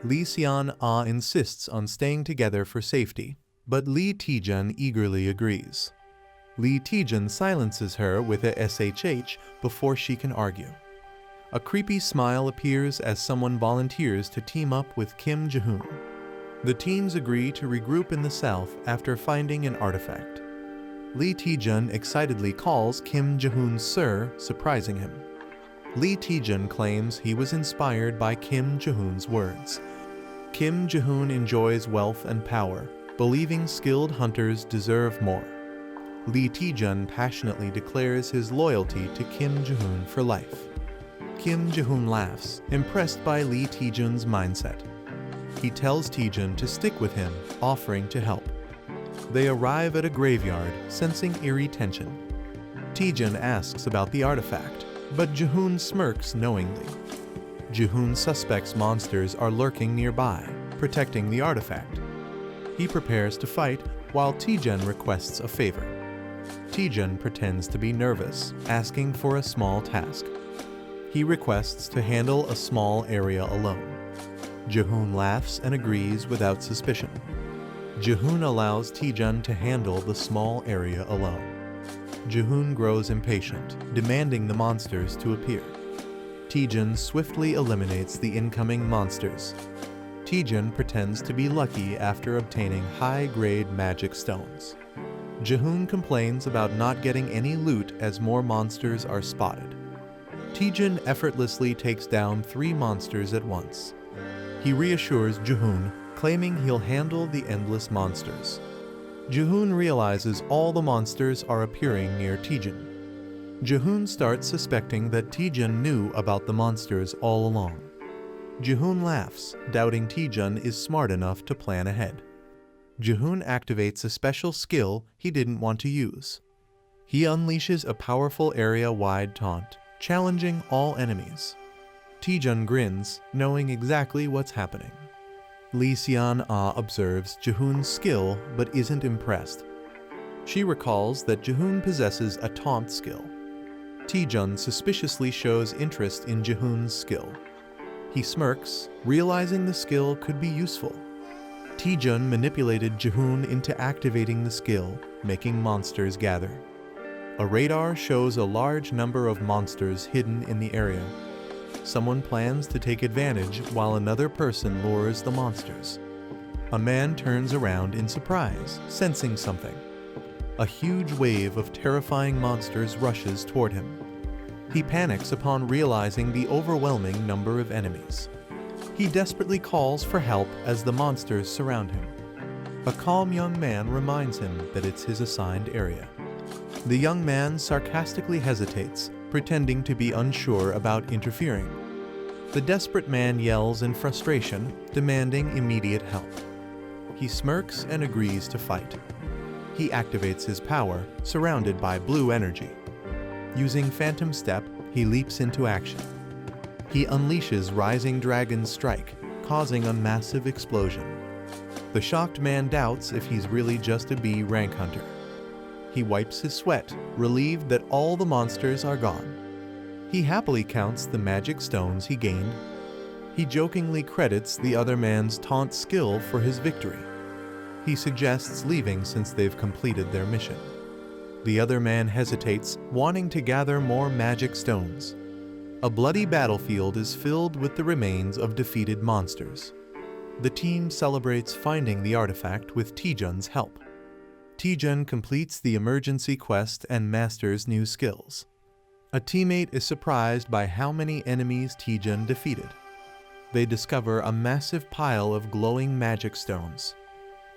Lee Seon-ah insists on staying together for safety, but Lee Taejun eagerly agrees. Lee Taejun silences her with a SHH before she can argue. A creepy smile appears as someone volunteers to team up with Kim Ji-hoon. The teams agree to regroup in the south after finding an artifact. Lee Taejun excitedly calls Kim Jae-hoon Sir, surprising him. Lee Taejun claims he was inspired by Kim Jae-hoon's words. Kim Jae-hoon enjoys wealth and power, believing skilled hunters deserve more. Lee Taejun passionately declares his loyalty to Kim Jae-hoon for life. Kim Jae-hoon laughs, impressed by Lee Taejun's mindset. He tells Taejun to stick with him, offering to help. They arrive at a graveyard, sensing eerie tension. Taejun asks about the artifact, but Jae-hoon smirks knowingly. Jae-hoon suspects monsters are lurking nearby, protecting the artifact. He prepares to fight, while Taejun requests a favor. Taejun pretends to be nervous, asking for a small task. He requests to handle a small area alone. Jae-hoon laughs and agrees without suspicion. Jae-hoon allows Taejun to handle the small area alone. Jae-hoon grows impatient, demanding the monsters to appear. Taejun swiftly eliminates the incoming monsters. Taejun pretends to be lucky after obtaining high-grade magic stones. Jae-hoon complains about not getting any loot as more monsters are spotted. Taejun effortlessly takes down 3 monsters at once. He reassures Jae-hoon, claiming he'll handle the endless monsters. Jae-hoon realizes all the monsters are appearing near Taejun. Jae-hoon starts suspecting that Taejun knew about the monsters all along. Jae-hoon laughs, doubting Taejun is smart enough to plan ahead. Jae-hoon activates a special skill he didn't want to use. He unleashes a powerful area-wide taunt, challenging all enemies. Taejun grins, knowing exactly what's happening. Lee Seon-ah observes Jae-hoon's skill but isn't impressed. She recalls that Jae-hoon possesses a taunt skill. Taejun suspiciously shows interest in Jae-hoon's skill. He smirks, realizing the skill could be useful. Taejun manipulated Jae-hoon into activating the skill, making monsters gather. A radar shows a large number of monsters hidden in the area. Someone plans to take advantage while another person lures the monsters. A man turns around in surprise, sensing something. A huge wave of terrifying monsters rushes toward him. He panics upon realizing the overwhelming number of enemies. He desperately calls for help as the monsters surround him. A calm young man reminds him that it's his assigned area. The young man sarcastically hesitates, pretending to be unsure about interfering. The desperate man yells in frustration, demanding immediate help. He smirks and agrees to fight. He activates his power, surrounded by blue energy. Using Phantom Step, he leaps into action. He unleashes Rising Dragon's Strike, causing a massive explosion. The shocked man doubts if he's really just a B rank hunter. He wipes his sweat, relieved that all the monsters are gone. He happily counts the magic stones he gained. He jokingly credits the other man's taunt skill for his victory. He suggests leaving since they've completed their mission. The other man hesitates, wanting to gather more magic stones. A bloody battlefield is filled with the remains of defeated monsters. The team celebrates finding the artifact with Taejun's help. Taejun completes the emergency quest and masters new skills. A teammate is surprised by how many enemies Taejun defeated. They discover a massive pile of glowing magic stones.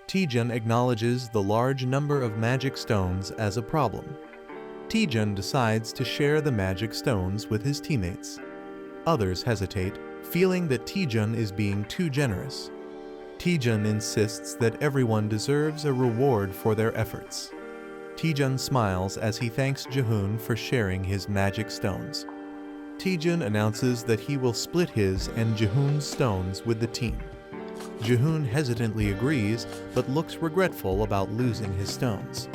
Taejun acknowledges the large number of magic stones as a problem. Taejun decides to share the magic stones with his teammates. Others hesitate, feeling that Taejun is being too generous. Taejun insists that everyone deserves a reward for their efforts. Taejun smiles as he thanks Jae-hoon for sharing his magic stones. Taejun announces that he will split his and Jae-hoon's stones with the team. Jae-hoon hesitantly agrees, but looks regretful about losing his stones.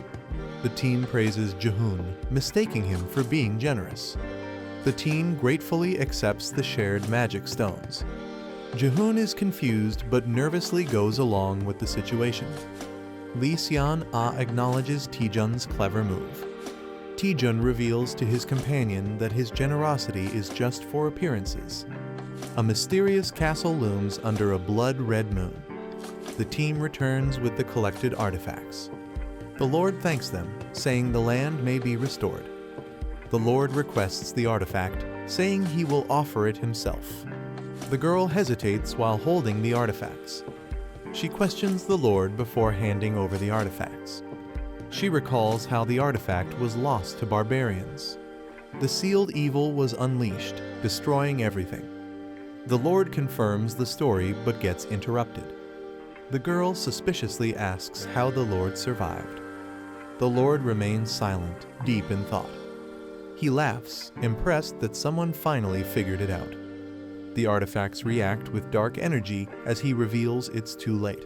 The team praises Jae-hoon, mistaking him for being generous. The team gratefully accepts the shared magic stones. Jae-hoon is confused but nervously goes along with the situation. Lee Seon-ah acknowledges Taejun's clever move. Taejun reveals to his companion that his generosity is just for appearances. A mysterious castle looms under a blood-red moon. The team returns with the collected artifacts. The Lord thanks them, saying the land may be restored. The Lord requests the artifact, saying he will offer it himself. The girl hesitates while holding the artifacts. She questions the Lord before handing over the artifacts. She recalls how the artifact was lost to barbarians. The sealed evil was unleashed, destroying everything. The Lord confirms the story but gets interrupted. The girl suspiciously asks how the Lord survived. The Lord remains silent, deep in thought. He laughs, impressed that someone finally figured it out. The artifacts react with dark energy as he reveals it's too late.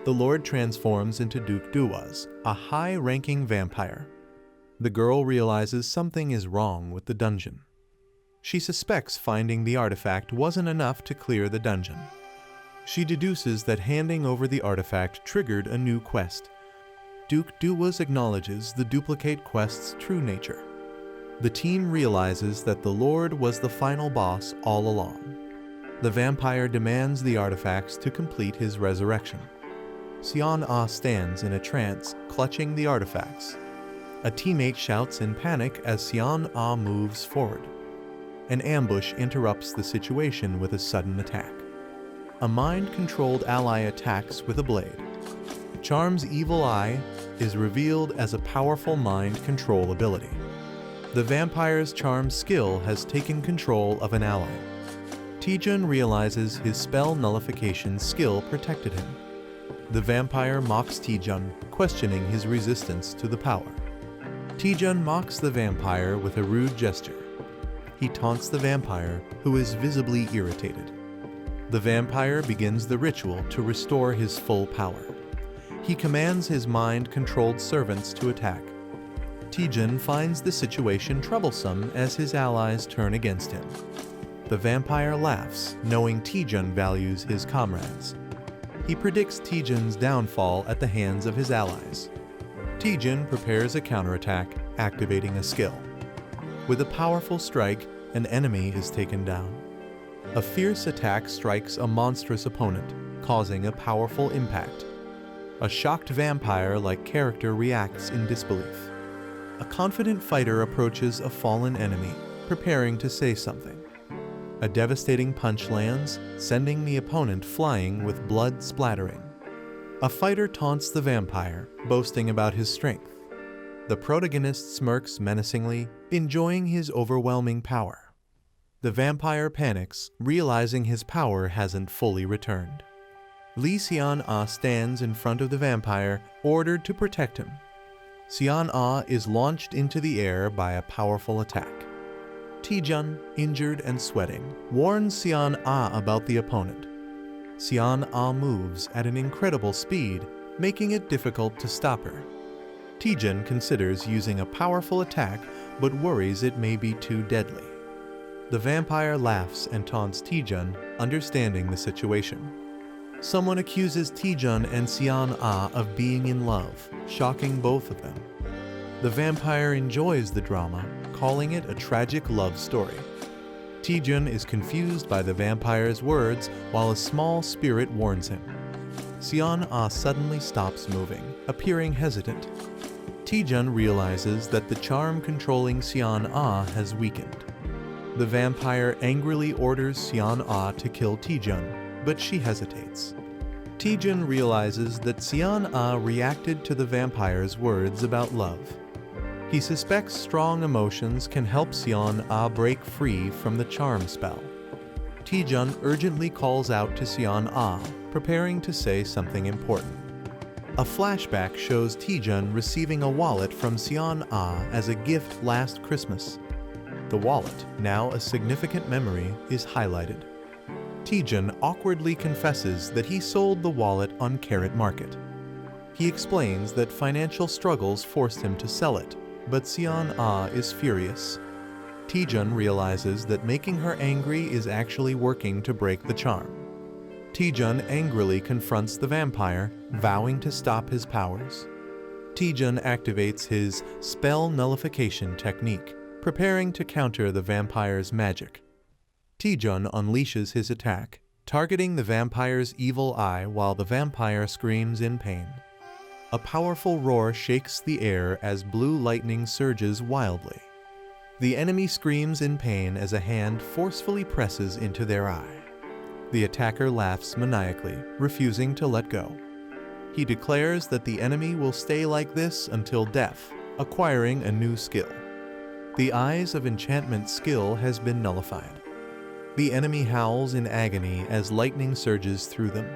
The Lord transforms into Duke Duwas, a high-ranking vampire. The girl realizes something is wrong with the dungeon. She suspects finding the artifact wasn't enough to clear the dungeon. She deduces that handing over the artifact triggered a new quest. Duke Duwas acknowledges the duplicate quest's true nature. The team realizes that the Lord was the final boss all along. The vampire demands the artifacts to complete his resurrection. Sion Ah stands in a trance, clutching the artifacts. A teammate shouts in panic as Sion Ah moves forward. An ambush interrupts the situation with a sudden attack. A mind-controlled ally attacks with a blade. Charm's evil eye is revealed as a powerful mind control ability. The vampire's charm skill has taken control of an ally. Taejun realizes his spell nullification skill protected him. The vampire mocks Taejun, questioning his resistance to the power. Taejun mocks the vampire with a rude gesture. He taunts the vampire, who is visibly irritated. The vampire begins the ritual to restore his full power. He commands his mind-controlled servants to attack. Taejun finds the situation troublesome as his allies turn against him. The vampire laughs, knowing Taejun values his comrades. He predicts Taejun's downfall at the hands of his allies. Taejun prepares a counterattack, activating a skill. With a powerful strike, an enemy is taken down. A fierce attack strikes a monstrous opponent, causing a powerful impact. A shocked vampire-like character reacts in disbelief. A confident fighter approaches a fallen enemy, preparing to say something. A devastating punch lands, sending the opponent flying with blood splattering. A fighter taunts the vampire, boasting about his strength. The protagonist smirks menacingly, enjoying his overwhelming power. The vampire panics, realizing his power hasn't fully returned. Lee Sion-ah stands in front of the vampire, ordered to protect him. Sion-ah is launched into the air by a powerful attack. Taejun, injured and sweating, warns Sion-ah about the opponent. Sion-ah moves at an incredible speed, making it difficult to stop her. Taejun considers using a powerful attack, but worries it may be too deadly. The vampire laughs and taunts Taejun, understanding the situation. Someone accuses Taejun and Sion-ah of being in love, shocking both of them. The vampire enjoys the drama, calling it a tragic love story. Taejun is confused by the vampire's words while a small spirit warns him. Sion-ah suddenly stops moving, appearing hesitant. Taejun realizes that the charm controlling Sion-ah has weakened. The vampire angrily orders Sion-ah to kill Taejun, but she hesitates. Taejun realizes that Sion-ah reacted to the vampire's words about love. He suspects strong emotions can help Sion-ah break free from the charm spell. Taejun urgently calls out to Sion-ah, preparing to say something important. A flashback shows Taejun receiving a wallet from Sion-ah as a gift last Christmas. The wallet, now a significant memory, is highlighted. Taejun awkwardly confesses that he sold the wallet on Carrot Market. He explains that financial struggles forced him to sell it, but Sion-ah is furious. Taejun realizes that making her angry is actually working to break the charm. Taejun angrily confronts the vampire, vowing to stop his powers. Taejun activates his spell nullification technique, preparing to counter the vampire's magic. Taejun unleashes his attack, targeting the vampire's evil eye while the vampire screams in pain. A powerful roar shakes the air as blue lightning surges wildly. The enemy screams in pain as a hand forcefully presses into their eye. The attacker laughs maniacally, refusing to let go. He declares that the enemy will stay like this until death, acquiring a new skill. The Eyes of Enchantment skill has been nullified. The enemy howls in agony as lightning surges through them.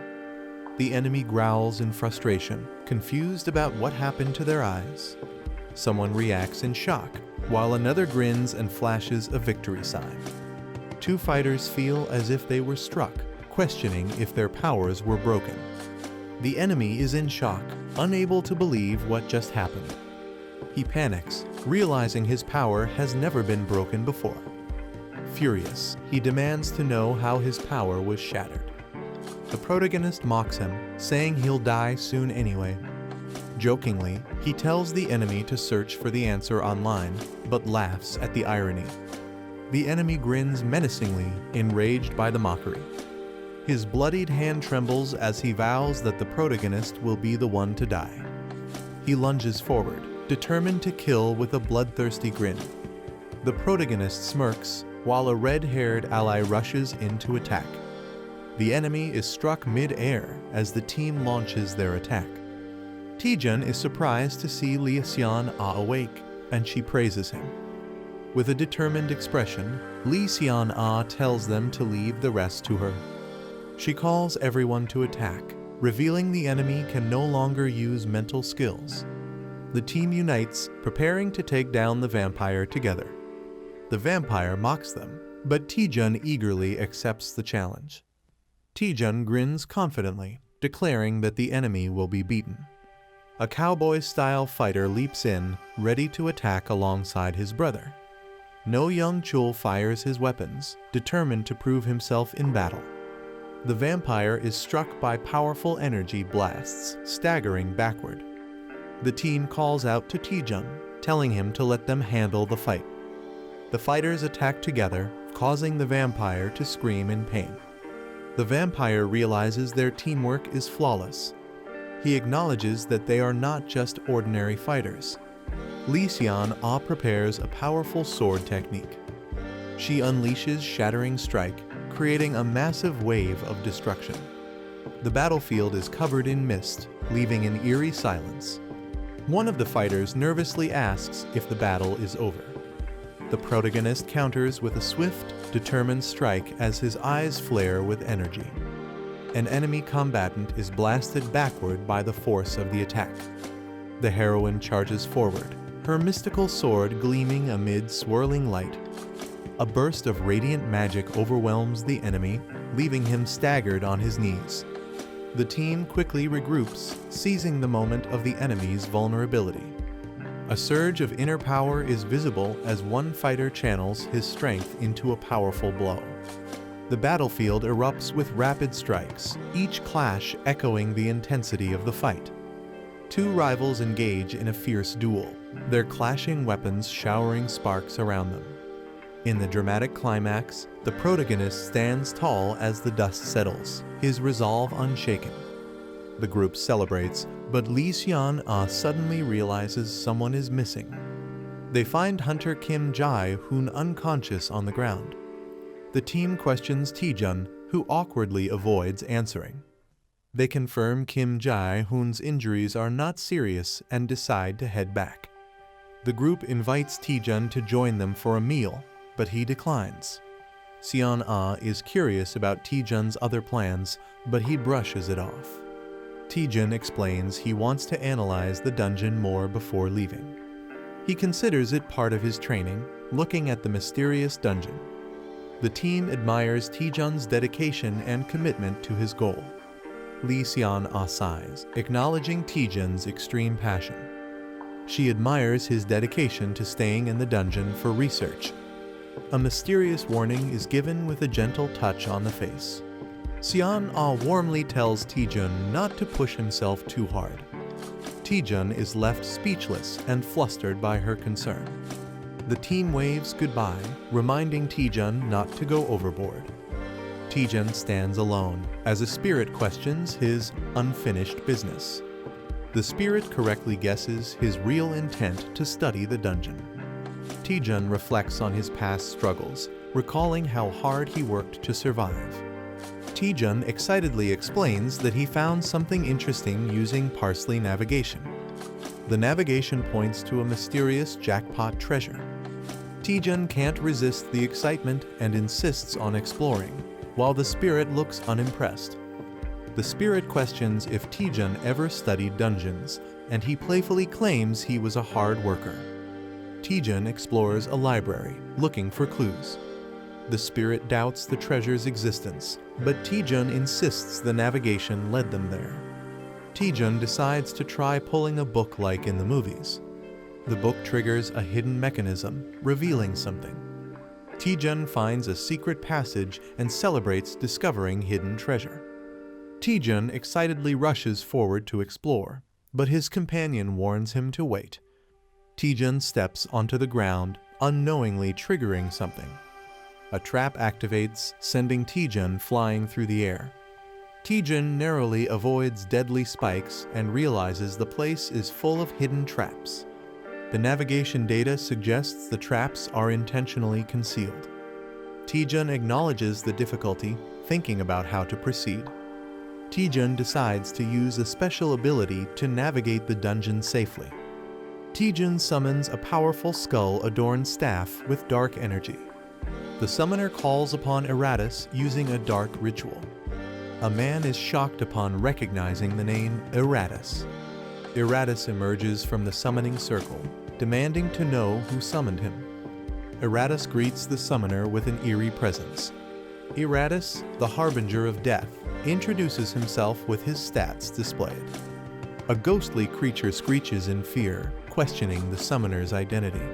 The enemy growls in frustration, confused about what happened to their eyes. Someone reacts in shock, while another grins and flashes a victory sign. Two fighters feel as if they were struck, questioning if their powers were broken. The enemy is in shock, unable to believe what just happened. He panics, realizing his power has never been broken before. Furious, he demands to know how his power was shattered. The protagonist mocks him, saying he'll die soon anyway. Jokingly, he tells the enemy to search for the answer online, but laughs at the irony. The enemy grins menacingly, enraged by the mockery. His bloodied hand trembles as he vows that the protagonist will be the one to die. He lunges forward, determined to kill with a bloodthirsty grin. The protagonist smirks, while a red-haired ally rushes in to attack. The enemy is struck mid-air as the team launches their attack. Taejun is surprised to see Lee Seon-ah awake, and she praises him. With a determined expression, Lee Seon-ah tells them to leave the rest to her. She calls everyone to attack, revealing the enemy can no longer use mental skills. The team unites, preparing to take down the vampire together. The vampire mocks them, but Taejun eagerly accepts the challenge. Taejun grins confidently, declaring that the enemy will be beaten. A cowboy-style fighter leaps in, ready to attack alongside his brother. No Young Chul fires his weapons, determined to prove himself in battle. The vampire is struck by powerful energy blasts, staggering backward. The team calls out to Taejun, telling him to let them handle the fight. The fighters attack together, causing the vampire to scream in pain. The vampire realizes their teamwork is flawless. He acknowledges that they are not just ordinary fighters. Lee Seon-ah prepares a powerful sword technique. She unleashes Shattering Strike, creating a massive wave of destruction. The battlefield is covered in mist, leaving an eerie silence. One of the fighters nervously asks if the battle is over. The protagonist counters with a swift, determined strike as his eyes flare with energy. An enemy combatant is blasted backward by the force of the attack. The heroine charges forward, her mystical sword gleaming amid swirling light. A burst of radiant magic overwhelms the enemy, leaving him staggered on his knees. The team quickly regroups, seizing the moment of the enemy's vulnerability. A surge of inner power is visible as one fighter channels his strength into a powerful blow. The battlefield erupts with rapid strikes, each clash echoing the intensity of the fight. Two rivals engage in a fierce duel, their clashing weapons showering sparks around them. In the dramatic climax, the protagonist stands tall as the dust settles, his resolve unshaken. The group celebrates, but Lee Seon-ah suddenly realizes someone is missing. They find Hunter Kim Jae-hoon unconscious on the ground. The team questions Taejun, who awkwardly avoids answering. They confirm Kim Jae-hoon's injuries are not serious and decide to head back. The group invites Taejun to join them for a meal, but he declines. Seon-ah is curious about Taejun's other plans, but he brushes it off. Taejun explains he wants to analyze the dungeon more before leaving. He considers it part of his training, looking at the mysterious dungeon. The team admires Taejun's dedication and commitment to his goal. Lee Seon-ah sighs, acknowledging Taejun's extreme passion. She admires his dedication to staying in the dungeon for research. A mysterious warning is given with a gentle touch on the face. Seon-ah warmly tells Taejun not to push himself too hard. Taejun is left speechless and flustered by her concern. The team waves goodbye, reminding Taejun not to go overboard. Taejun stands alone as a spirit questions his unfinished business. The spirit correctly guesses his real intent to study the dungeon. Taejun reflects on his past struggles, recalling how hard he worked to survive. Taejun excitedly explains that he found something interesting using parsley navigation. The navigation points to a mysterious jackpot treasure. Taejun can't resist the excitement and insists on exploring, while the spirit looks unimpressed. The spirit questions if Taejun ever studied dungeons, and he playfully claims he was a hard worker. Taejun explores a library, looking for clues. The spirit doubts the treasure's existence, but Taejun insists the navigation led them there. Taejun decides to try pulling a book like in the movies. The book triggers a hidden mechanism, revealing something. Taejun finds a secret passage and celebrates discovering hidden treasure. Taejun excitedly rushes forward to explore, but his companion warns him to wait. Taejun steps onto the ground, unknowingly triggering something. A trap activates, sending Taejun flying through the air. Taejun narrowly avoids deadly spikes and realizes the place is full of hidden traps. The navigation data suggests the traps are intentionally concealed. Taejun acknowledges the difficulty, thinking about how to proceed. Taejun decides to use a special ability to navigate the dungeon safely. Taejun summons a powerful skull-adorned staff with dark energy. The summoner calls upon Eratus using a dark ritual. A man is shocked upon recognizing the name Eratus. Eratus emerges from the summoning circle, demanding to know who summoned him. Eratus greets the summoner with an eerie presence. Eratus, the harbinger of death, introduces himself with his stats displayed. A ghostly creature screeches in fear, questioning the summoner's identity.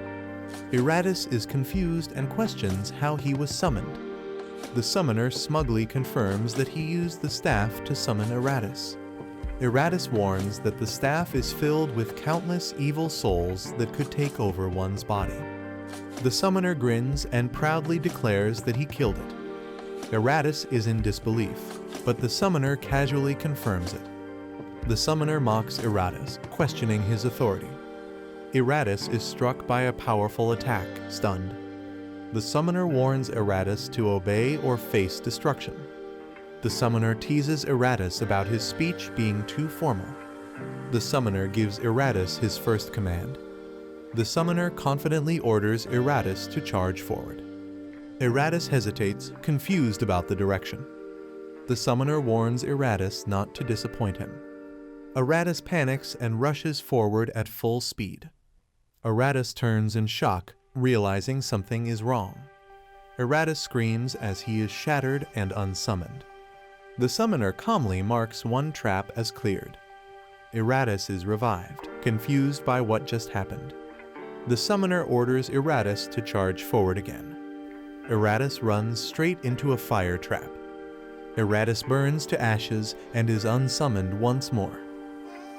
Eratus is confused and questions how he was summoned. The summoner smugly confirms that he used the staff to summon Eratus. Eratus warns that the staff is filled with countless evil souls that could take over one's body. The summoner grins and proudly declares that he killed it. Eratus is in disbelief, but the summoner casually confirms it. The summoner mocks Eratus, questioning his authority. Eratus is struck by a powerful attack, stunned. The summoner warns Eratus to obey or face destruction. The summoner teases Eratus about his speech being too formal. The summoner gives Eratus his first command. The summoner confidently orders Eratus to charge forward. Eratus hesitates, confused about the direction. The summoner warns Eratus not to disappoint him. Eratus panics and rushes forward at full speed. Eratus turns in shock, realizing something is wrong. Eratus screams as he is shattered and unsummoned. The summoner calmly marks one trap as cleared. Eratus is revived, confused by what just happened. The summoner orders Eratus to charge forward again. Eratus runs straight into a fire trap. Eratus burns to ashes and is unsummoned once more.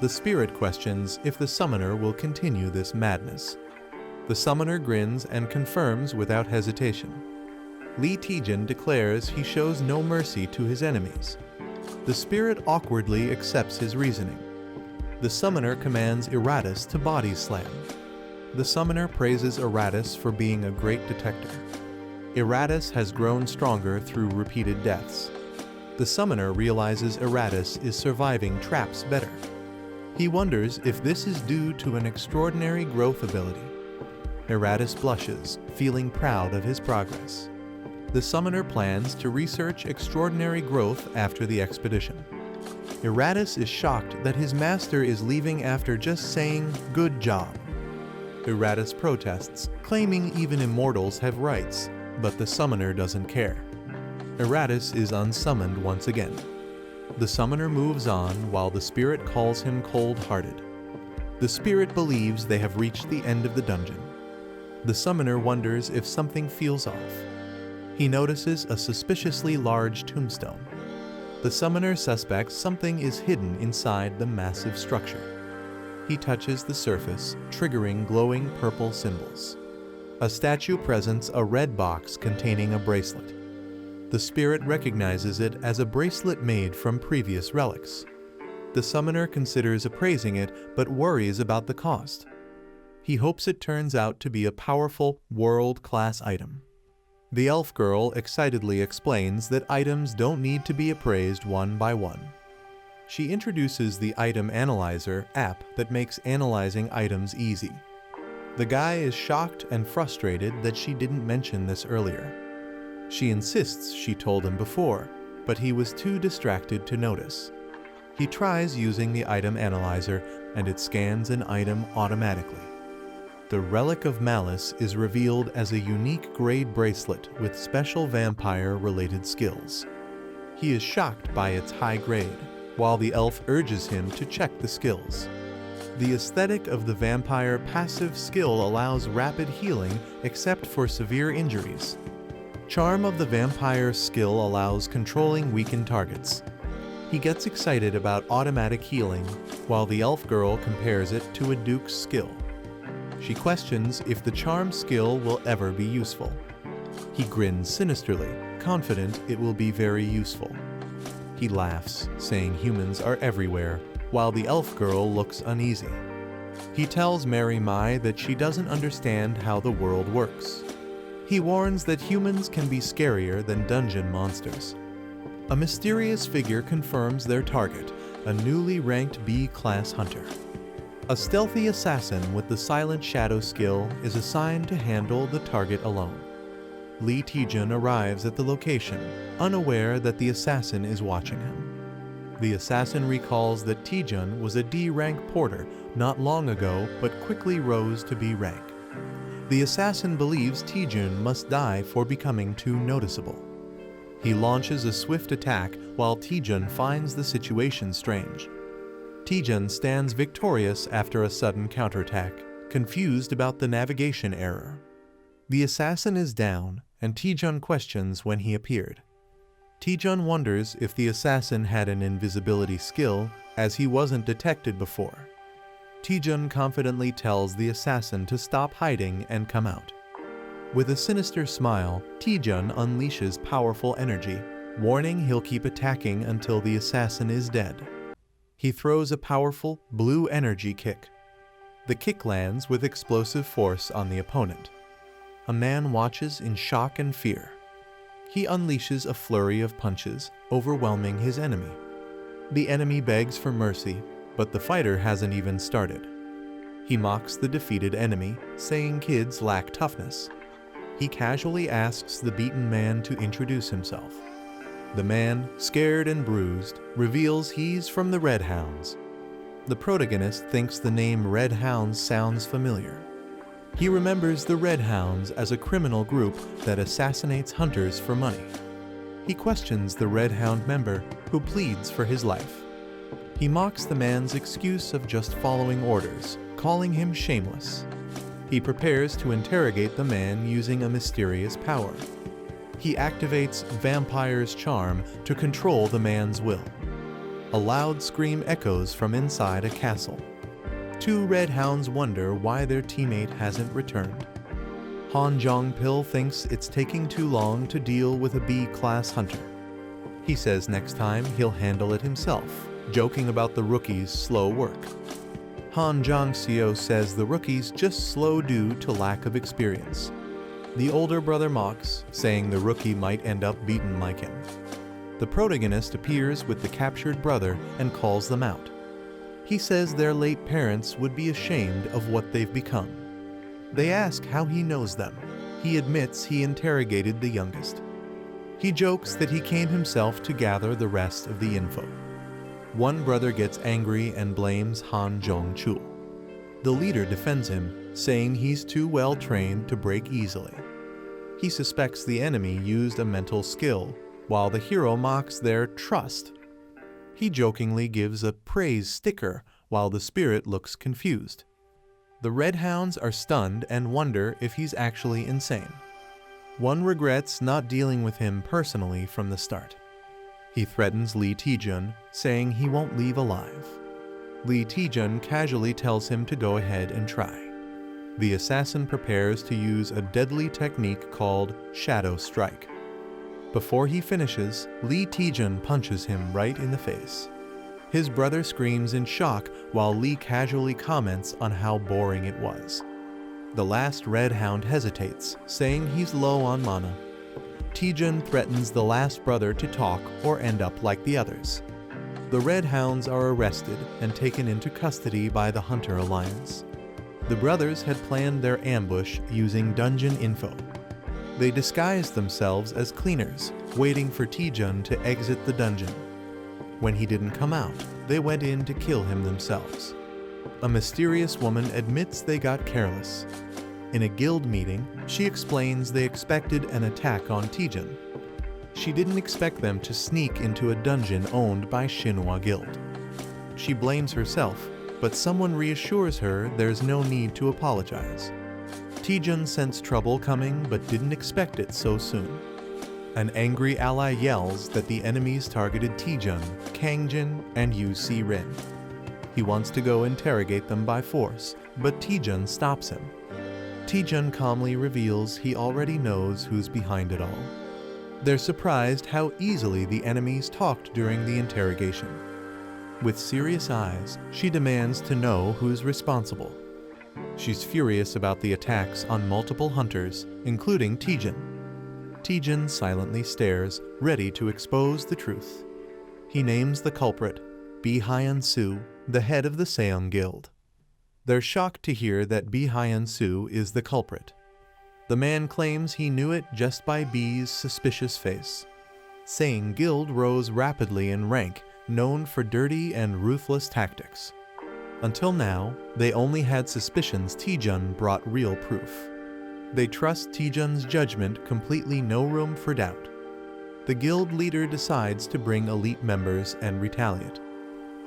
The spirit questions if the summoner will continue this madness. The summoner grins and confirms without hesitation. Lee Taejun declares he shows no mercy to his enemies. The spirit awkwardly accepts his reasoning. The summoner commands Eratus to body slam. The summoner praises Eratus for being a great detector. Eratus has grown stronger through repeated deaths. The summoner realizes Eratus is surviving traps better. He wonders if this is due to an extraordinary growth ability. Eratus blushes, feeling proud of his progress. The summoner plans to research extraordinary growth after the expedition. Eratus is shocked that his master is leaving after just saying, "Good job." Eratus protests, claiming even immortals have rights, but the summoner doesn't care. Eratus is unsummoned once again. The summoner moves on while the spirit calls him cold-hearted. The spirit believes they have reached the end of the dungeon. The summoner wonders if something feels off. He notices a suspiciously large tombstone. The summoner suspects something is hidden inside the massive structure. He touches the surface, triggering glowing purple symbols. A statue presents a red box containing a bracelet. The spirit recognizes it as a bracelet made from previous relics. The summoner considers appraising it, but worries about the cost. He hopes it turns out to be a powerful, world-class item. The elf girl excitedly explains that items don't need to be appraised one by one. She introduces the Item Analyzer app that makes analyzing items easy. The guy is shocked and frustrated that she didn't mention this earlier. She insists she told him before, but he was too distracted to notice. He tries using the Item Analyzer, and it scans an item automatically. The Relic of Malice is revealed as a unique grade bracelet with special vampire-related skills. He is shocked by its high grade, while the elf urges him to check the skills. The aesthetic of the vampire passive skill allows rapid healing except for severe injuries. Charm of the vampire skill allows controlling weakened targets. He gets excited about automatic healing, while the elf girl compares it to a duke's skill. She questions if the charm skill will ever be useful. He grins sinisterly, confident it will be very useful. He laughs, saying humans are everywhere, while the elf girl looks uneasy. He tells Merie that she doesn't understand how the world works. He warns that humans can be scarier than dungeon monsters. A mysterious figure confirms their target, a newly ranked B-class hunter. A stealthy assassin with the Silent Shadow skill is assigned to handle the target alone. Lee Taejun arrives at the location, unaware that the assassin is watching him. The assassin recalls that Taejun was a D-rank porter not long ago but quickly rose to B rank. The assassin believes Taejun must die for becoming too noticeable. He launches a swift attack while Taejun finds the situation strange. Taejun stands victorious after a sudden counterattack, confused about the navigation error. The assassin is down, and Taejun questions when he appeared. Taejun wonders if the assassin had an invisibility skill, as he wasn't detected before. Taejun confidently tells the assassin to stop hiding and come out. With a sinister smile, Taejun unleashes powerful energy, warning he'll keep attacking until the assassin is dead. He throws a powerful, blue energy kick. The kick lands with explosive force on the opponent. A man watches in shock and fear. He unleashes a flurry of punches, overwhelming his enemy. The enemy begs for mercy, but the fighter hasn't even started. He mocks the defeated enemy, saying kids lack toughness. He casually asks the beaten man to introduce himself. The man, scared and bruised, reveals he's from the Red Hounds. The protagonist thinks the name Red Hounds sounds familiar. He remembers the Red Hounds as a criminal group that assassinates hunters for money. He questions the Red Hound member, who pleads for his life. He mocks the man's excuse of just following orders, calling him shameless. He prepares to interrogate the man using a mysterious power. He activates Vampire's Charm to control the man's will. A loud scream echoes from inside a castle. Two Red Hounds wonder why their teammate hasn't returned. Han Jong-pil thinks it's taking too long to deal with a B-class hunter. He says next time he'll handle it himself, joking about the rookie's slow work. Han Jong-seo says the rookie's just slow due to lack of experience. The older brother mocks, saying the rookie might end up beaten like him. The protagonist appears with the captured brother and calls them out. He says their late parents would be ashamed of what they've become. They ask how he knows them. He admits he interrogated the youngest. He jokes that he came himself to gather the rest of the info. One brother gets angry and blames Han Jong-chul. The leader defends him, saying he's too well trained to break easily. He suspects the enemy used a mental skill, while the hero mocks their trust. He jokingly gives a praise sticker, while the spirit looks confused. The Red Hounds are stunned and wonder if he's actually insane. One regrets not dealing with him personally from the start. He threatens Lee Taejun, saying he won't leave alive. Lee Taejun casually tells him to go ahead and try. The assassin prepares to use a deadly technique called Shadow Strike. Before he finishes, Lee Taejun punches him right in the face. His brother screams in shock while Lee casually comments on how boring it was. The last Red Hound hesitates, saying he's low on mana. Taejun threatens the last brother to talk or end up like the others. The Red Hounds are arrested and taken into custody by the Hunter Alliance. The brothers had planned their ambush using dungeon info. They disguised themselves as cleaners, waiting for Taejun to exit the dungeon. When he didn't come out, they went in to kill him themselves. A mysterious woman admits they got careless. In a guild meeting, she explains they expected an attack on Taejun. She didn't expect them to sneak into a dungeon owned by Shinhwa Guild. She blames herself, but someone reassures her there's no need to apologize. Taejun sensed trouble coming but didn't expect it so soon. An angry ally yells that the enemies targeted Taejun, Kangjin, and Yu Si-rin. He wants to go interrogate them by force, but Taejun stops him. Taejun calmly reveals he already knows who's behind it all. They're surprised how easily the enemies talked during the interrogation. With serious eyes, she demands to know who's responsible. She's furious about the attacks on multiple hunters, including Taejun. Taejun silently stares, ready to expose the truth. He names the culprit, Bi Hyun-soo, the head of the Seong Guild. They're shocked to hear that Bi Hyun-soo is the culprit. The man claims he knew it just by Bi's suspicious face. Seong Guild rose rapidly in rank, known for dirty and ruthless tactics. Until now, they only had suspicions Taejun brought real proof. They trust Taejun's judgment, completely no room for doubt. The guild leader decides to bring elite members and retaliate.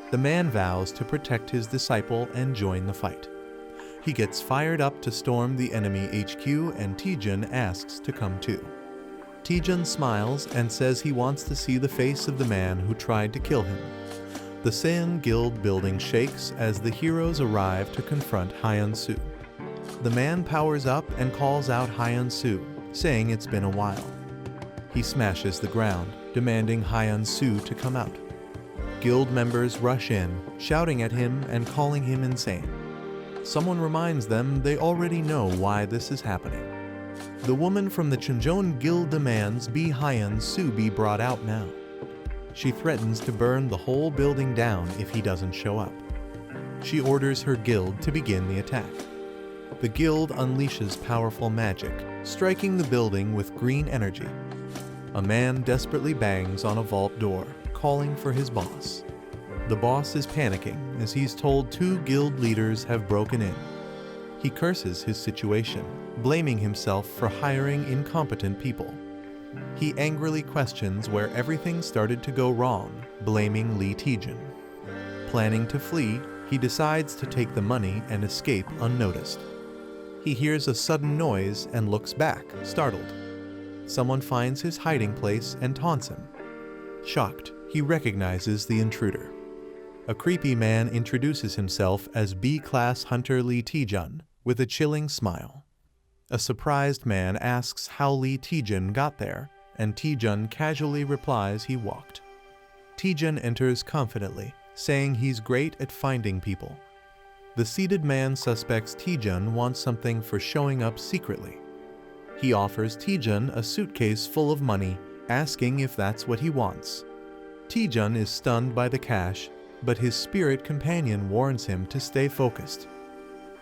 The man vows to protect his disciple and join the fight. He gets fired up to storm the enemy HQ and Taejun asks to come too. Taejun smiles and says he wants to see the face of the man who tried to kill him. The Seong Guild building shakes as the heroes arrive to confront Hyun-soo. The man powers up and calls out Hyun-soo, saying it's been a while. He smashes the ground, demanding Hyun-soo to come out. Guild members rush in, shouting at him and calling him insane. Someone reminds them they already know why this is happening. The woman from the Chunjeon Guild demands Bi Hyun-soo be brought out now. She threatens to burn the whole building down if he doesn't show up. She orders her guild to begin the attack. The guild unleashes powerful magic, striking the building with green energy. A man desperately bangs on a vault door, calling for his boss. The boss is panicking as he's told 2 guild leaders have broken in. He curses his situation, blaming himself for hiring incompetent people. He angrily questions where everything started to go wrong, blaming Lee Taejun. Planning to flee, he decides to take the money and escape unnoticed. He hears a sudden noise and looks back, startled. Someone finds his hiding place and taunts him. Shocked, he recognizes the intruder. A creepy man introduces himself as B-class hunter Lee Taejun with a chilling smile. A surprised man asks how Lee Taejun got there, and Taejun casually replies he walked. Taejun enters confidently, saying he's great at finding people. The seated man suspects Taejun wants something for showing up secretly. He offers Taejun a suitcase full of money, asking if that's what he wants. Taejun is stunned by the cash, but his spirit companion warns him to stay focused.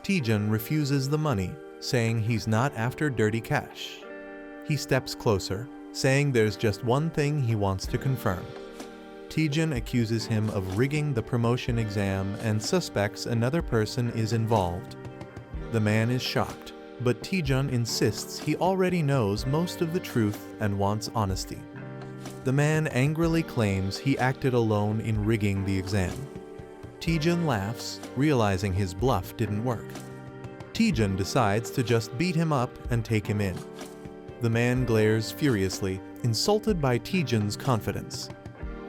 Taejun refuses the money, saying he's not after dirty cash. He steps closer, saying there's just one thing he wants to confirm. Taejun accuses him of rigging the promotion exam and suspects another person is involved. The man is shocked, but Taejun insists he already knows most of the truth and wants honesty. The man angrily claims he acted alone in rigging the exam. Taejun laughs, realizing his bluff didn't work. Taejun decides to just beat him up and take him in. The man glares furiously, insulted by Taejun's confidence.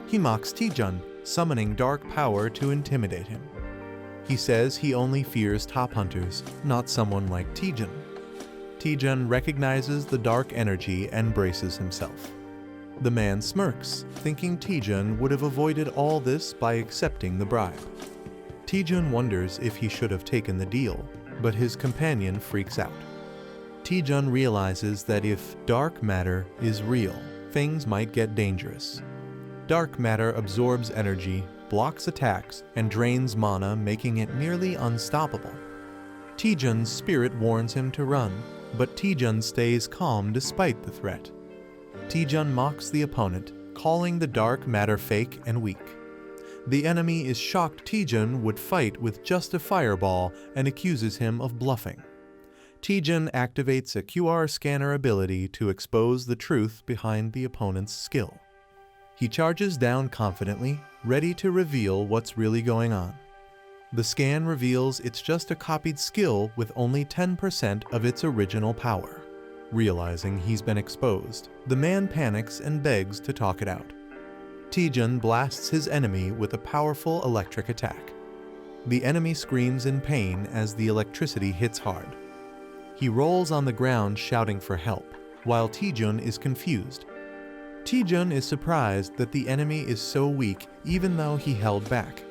He mocks Taejun, summoning dark power to intimidate him. He says he only fears top hunters, not someone like Taejun. Taejun recognizes the dark energy and braces himself. The man smirks, thinking Taejun would have avoided all this by accepting the bribe. Taejun wonders if he should have taken the deal, but his companion freaks out. Taejun realizes that if dark matter is real, things might get dangerous. Dark matter absorbs energy, blocks attacks, and drains mana, making it nearly unstoppable. Taejun's spirit warns him to run, but Taejun stays calm despite the threat. Taejun mocks the opponent, calling the dark matter fake and weak. The enemy is shocked Taejun would fight with just a fireball and accuses him of bluffing. Taejun activates a QR scanner ability to expose the truth behind the opponent's skill. He charges down confidently, ready to reveal what's really going on. The scan reveals it's just a copied skill with only 10% of its original power. Realizing he's been exposed, the man panics and begs to talk it out. Taejun blasts his enemy with a powerful electric attack. The enemy screams in pain as the electricity hits hard. He rolls on the ground shouting for help, while Taejun is confused. Taejun is surprised that the enemy is so weak even though he held back.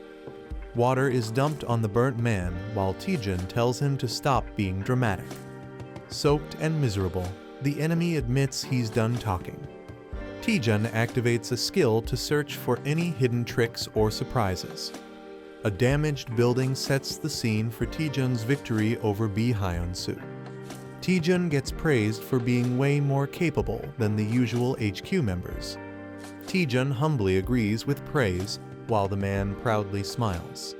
Water is dumped on the burnt man while Taejun tells him to stop being dramatic. Soaked and miserable, the enemy admits he's done talking. Taejun activates a skill to search for any hidden tricks or surprises. A damaged building sets the scene for Taejun's victory over Bi Hyun-soo. Taejun gets praised for being way more capable than the usual HQ members. Taejun humbly agrees with praise, while the man proudly smiles.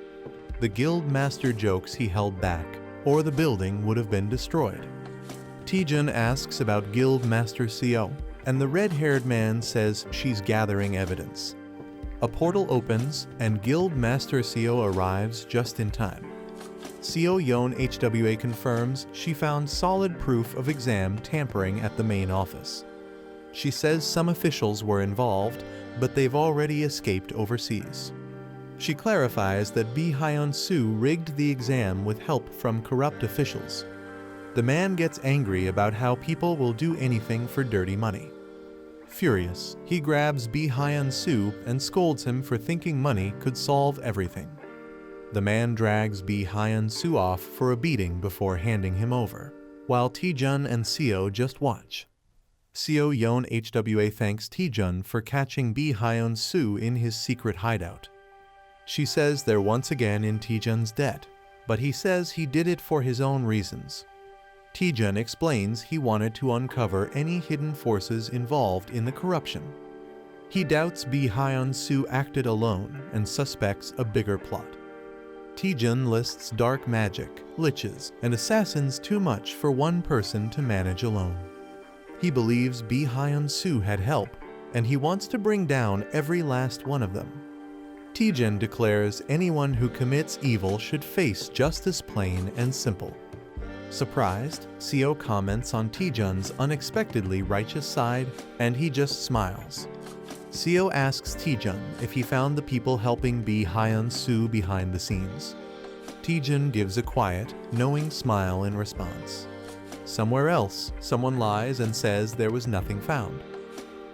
The guild master jokes he held back, or the building would have been destroyed. Taejun asks about guild master Seo, and the red-haired man says she's gathering evidence. A portal opens, and guild master Seo arrives just in time. Seo Yeon HWA confirms she found solid proof of exam tampering at the main office. She says some officials were involved, but they've already escaped overseas. She clarifies that Bi Hyun-soo rigged the exam with help from corrupt officials. The man gets angry about how people will do anything for dirty money. Furious, he grabs Bi Hyun-soo and scolds him for thinking money could solve everything. The man drags Bi Hyun-soo off for a beating before handing him over, while Taejun and Seo just watch. Seo Yeon HWA thanks Taejun for catching Bi Hyun-soo in his secret hideout. She says they're once again in Taejun's debt, but he says he did it for his own reasons. Taejun explains he wanted to uncover any hidden forces involved in the corruption. He doubts Bi Hyun-soo acted alone and suspects a bigger plot. Taejun lists dark magic, liches, and assassins too much for one person to manage alone. He believes Bi Hyun-soo had help, and he wants to bring down every last one of them. Taejun declares anyone who commits evil should face justice plain and simple. Surprised, Seo comments on Taejun's unexpectedly righteous side, and he just smiles. Seo asks Taejun if he found the people helping Bi Hyun-soo behind the scenes. Taejun gives a quiet, knowing smile in response. Somewhere else, someone lies and says there was nothing found.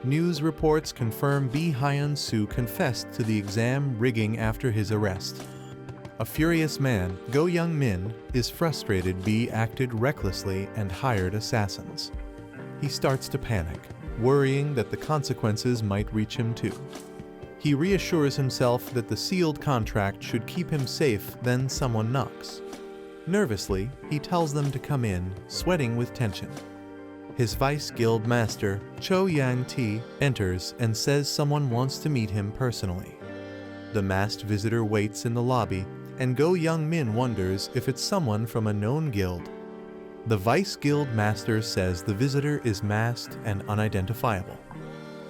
News reports confirm Bi Hyun-soo confessed to the exam rigging after his arrest. A furious man, Go Young-min, is frustrated Bi acted recklessly and hired assassins. He starts to panic, worrying that the consequences might reach him too. He reassures himself that the sealed contract should keep him safe, then someone knocks. Nervously, he tells them to come in, sweating with tension. His vice guild master, Cho Yang-ti, enters and says someone wants to meet him personally. The masked visitor waits in the lobby, and Go Young-min wonders if it's someone from a known guild. The vice guild master says the visitor is masked and unidentifiable.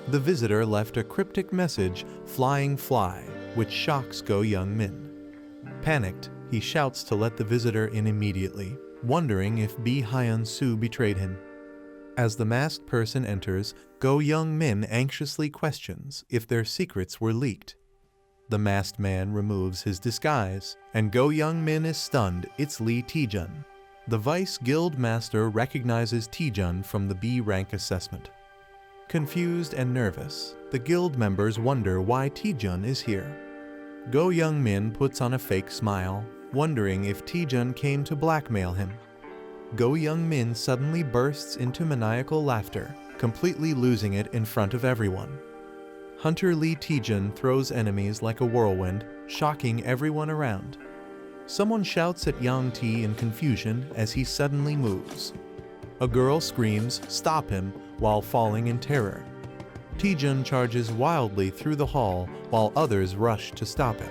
The visitor left a cryptic message, "Flying Fly," which shocks Go Young-min. Panicked, he shouts to let the visitor in immediately, wondering if Bi Hyun-soo betrayed him. As the masked person enters, Go Young-min anxiously questions if their secrets were leaked. The masked man removes his disguise, and Go Young-min is stunned it's Lee Taejun. The vice guild master recognizes Taejun from the B rank assessment. Confused and nervous, the guild members wonder why Taejun is here. Go Young-min puts on a fake smile, wondering if Taejun came to blackmail him. Go Young-min suddenly bursts into maniacal laughter, completely losing it in front of everyone. Hunter Lee Taejun throws enemies like a whirlwind, shocking everyone around. Someone shouts at Yang T in confusion as he suddenly moves. A girl screams, "Stop him," while falling in terror. Taejun charges wildly through the hall while others rush to stop him.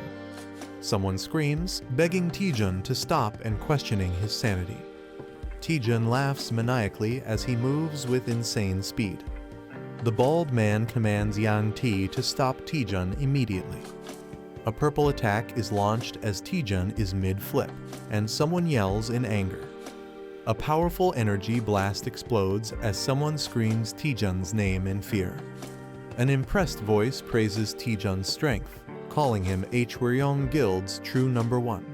Someone screams, begging Taejun to stop and questioning his sanity. Taejun laughs maniacally as he moves with insane speed. The bald man commands Yang T to stop Taejun immediately. A purple attack is launched as Taejun is mid-flip, and someone yells in anger. A powerful energy blast explodes as someone screams Taejun's name in fear. An impressed voice praises Taejun's strength, calling him Hwaryong Guild's true number one.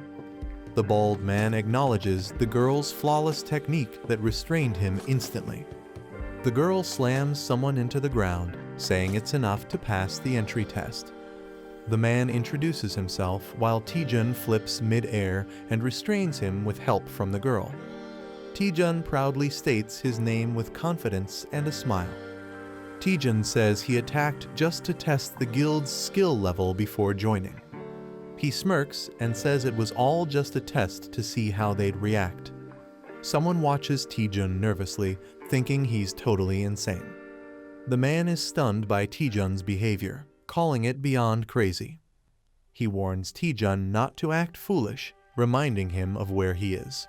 The bald man acknowledges the girl's flawless technique that restrained him instantly. The girl slams someone into the ground, saying it's enough to pass the entry test. The man introduces himself while Taejun flips mid-air and restrains him with help from the girl. Taejun proudly states his name with confidence and a smile. Taejun says he attacked just to test the guild's skill level before joining. He smirks and says it was all just a test to see how they'd react. Someone watches Taejun nervously, thinking he's totally insane. The man is stunned by Taejun's behavior, calling it beyond crazy. He warns Taejun not to act foolish, reminding him of where he is.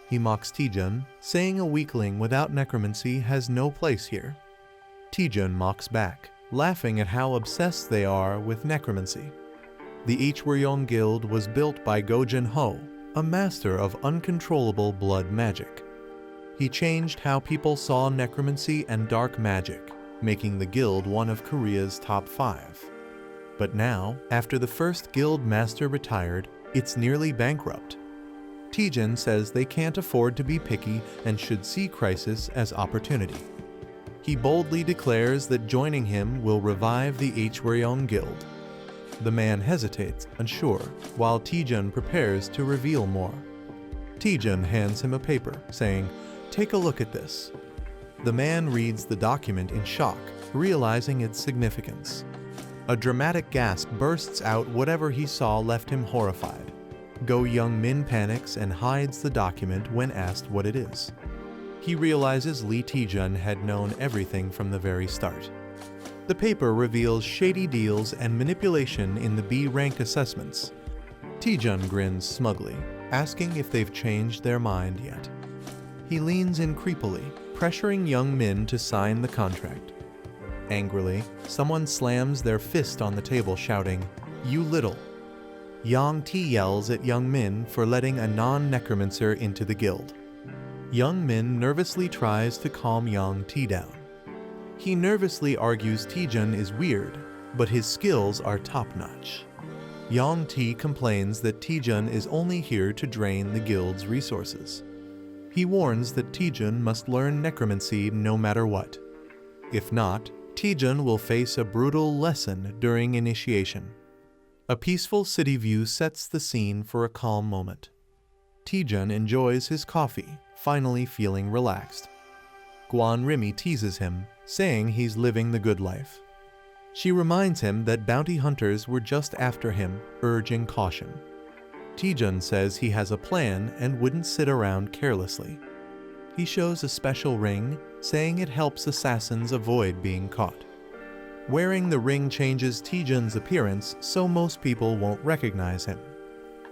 He mocks Taejun, saying a weakling without necromancy has no place here. Taejun mocks back, laughing at how obsessed they are with necromancy. The Hwaryong Guild was built by Go Jin-ho, a master of uncontrollable blood magic. He changed how people saw necromancy and dark magic, making the guild one of Korea's top 5. But now, after the first guild master retired, it's nearly bankrupt. Taejun says they can't afford to be picky and should see crisis as opportunity. He boldly declares that joining him will revive the Hwaryong Guild. The man hesitates, unsure, while Taejun prepares to reveal more. Taejun hands him a paper, saying, "Take a look at this." The man reads the document in shock, realizing its significance. A dramatic gasp bursts out. Whatever he saw left him horrified. Go Young-min panics and hides the document when asked what it is. He realizes Lee Taejun had known everything from the very start. The paper reveals shady deals and manipulation in the B-rank assessments. Taejun grins smugly, asking if they've changed their mind yet. He leans in creepily, pressuring Young-min to sign the contract. Angrily, someone slams their fist on the table, shouting, "You little." Yang T yells at Young-min for letting a non-necromancer into the guild. Young-min nervously tries to calm Yang T down. He nervously argues Taejun is weird, but his skills are top-notch. Yang T complains that Taejun is only here to drain the guild's resources. He warns that Taejun must learn necromancy no matter what. If not, Taejun will face a brutal lesson during initiation. A peaceful city view sets the scene for a calm moment. Taejun enjoys his coffee, finally feeling relaxed. Guan Rimi teases him, saying he's living the good life. She reminds him that bounty hunters were just after him, urging caution. Taejun says he has a plan and wouldn't sit around carelessly. He shows a special ring, saying it helps assassins avoid being caught. Wearing the ring changes Taejun's appearance so most people won't recognize him.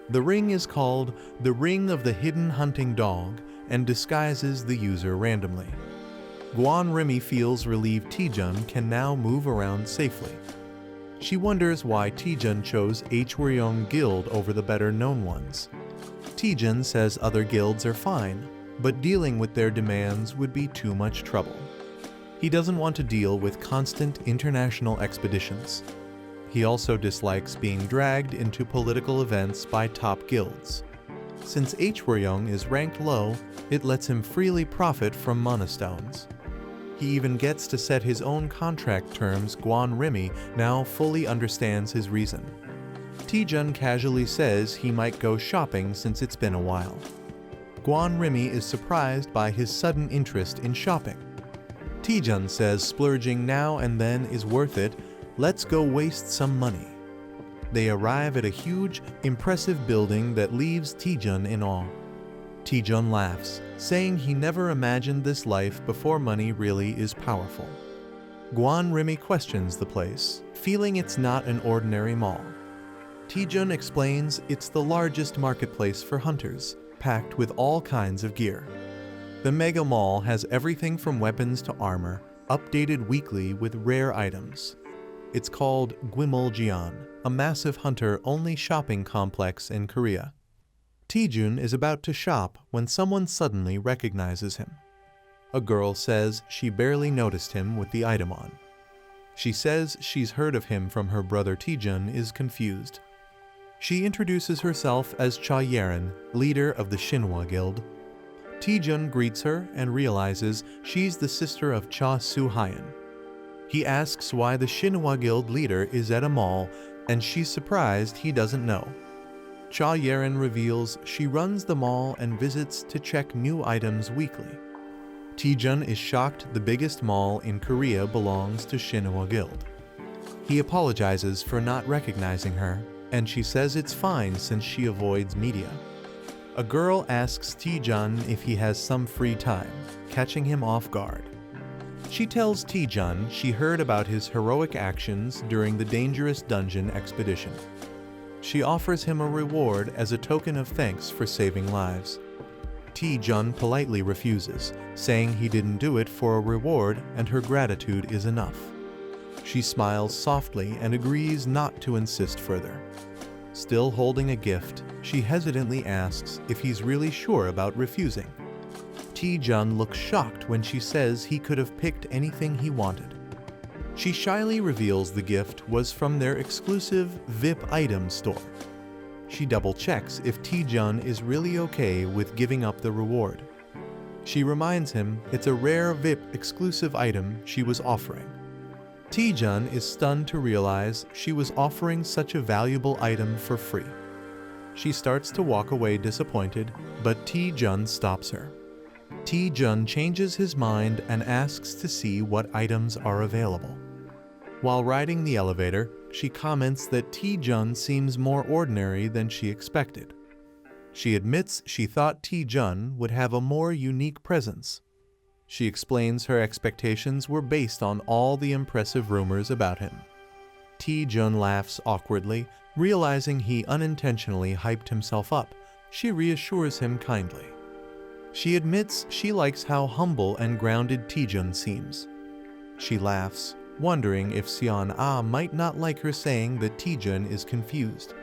The ring is called the Ring of the Hidden Hunting Dog and disguises the user randomly. Guan Rimi feels relieved Taejun can now move around safely. She wonders why Taejun chose Hwaryong Guild over the better-known ones. Taejun says other guilds are fine, but dealing with their demands would be too much trouble. He doesn't want to deal with constant international expeditions. He also dislikes being dragged into political events by top guilds. Since Hwaryong is ranked low, it lets him freely profit from monastones. He even gets to set his own contract terms. Guan Rimi now fully understands his reason. Taejun casually says he might go shopping since it's been a while. Guan Rimi is surprised by his sudden interest in shopping. Taejun says splurging now and then is worth it. Let's go waste some money. They arrive at a huge, impressive building that leaves Taejun in awe. Taejun laughs, saying he never imagined this life before money really is powerful. Guan Rimi questions the place, feeling it's not an ordinary mall. Taejun explains it's the largest marketplace for hunters, packed with all kinds of gear. The mega mall has everything from weapons to armor, updated weekly with rare items. It's called Gwimuljeon, a massive hunter-only shopping complex in Korea. Taejun is about to shop when someone suddenly recognizes him. A girl says she barely noticed him with the item on. She says she's heard of him from her brother. Taejun is confused. She introduces herself as Cha Yeren, leader of the Shinhwa Guild. Taejun greets her and realizes she's the sister of Cha Soo-hyun. He asks why the Shinhwa Guild leader is at a mall, and she's surprised he doesn't know. Cha Yeren reveals she runs the mall and visits to check new items weekly. Taejun is shocked the biggest mall in Korea belongs to Shinhwa Guild. He apologizes for not recognizing her, and she says it's fine since she avoids media. A girl asks Taejun if he has some free time, catching him off guard. She tells Taejun she heard about his heroic actions during the dangerous dungeon expedition. She offers him a reward as a token of thanks for saving lives. Taejun politely refuses, saying he didn't do it for a reward and her gratitude is enough. She smiles softly and agrees not to insist further. Still holding a gift, she hesitantly asks if he's really sure about refusing. Taejun looks shocked when she says he could have picked anything he wanted. She shyly reveals the gift was from their exclusive VIP item store. She double-checks if Taejun is really okay with giving up the reward. She reminds him it's a rare VIP exclusive item she was offering. Taejun is stunned to realize she was offering such a valuable item for free. She starts to walk away disappointed, but Taejun stops her. Taejun changes his mind and asks to see what items are available. While riding the elevator, she comments that Taejun seems more ordinary than she expected. She admits she thought Taejun would have a more unique presence. She explains her expectations were based on all the impressive rumors about him. Taejun laughs awkwardly, realizing he unintentionally hyped himself up. She reassures him kindly. She admits she likes how humble and grounded Taejun seems. She laughs, wondering if Seon-ah might not like her saying that Taejun is confused.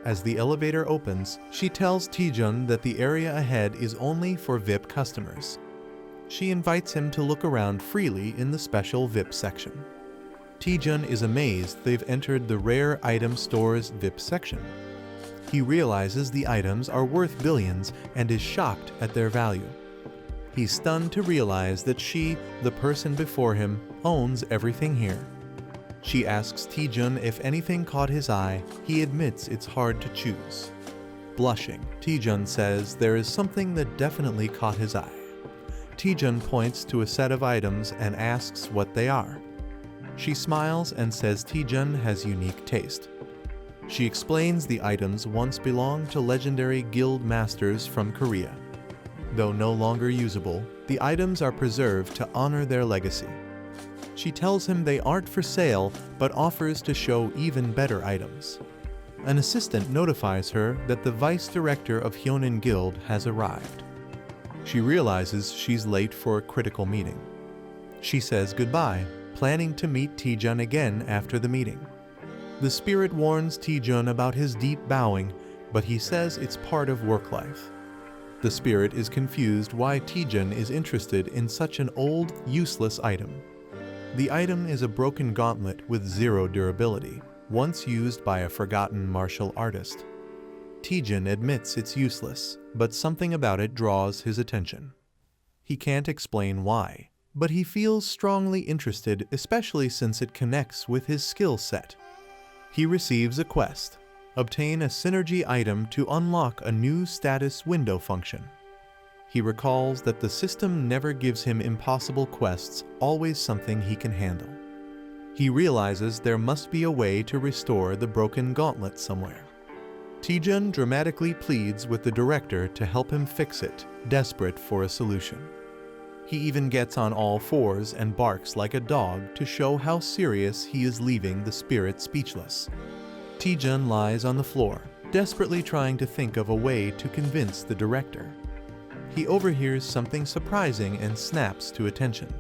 As the elevator opens, she tells Taejun that the area ahead is only for VIP customers. She invites him to look around freely in the special VIP section. Taejun is amazed they've entered the rare item store's VIP section. He realizes the items are worth billions and is shocked at their value. He's stunned to realize that she, the person before him, owns everything here. She asks Taejun if anything caught his eye. He admits it's hard to choose. Blushing, Taejun says there is something that definitely caught his eye. Taejun points to a set of items and asks what they are. She smiles and says Taejun has unique taste. She explains the items once belonged to legendary guild masters from Korea. Though no longer usable, the items are preserved to honor their legacy. She tells him they aren't for sale, but offers to show even better items. An assistant notifies her that the vice director of Hyonin Guild has arrived. She realizes she's late for a critical meeting. She says goodbye, planning to meet Taejun again after the meeting. The spirit warns Taejun about his deep bowing, but he says it's part of work life. The spirit is confused why Taejun is interested in such an old, useless item. The item is a broken gauntlet with zero durability, once used by a forgotten martial artist. Taejun admits it's useless, but something about it draws his attention. He can't explain why. but he feels strongly interested, especially since it connects with his skill set. He receives a quest: obtain a synergy item to unlock a new status window function. He recalls that the system never gives him impossible quests, always something he can handle. He realizes there must be a way to restore the broken gauntlet somewhere. Taejun dramatically pleads with the director to help him fix it, desperate for a solution. He even gets on all fours and barks like a dog to show how serious he is, leaving the spirit speechless. Taejun lies on the floor, desperately trying to think of a way to convince the director. He overhears something surprising and snaps to attention.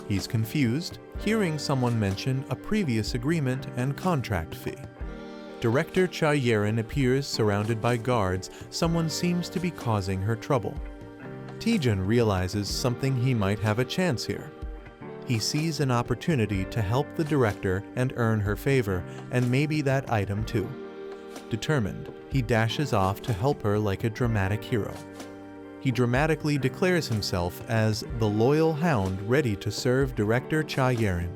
He's confused, hearing someone mention a previous agreement and contract fee. Director Cha Yerin appears surrounded by guards. Someone seems to be causing her trouble. Taejun realizes something: he might have a chance here. He sees an opportunity to help the director and earn her favor, and maybe that item too. Determined, he dashes off to help her like a dramatic hero. He dramatically declares himself as the loyal hound ready to serve Director Cha Yerin.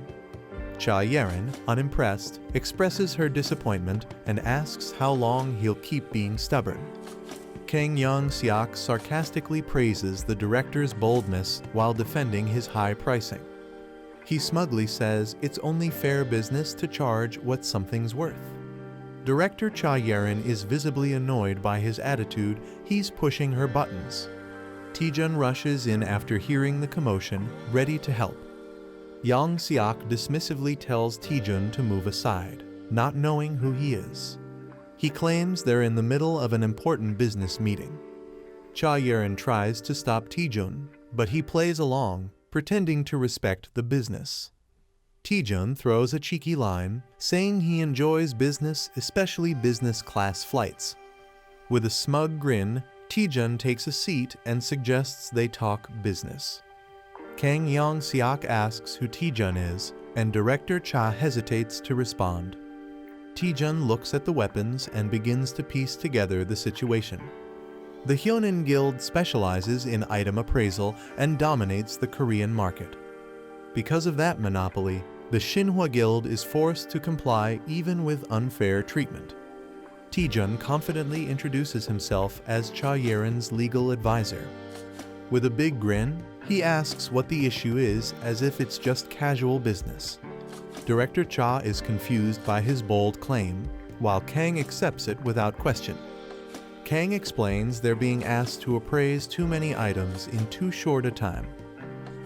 Cha Yerin, unimpressed, expresses her disappointment and asks how long he'll keep being stubborn. Kang Young-seok sarcastically praises the director's boldness while defending his high pricing. He smugly says it's only fair business to charge what something's worth. Director Cha Yerin is visibly annoyed by his attitude. He's pushing her buttons. Taejun rushes in after hearing the commotion, ready to help. Young-seok dismissively tells Taejun to move aside, not knowing who he is. He claims they're in the middle of an important business meeting. Cha Yerin tries to stop Taejun, but he plays along, pretending to respect the business. Taejun throws a cheeky line, saying he enjoys business, especially business class flights. With a smug grin, Taejun takes a seat and suggests they talk business. Kang Young-seok asks who Taejun is, and Director Cha hesitates to respond. Taejun looks at the weapons and begins to piece together the situation. The Hyonin Guild specializes in item appraisal and dominates the Korean market. Because of that monopoly, the Shinhwa Guild is forced to comply even with unfair treatment. Taejun confidently introduces himself as Cha Yerin's legal advisor. With a big grin, he asks what the issue is, as if it's just casual business. Director Cha is confused by his bold claim, while Kang accepts it without question. Kang explains they're being asked to appraise too many items in too short a time.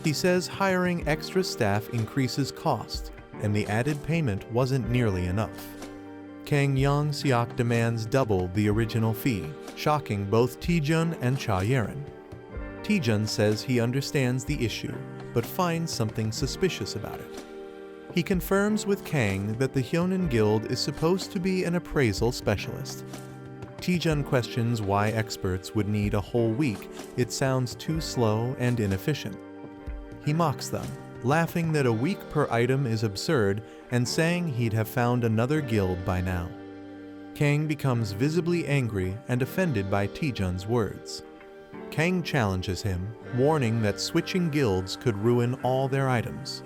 He says hiring extra staff increases cost, and the added payment wasn't nearly enough. Kang Young-seok demands double the original fee, shocking both Taejun and Cha Yerin. Taejun says he understands the issue, but finds something suspicious about it. He confirms with Kang that the Hyonin Guild is supposed to be an appraisal specialist. Taejun questions why experts would need a whole week. It sounds too slow and inefficient. He mocks them, laughing that a week per item is absurd and saying he'd have found another guild by now. Kang becomes visibly angry and offended by Taejun's words. Kang challenges him, warning that switching guilds could ruin all their items.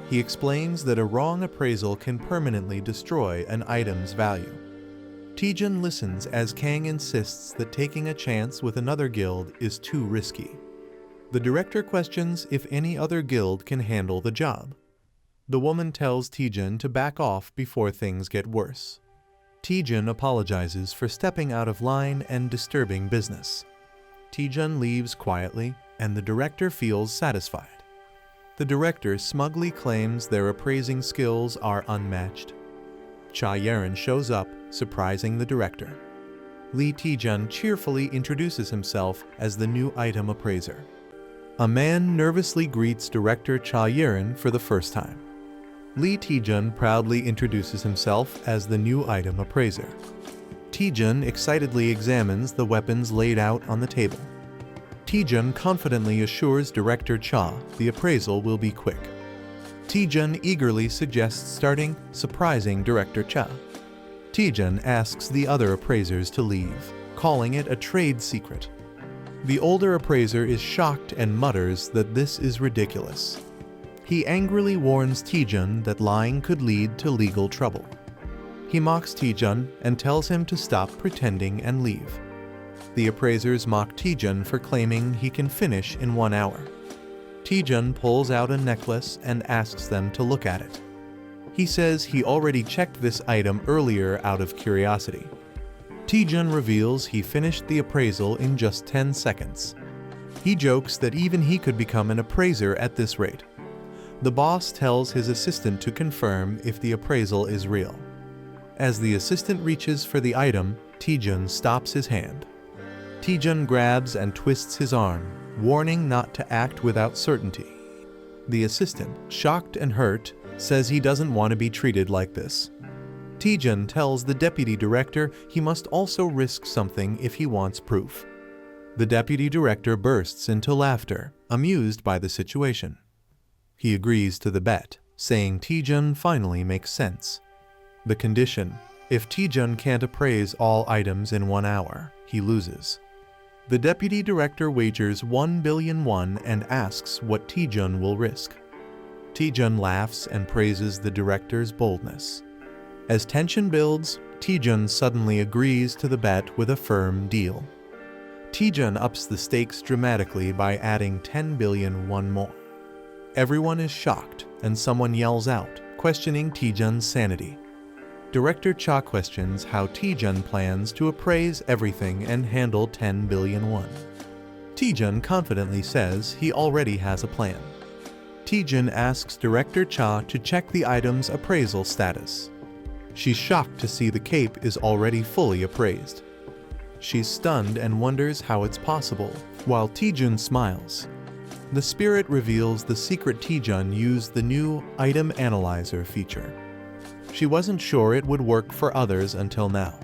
He explains that a wrong appraisal can permanently destroy an item's value. Taejun listens as Kang insists that taking a chance with another guild is too risky. The director questions if any other guild can handle the job. The woman tells Taejun to back off before things get worse. Taejun apologizes for stepping out of line and disturbing business. Taejun leaves quietly, and the director feels satisfied. The director smugly claims their appraising skills are unmatched. Cha Yerin shows up, surprising the director. Lee Taejun cheerfully introduces himself as the new item appraiser. A man nervously greets Director Cha Yerin for the first time. Lee Taejun proudly introduces himself as the new item appraiser. Taejun excitedly examines the weapons laid out on the table. Taejun confidently assures Director Cha the appraisal will be quick. Taejun eagerly suggests starting, surprising Director Cha. Taejun asks the other appraisers to leave, calling it a trade secret. The older appraiser is shocked and mutters that this is ridiculous. He angrily warns Taejun that lying could lead to legal trouble. He mocks Taejun and tells him to stop pretending and leave. The appraisers mock Taejun for claiming he can finish in 1 hour. Taejun pulls out a necklace and asks them to look at it. He says he already checked this item earlier out of curiosity. Taejun reveals he finished the appraisal in just 10 seconds. He jokes that even he could become an appraiser at this rate. The boss tells his assistant to confirm if the appraisal is real. As the assistant reaches for the item, Taejun stops his hand. Taejun grabs and twists his arm, warning not to act without certainty. The assistant, shocked and hurt, says he doesn't want to be treated like this. Taejun tells the deputy director he must also risk something if he wants proof. The deputy director bursts into laughter, amused by the situation. He agrees to the bet, saying Taejun finally makes sense. The condition: if Taejun can't appraise all items in 1 hour, he loses. The deputy director wagers 1 billion won and asks what Taejun will risk. Taejun laughs and praises the director's boldness. As tension builds, Taejun suddenly agrees to the bet with a firm deal. Taejun ups the stakes dramatically by adding 10 billion won more. Everyone is shocked, and someone yells out, questioning Taejun's sanity. Director Cha questions how Taejun plans to appraise everything and handle 10 billion won. Taejun confidently says he already has a plan. Taejun asks Director Cha to check the item's appraisal status. She's shocked to see the cape is already fully appraised. She's stunned and wonders how it's possible, while Taejun smiles. The spirit reveals the secret Taejun used the new Item Analyzer feature. She wasn't sure it would work for others until now.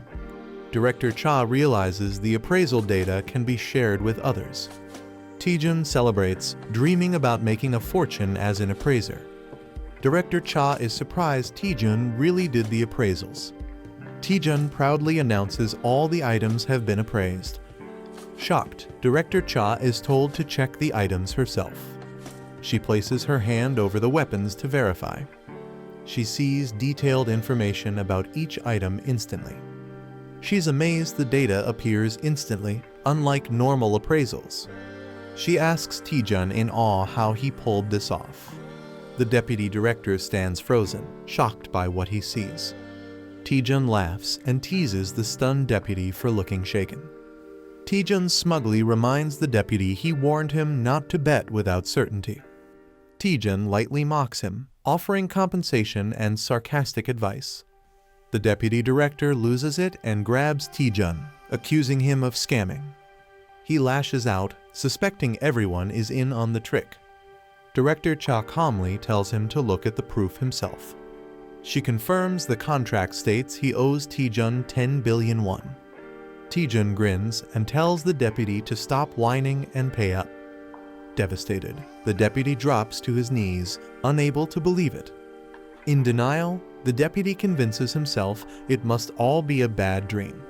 Director Cha realizes the appraisal data can be shared with others. Taejun celebrates, dreaming about making a fortune as an appraiser. Director Cha is surprised Taejun really did the appraisals. Taejun proudly announces all the items have been appraised. Shocked, Director Cha is told to check the items herself. She places her hand over the weapons to verify. She sees detailed information about each item instantly. She's amazed the data appears instantly, unlike normal appraisals. She asks Taejun in awe how he pulled this off. The deputy director stands frozen, shocked by what he sees. Taejun laughs and teases the stunned deputy for looking shaken. Taejun smugly reminds the deputy he warned him not to bet without certainty. Taejun lightly mocks him, offering compensation and sarcastic advice. The deputy director loses it and grabs Taejun, accusing him of scamming. He lashes out, suspecting everyone is in on the trick. Director Cha calmly tells him to look at the proof himself. She confirms the contract states he owes Taejun 10 billion won. Taejun grins and tells the deputy to stop whining and pay up. Devastated, the deputy drops to his knees, unable to believe it. In denial, the deputy convinces himself it must all be a bad dream.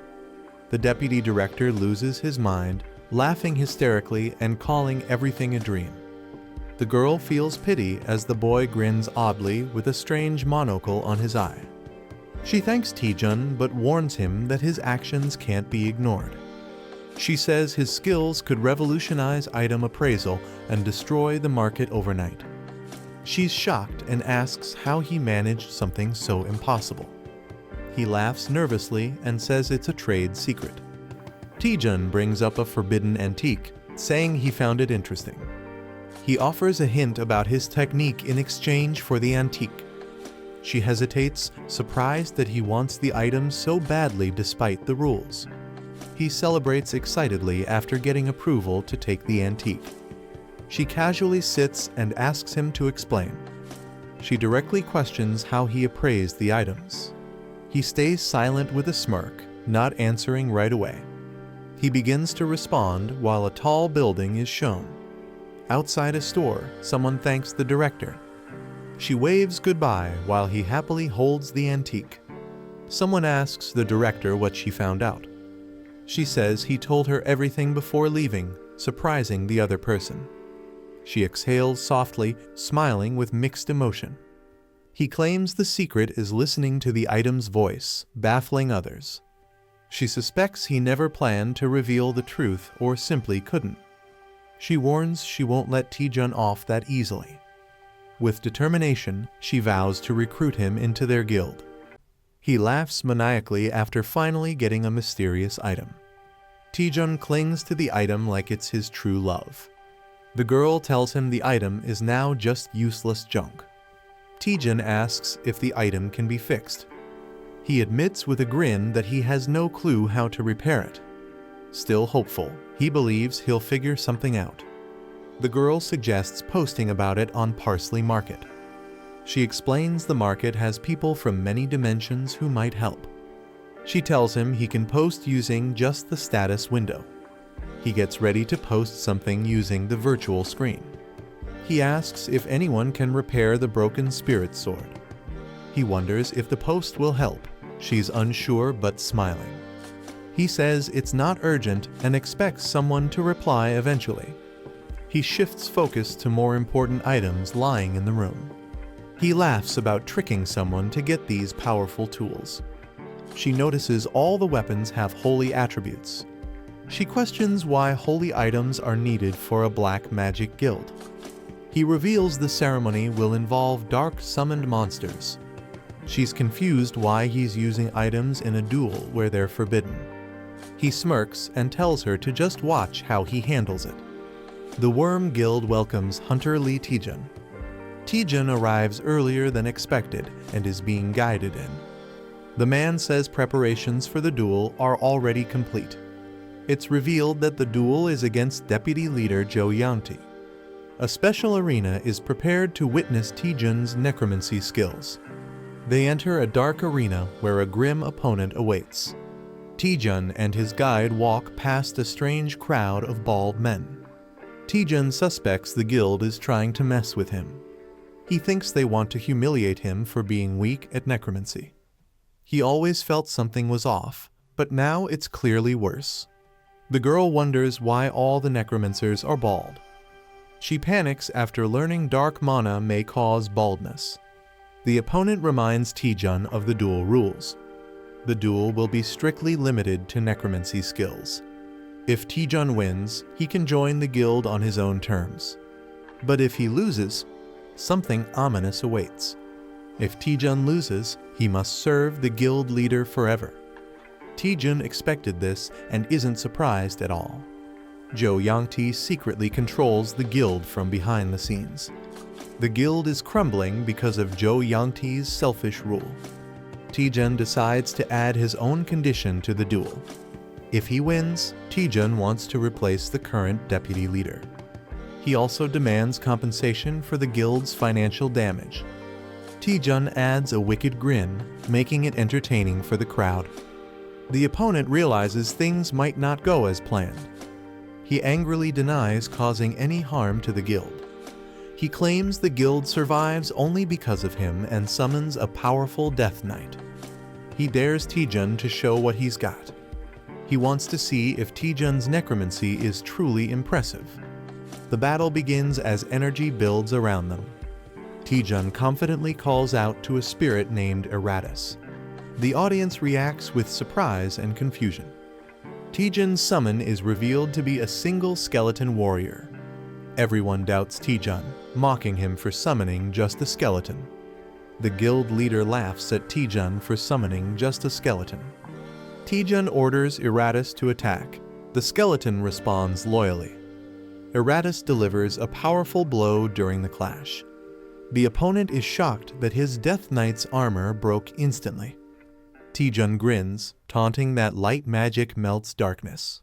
The deputy director loses his mind, laughing hysterically and calling everything a dream. The girl feels pity as the boy grins oddly with a strange monocle on his eye. She thanks Taejun but warns him that his actions can't be ignored. She says his skills could revolutionize item appraisal and destroy the market overnight. She's shocked and asks how he managed something so impossible. He laughs nervously and says it's a trade secret. Taejun brings up a forbidden antique, saying he found it interesting. He offers a hint about his technique in exchange for the antique. She hesitates, surprised that he wants the item so badly despite the rules. He celebrates excitedly after getting approval to take the antique. She casually sits and asks him to explain. She directly questions how he appraised the items. He stays silent with a smirk, not answering right away. He begins to respond while a tall building is shown. Outside a store, someone thanks the director. She waves goodbye while he happily holds the antique. Someone asks the director what she found out. She says he told her everything before leaving, surprising the other person. She exhales softly, smiling with mixed emotion. He claims the secret is listening to the item's voice, baffling others. She suspects he never planned to reveal the truth or simply couldn't. She warns she won't let Taejun off that easily. With determination, she vows to recruit him into their guild. He laughs maniacally after finally getting a mysterious item. Taejun clings to the item like it's his true love. The girl tells him the item is now just useless junk. Taejun asks if the item can be fixed. He admits with a grin that he has no clue how to repair it. Still hopeful, he believes he'll figure something out. The girl suggests posting about it on Parsley Market. She explains the market has people from many dimensions who might help. She tells him he can post using just the status window. He gets ready to post something using the virtual screen. He asks if anyone can repair the broken spirit sword. He wonders if the post will help. She's unsure but smiling. He says it's not urgent and expects someone to reply eventually. He shifts focus to more important items lying in the room. He laughs about tricking someone to get these powerful tools. She notices all the weapons have holy attributes. She questions why holy items are needed for a black magic guild. He reveals the ceremony will involve dark summoned monsters. She's confused why he's using items in a duel where they're forbidden. He smirks and tells her to just watch how he handles it. The Worm Guild welcomes Hunter Lee Taejun. Taejun arrives earlier than expected and is being guided in. The man says preparations for the duel are already complete. It's revealed that the duel is against Deputy Leader Jo Yangti. A special arena is prepared to witness Taejun's necromancy skills. They enter a dark arena where a grim opponent awaits. Taejun and his guide walk past a strange crowd of bald men. Taejun suspects the guild is trying to mess with him. He thinks they want to humiliate him for being weak at necromancy. He always felt something was off, but now it's clearly worse. The girl wonders why all the necromancers are bald. She panics after learning dark mana may cause baldness. The opponent reminds Taejun of the duel rules. The duel will be strictly limited to necromancy skills. If Taejun wins, he can join the guild on his own terms. But if he loses, something ominous awaits. If Taejun loses, he must serve the guild leader forever. Taejun expected this and isn't surprised at all. Jo Yangti secretly controls the guild from behind the scenes. The guild is crumbling because of Jo Yangti's selfish rule. Taejun decides to add his own condition to the duel. If he wins, Taejun wants to replace the current deputy leader. He also demands compensation for the guild's financial damage. Taejun adds a wicked grin, making it entertaining for the crowd. The opponent realizes things might not go as planned. He angrily denies causing any harm to the guild. He claims the guild survives only because of him and summons a powerful Death Knight. He dares Taejun to show what he's got. He wants to see if Taejun's necromancy is truly impressive. The battle begins as energy builds around them. Taejun confidently calls out to a spirit named Eratus. The audience reacts with surprise and confusion. Taejun's summon is revealed to be a single skeleton warrior. Everyone doubts Taejun, mocking him for summoning just a skeleton. The guild leader laughs at Taejun for summoning just a skeleton. Taejun orders Eratus to attack. The skeleton responds loyally. Eratus delivers a powerful blow during the clash. The opponent is shocked that his Death Knight's armor broke instantly. Taejun grins, taunting that light magic melts darkness.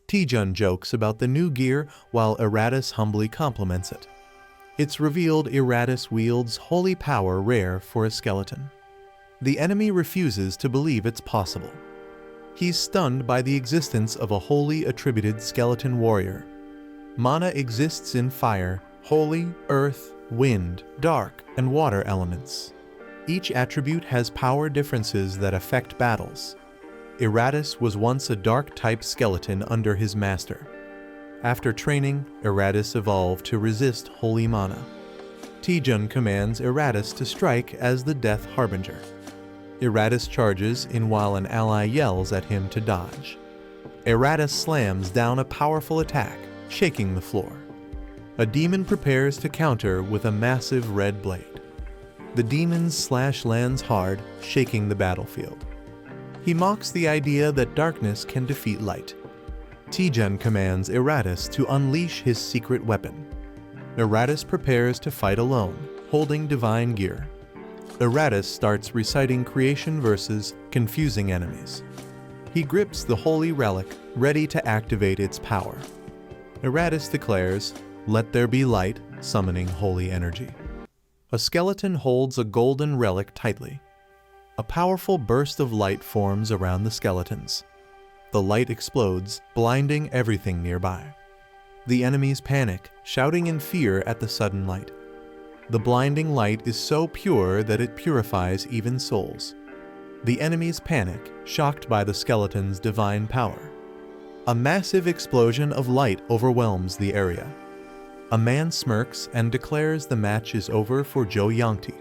Taejun jokes about the new gear while Eratus humbly compliments it. It's revealed Eratus wields holy power rare for a skeleton. The enemy refuses to believe it's possible. He's stunned by the existence of a holy attributed skeleton warrior. Mana exists in fire, holy, earth, wind, dark, and water elements. Each attribute has power differences that affect battles. Eratus was once a dark-type skeleton under his master. After training, Eratus evolved to resist holy mana. Taejun commands Eratus to strike as the Death Harbinger. Eratus charges in while an ally yells at him to dodge. Eratus slams down a powerful attack, shaking the floor. A demon prepares to counter with a massive red blade. The demon's slash lands hard, shaking the battlefield. He mocks the idea that darkness can defeat light. Taejun commands Eratus to unleash his secret weapon. Eratus prepares to fight alone, holding divine gear. Eratus starts reciting creation verses, confusing enemies. He grips the holy relic, ready to activate its power. Eratus declares, "Let there be light," summoning holy energy. A skeleton holds a golden relic tightly. A powerful burst of light forms around the skeletons. The light explodes, blinding everything nearby. The enemies panic, shouting in fear at the sudden light. The blinding light is so pure that it purifies even souls. The enemies panic, shocked by the skeleton's divine power. A massive explosion of light overwhelms the area. A man smirks and declares the match is over for Jo Yangti.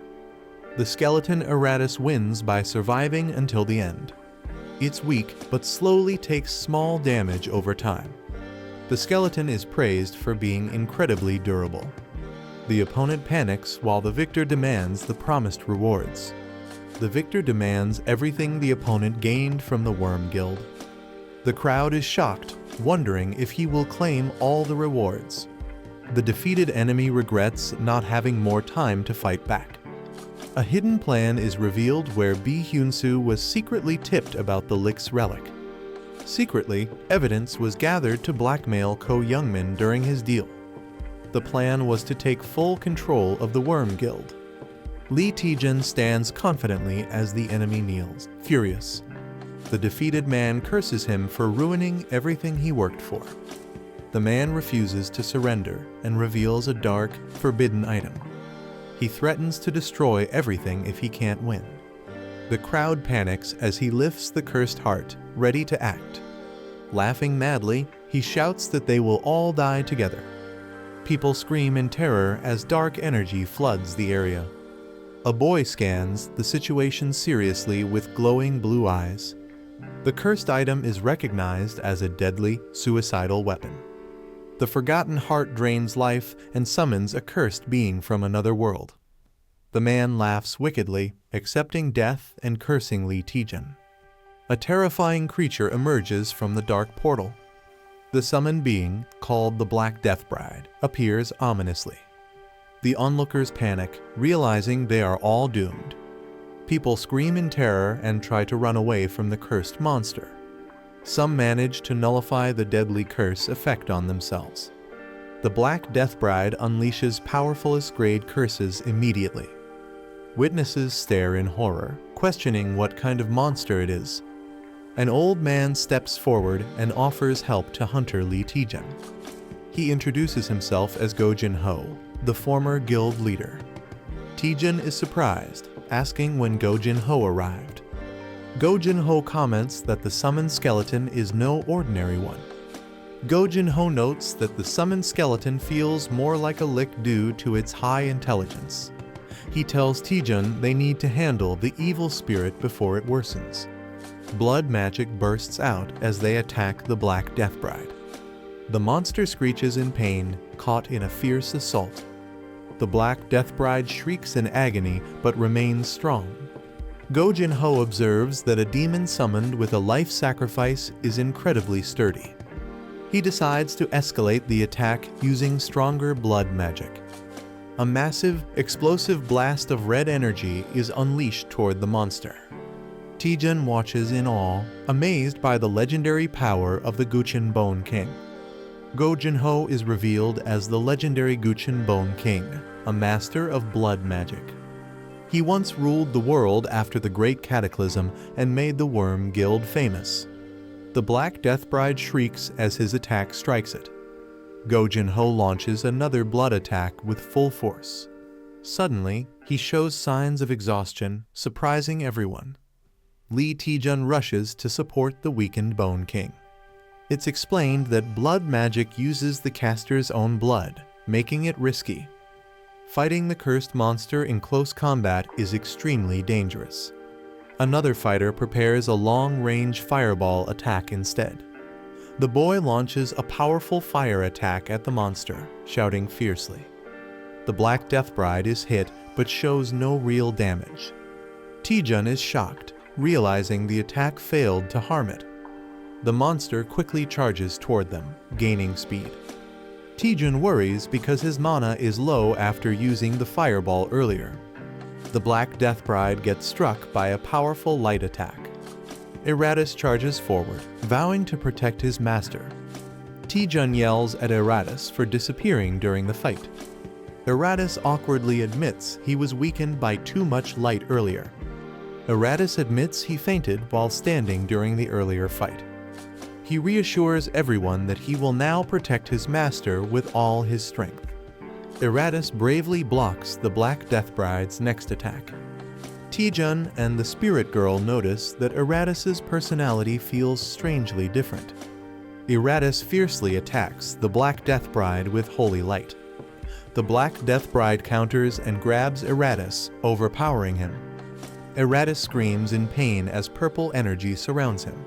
The skeleton Eratus wins by surviving until the end. It's weak, but slowly takes small damage over time. The skeleton is praised for being incredibly durable. The opponent panics while the victor demands the promised rewards. The victor demands everything the opponent gained from the Worm Guild. The crowd is shocked, wondering if he will claim all the rewards. The defeated enemy regrets not having more time to fight back. A hidden plan is revealed where Bi Hyun-soo was secretly tipped about the Lick's relic. Secretly, evidence was gathered to blackmail Ko Youngmin during his deal. The plan was to take full control of the Worm Guild. Lee Taejun stands confidently as the enemy kneels, furious. The defeated man curses him for ruining everything he worked for. The man refuses to surrender and reveals a dark, forbidden item. He threatens to destroy everything if he can't win. The crowd panics as he lifts the cursed heart, ready to act. Laughing madly, he shouts that they will all die together. People scream in terror as dark energy floods the area. A boy scans the situation seriously with glowing blue eyes. The cursed item is recognized as a deadly, suicidal weapon. The forgotten heart drains life and summons a cursed being from another world. The man laughs wickedly, accepting death and cursing Lee Taejun. A terrifying creature emerges from the dark portal. The summoned being, called the Black Death Bride, appears ominously. The onlookers panic, realizing they are all doomed. People scream in terror and try to run away from the cursed monster. Some manage to nullify the deadly curse effect on themselves. The Black Death Bride unleashes powerfulest grade curses immediately. Witnesses stare in horror, questioning what kind of monster it is. An old man steps forward and offers help to Hunter Lee Taejun. He introduces himself as Go Jin-ho, the former guild leader. Taejun is surprised, asking when Go Jin-ho arrived. Go Jin-ho comments that the summoned skeleton is no ordinary one. Go Jin-ho notes that the summoned skeleton feels more like a lick due to its high intelligence. He tells Taejun they need to handle the evil spirit before it worsens. Blood magic bursts out as they attack the Black Death Bride. The monster screeches in pain, caught in a fierce assault. The Black Death Bride shrieks in agony but remains strong. Go Jin-ho observes that a demon summoned with a life sacrifice is incredibly sturdy. He decides to escalate the attack using stronger blood magic. A massive, explosive blast of red energy is unleashed toward the monster. Taejun watches in awe, amazed by the legendary power of the Guqin Bone King. Go Jin-ho is revealed as the legendary Guqin Bone King, a master of blood magic. He once ruled the world after the Great Cataclysm and made the Worm Guild famous. The Black Death Bride shrieks as his attack strikes it. Go Jin-ho launches another blood attack with full force. Suddenly, he shows signs of exhaustion, surprising everyone. Lee Taejun rushes to support the weakened Bone King. It's explained that blood magic uses the caster's own blood, making it risky. Fighting the cursed monster in close combat is extremely dangerous. Another fighter prepares a long-range fireball attack instead. The boy launches a powerful fire attack at the monster, shouting fiercely. The Black Death Bride is hit but shows no real damage. Taejun is shocked, realizing the attack failed to harm it. The monster quickly charges toward them, gaining speed. Taejun worries because his mana is low after using the fireball earlier. The Black Death Bride gets struck by a powerful light attack. Eratus charges forward, vowing to protect his master. Taejun yells at Eratus for disappearing during the fight. Eratus awkwardly admits he was weakened by too much light earlier. Eratus admits he fainted while standing during the earlier fight. He reassures everyone that he will now protect his master with all his strength. Eratus bravely blocks the Black Death Bride's next attack. Taejun and the Spirit Girl notice that Eratus's personality feels strangely different. Eratus fiercely attacks the Black Death Bride with holy light. The Black Death Bride counters and grabs Eratus, overpowering him. Eratus screams in pain as purple energy surrounds him.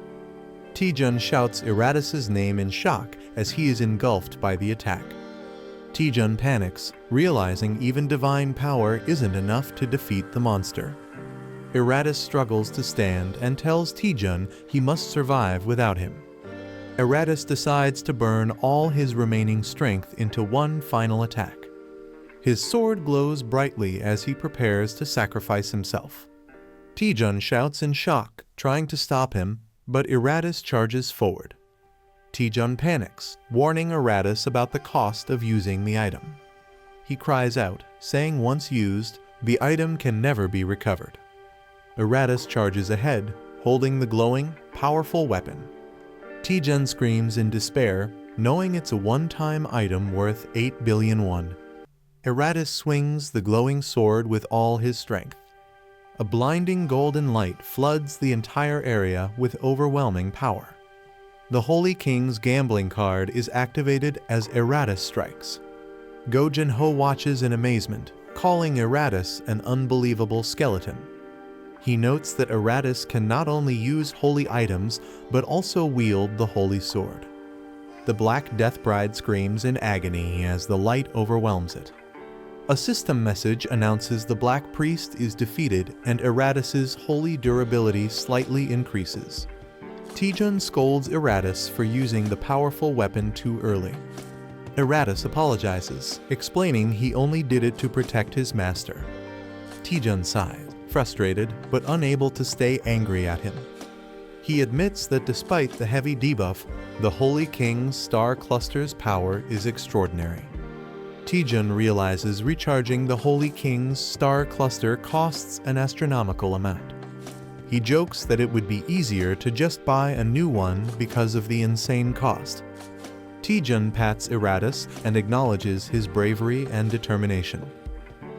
Taejun shouts Eratus's name in shock as he is engulfed by the attack. Taejun panics, realizing even divine power isn't enough to defeat the monster. Eratus struggles to stand and tells Taejun he must survive without him. Eratus decides to burn all his remaining strength into one final attack. His sword glows brightly as he prepares to sacrifice himself. Taejun shouts in shock, trying to stop him, but Eratus charges forward. Taejun panics, warning Eratus about the cost of using the item. He cries out, saying once used, the item can never be recovered. Eratus charges ahead, holding the glowing, powerful weapon. Taejun screams in despair, knowing it's a one-time item worth 8 billion won. Eratus swings the glowing sword with all his strength. A blinding golden light floods the entire area with overwhelming power. The Holy King's gambling card is activated as Eratus strikes. Go Jinho watches in amazement, calling Eratus an unbelievable skeleton. He notes that Eratus can not only use holy items, but also wield the holy sword. The Black Death Bride screams in agony as the light overwhelms it. A system message announces the Black Priest is defeated and Eratus's holy durability slightly increases. Taejun scolds Eratus for using the powerful weapon too early. Eratus apologizes, explaining he only did it to protect his master. Taejun sighs, frustrated but unable to stay angry at him. He admits that despite the heavy debuff, the Holy King's star cluster's power is extraordinary. Taejun realizes recharging the Holy King's star cluster costs an astronomical amount. He jokes that it would be easier to just buy a new one because of the insane cost. Taejun pats Eratus and acknowledges his bravery and determination.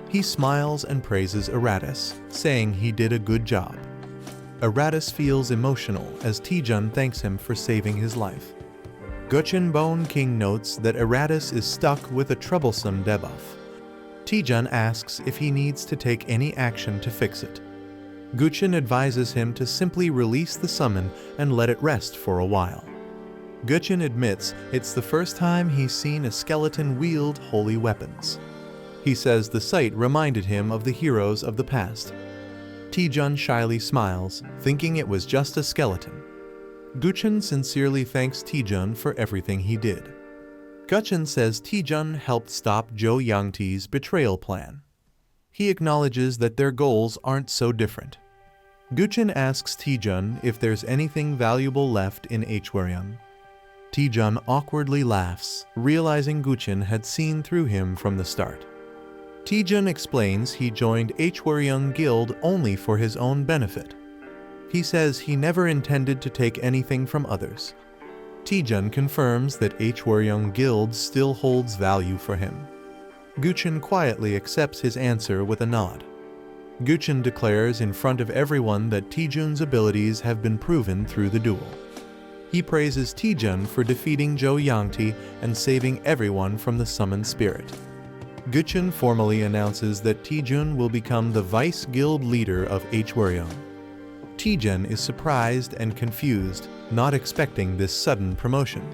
He smiles and praises Eratus, saying he did a good job. Eratus feels emotional as Taejun thanks him for saving his life. Guchin Bone King notes that Eratus is stuck with a troublesome debuff. Taejun asks if he needs to take any action to fix it. Guchin advises him to simply release the summon and let it rest for a while. Guchin admits it's the first time he's seen a skeleton wield holy weapons. He says the sight reminded him of the heroes of the past. Taejun shyly smiles, thinking it was just a skeleton. Guchin sincerely thanks Taejun for everything he did. Guchin says Taejun helped stop Zhou Yangti's betrayal plan. He acknowledges that their goals aren't so different. Guchin asks Taejun if there's anything valuable left in Hwaryeong. Taejun awkwardly laughs, realizing Guchin had seen through him from the start. Taejun explains he joined Hwaryeong Guild only for his own benefit. He says he never intended to take anything from others. Taejun confirms that Hwaryeong Guild still holds value for him. Guchin quietly accepts his answer with a nod. Guchin declares in front of everyone that Taejun's abilities have been proven through the duel. He praises Taejun for defeating Jo Yangti and saving everyone from the summoned spirit. Guchun formally announces that Taejun will become the vice guild leader of Hwaryeong. Taejun is surprised and confused, not expecting this sudden promotion.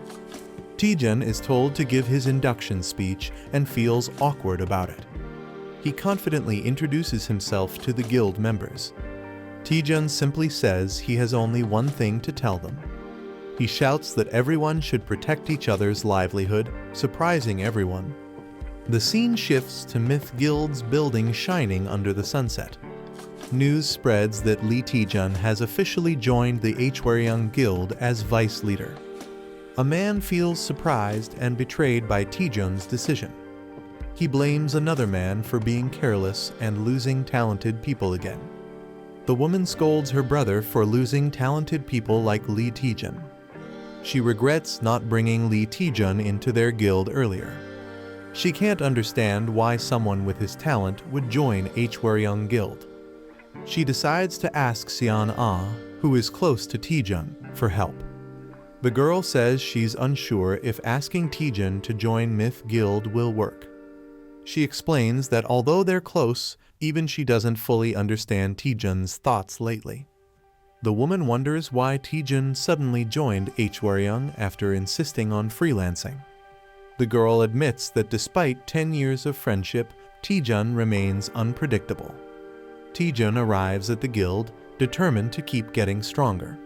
Taejun is told to give his induction speech and feels awkward about it. He confidently introduces himself to the guild members. Taejun simply says he has only one thing to tell them. He shouts that everyone should protect each other's livelihood, surprising everyone. The scene shifts to Myth Guild's building shining under the sunset. News spreads that Lee Taejun has officially joined the Hwaryeong Guild as vice leader. A man feels surprised and betrayed by Taejun's decision. He blames another man for being careless and losing talented people again. The woman scolds her brother for losing talented people like Lee Taejun. She regrets not bringing Lee Taejun into their guild earlier. She can't understand why someone with his talent would join Hwaryeong Guild. She decides to ask Seon Ah, who is close to Taejun, for help. The girl says she's unsure if asking Taejun to join Myth Guild will work. She explains that although they're close, even she doesn't fully understand Taejun's thoughts lately. The woman wonders why Taejun suddenly joined Hwaryeong after insisting on freelancing. The girl admits that despite 10 years of friendship, Taejun remains unpredictable. Taejun arrives at the guild, determined to keep getting stronger.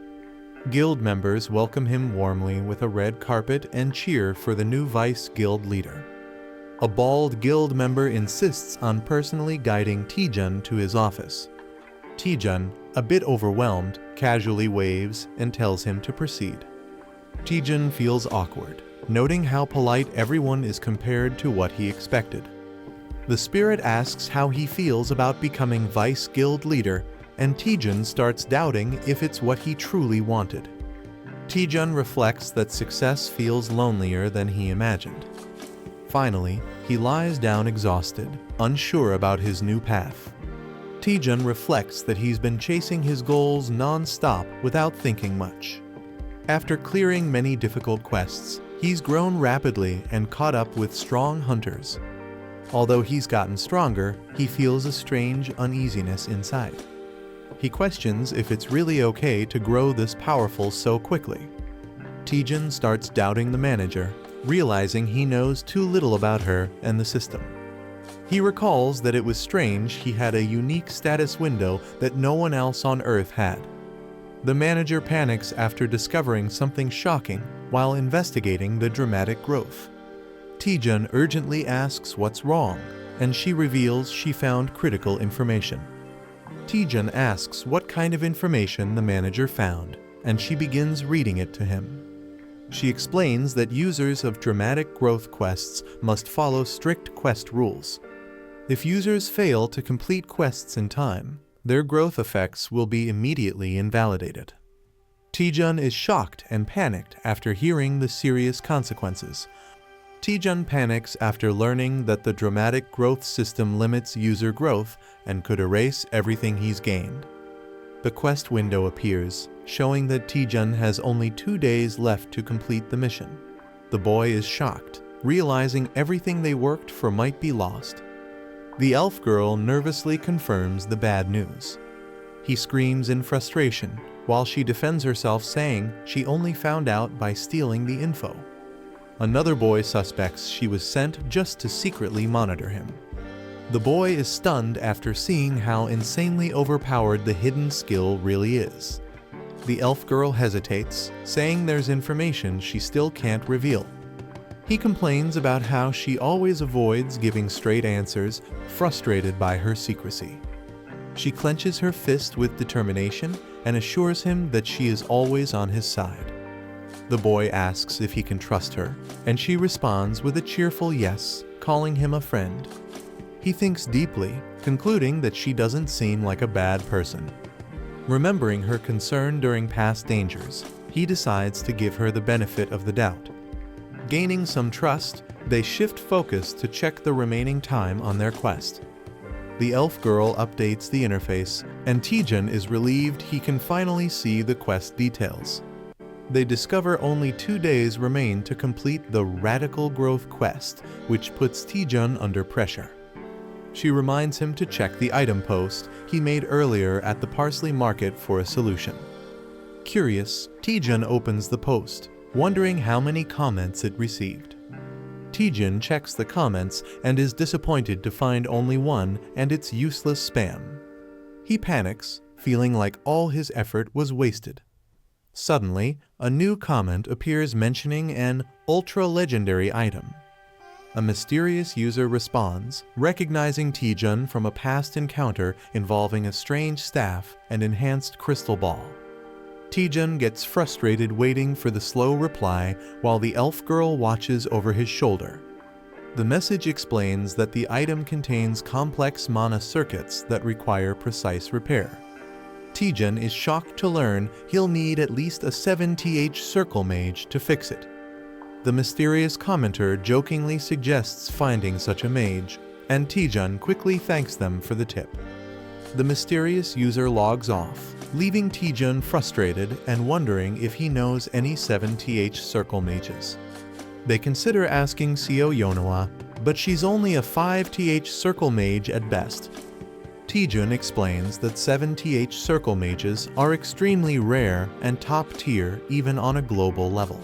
Guild members welcome him warmly with a red carpet and cheer for the new vice guild leader. A bald guild member insists on personally guiding Taejun to his office. Taejun, a bit overwhelmed, casually waves and tells him to proceed. Taejun feels awkward, noting how polite everyone is compared to what he expected. The spirit asks how he feels about becoming vice guild leader, and Taejun starts doubting if it's what he truly wanted. Taejun reflects that success feels lonelier than he imagined. Finally, he lies down exhausted, unsure about his new path. Taejun reflects that he's been chasing his goals non-stop without thinking much. After clearing many difficult quests, he's grown rapidly and caught up with strong hunters. Although he's gotten stronger, he feels a strange uneasiness inside. He questions if it's really okay to grow this powerful so quickly. Taejun starts doubting the manager, realizing he knows too little about her and the system. He recalls that it was strange he had a unique status window that no one else on Earth had. The manager panics after discovering something shocking while investigating the dramatic growth. Taejun urgently asks what's wrong, and she reveals she found critical information. Taejun asks what kind of information the manager found, and she begins reading it to him. She explains that users of dramatic growth quests must follow strict quest rules. If users fail to complete quests in time, their growth effects will be immediately invalidated. Taejun is shocked and panicked after hearing the serious consequences. Taejun panics after learning that the dramatic growth system limits user growth and could erase everything he's gained. The quest window appears, showing that Taejun has only 2 days left to complete the mission. The boy is shocked, realizing everything they worked for might be lost. The elf girl nervously confirms the bad news. He screams in frustration, while she defends herself saying she only found out by stealing the info. Another boy suspects she was sent just to secretly monitor him. The boy is stunned after seeing how insanely overpowered the hidden skill really is. The elf girl hesitates, saying there's information she still can't reveal. He complains about how she always avoids giving straight answers, frustrated by her secrecy. She clenches her fist with determination and assures him that she is always on his side. The boy asks if he can trust her, and she responds with a cheerful yes, calling him a friend. He thinks deeply, concluding that she doesn't seem like a bad person. Remembering her concern during past dangers, he decides to give her the benefit of the doubt. Gaining some trust, they shift focus to check the remaining time on their quest. The elf girl updates the interface, and Taejun is relieved he can finally see the quest details. They discover only 2 days remain to complete the Radical Growth quest, which puts Taejun under pressure. She reminds him to check the item post he made earlier at the Parsley Market for a solution. Curious, Taejun opens the post, wondering how many comments it received. Taejun checks the comments and is disappointed to find only one, and it's useless spam. He panics, feeling like all his effort was wasted. Suddenly, a new comment appears mentioning an ultra-legendary item. A mysterious user responds, recognizing Taejun from a past encounter involving a strange staff and enhanced crystal ball. Taejun gets frustrated waiting for the slow reply while the elf girl watches over his shoulder. The message explains that the item contains complex mana circuits that require precise repair. Taejun is shocked to learn he'll need at least a 7th circle mage to fix it. The mysterious commenter jokingly suggests finding such a mage, and Taejun quickly thanks them for the tip. The mysterious user logs off, leaving Taejun frustrated and wondering if he knows any 7th circle mages. They consider asking Seo Yonawa, but she's only a 5th circle mage at best. Taejun explains that 7th circle mages are extremely rare and top tier even on a global level.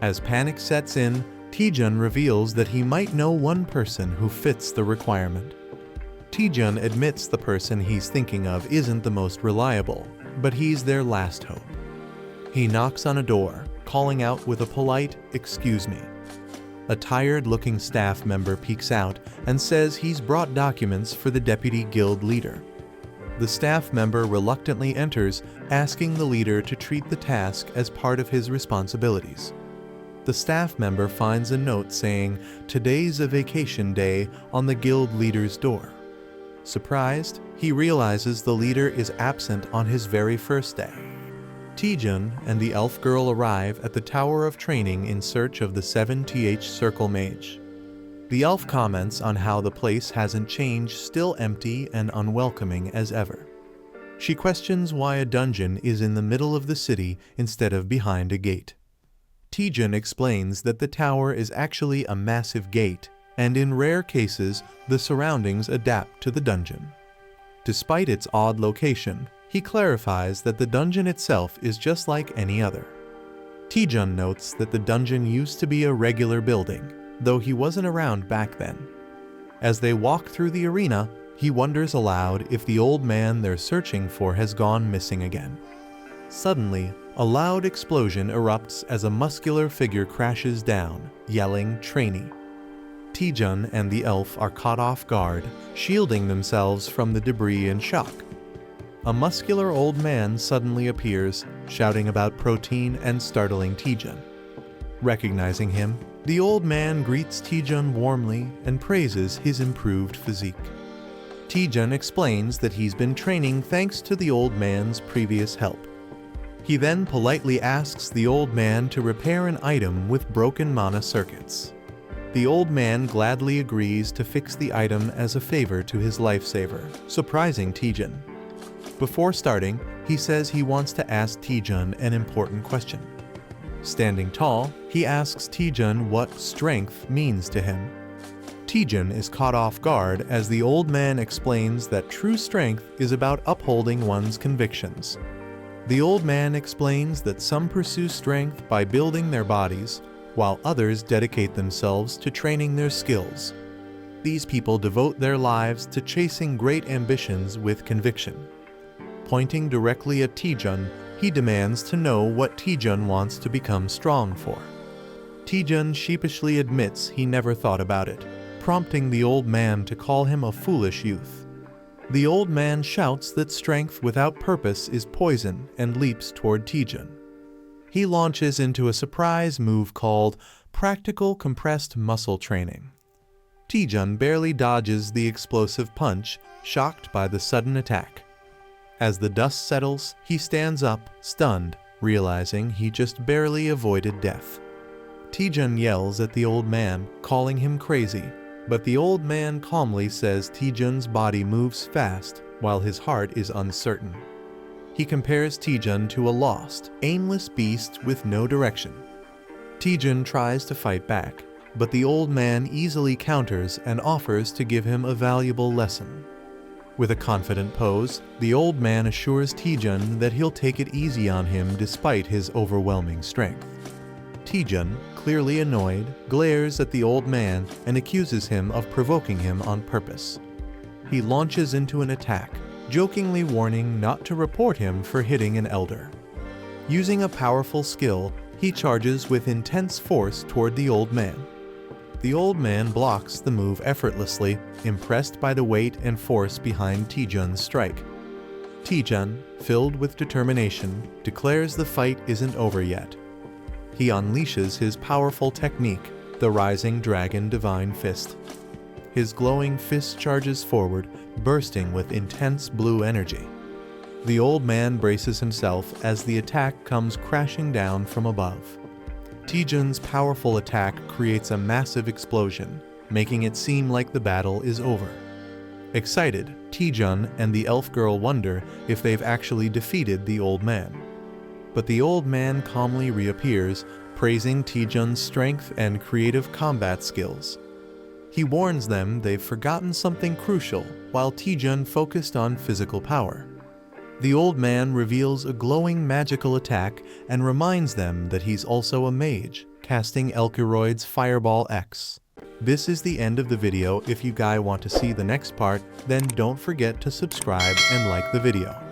As panic sets in, Taejun reveals that he might know one person who fits the requirement. Taejun admits the person he's thinking of isn't the most reliable, but he's their last hope. He knocks on a door, calling out with a polite, "Excuse me." A tired-looking staff member peeks out and says he's brought documents for the deputy guild leader. The staff member reluctantly enters, asking the leader to treat the task as part of his responsibilities. The staff member finds a note saying, "Today's a vacation day," on the guild leader's door. Surprised, he realizes the leader is absent on his very first day. Taejun and the elf girl arrive at the Tower of Training in search of the 7th circle mage. The elf comments on how the place hasn't changed, still empty and unwelcoming as ever. She questions why a dungeon is in the middle of the city instead of behind a gate. Taejun explains that the tower is actually a massive gate, and in rare cases, the surroundings adapt to the dungeon. Despite its odd location, he clarifies that the dungeon itself is just like any other. Taejun notes that the dungeon used to be a regular building, though he wasn't around back then. As they walk through the arena, he wonders aloud if the old man they're searching for has gone missing again. Suddenly, a loud explosion erupts as a muscular figure crashes down, yelling, "Trainee." Taejun and the elf are caught off guard, shielding themselves from the debris in shock. A muscular old man suddenly appears, shouting about protein and startling Taejun. Recognizing him, the old man greets Taejun warmly and praises his improved physique. Taejun explains that he's been training thanks to the old man's previous help. He then politely asks the old man to repair an item with broken mana circuits. The old man gladly agrees to fix the item as a favor to his lifesaver, surprising Taejun. Before starting, he says he wants to ask Taejun an important question. Standing tall, he asks Taejun what strength means to him. Taejun is caught off guard as the old man explains that true strength is about upholding one's convictions. The old man explains that some pursue strength by building their bodies, while others dedicate themselves to training their skills. These people devote their lives to chasing great ambitions with conviction. Pointing directly at Taejun, he demands to know what Taejun wants to become strong for. Taejun sheepishly admits he never thought about it, prompting the old man to call him a foolish youth. The old man shouts that strength without purpose is poison and leaps toward Taejun. He launches into a surprise move called Practical Compressed Muscle Training. Taejun barely dodges the explosive punch, shocked by the sudden attack. As the dust settles, he stands up, stunned, realizing he just barely avoided death. Taejun yells at the old man, calling him crazy, but the old man calmly says Taejun's body moves fast while his heart is uncertain. He compares Taejun to a lost, aimless beast with no direction. Taejun tries to fight back, but the old man easily counters and offers to give him a valuable lesson. With a confident pose, the old man assures Taejun that he'll take it easy on him despite his overwhelming strength. Taejun, clearly annoyed, glares at the old man and accuses him of provoking him on purpose. He launches into an attack, jokingly warning not to report him for hitting an elder. Using a powerful skill, he charges with intense force toward the old man. The old man blocks the move effortlessly, impressed by the weight and force behind Taejun's strike. Taejun, filled with determination, declares the fight isn't over yet. He unleashes his powerful technique, the Rising Dragon Divine Fist. His glowing fist charges forward, bursting with intense blue energy. The old man braces himself as the attack comes crashing down from above. Taejun's powerful attack creates a massive explosion, making it seem like the battle is over. Excited, Taejun and the elf girl wonder if they've actually defeated the old man. But the old man calmly reappears, praising Taejun's strength and creative combat skills. He warns them they've forgotten something crucial while Taejun focused on physical power. The old man reveals a glowing magical attack and reminds them that he's also a mage, casting Elkeroid's Fireball X. This is the end of the video. If you guys want to see the next part, then don't forget to subscribe and like the video.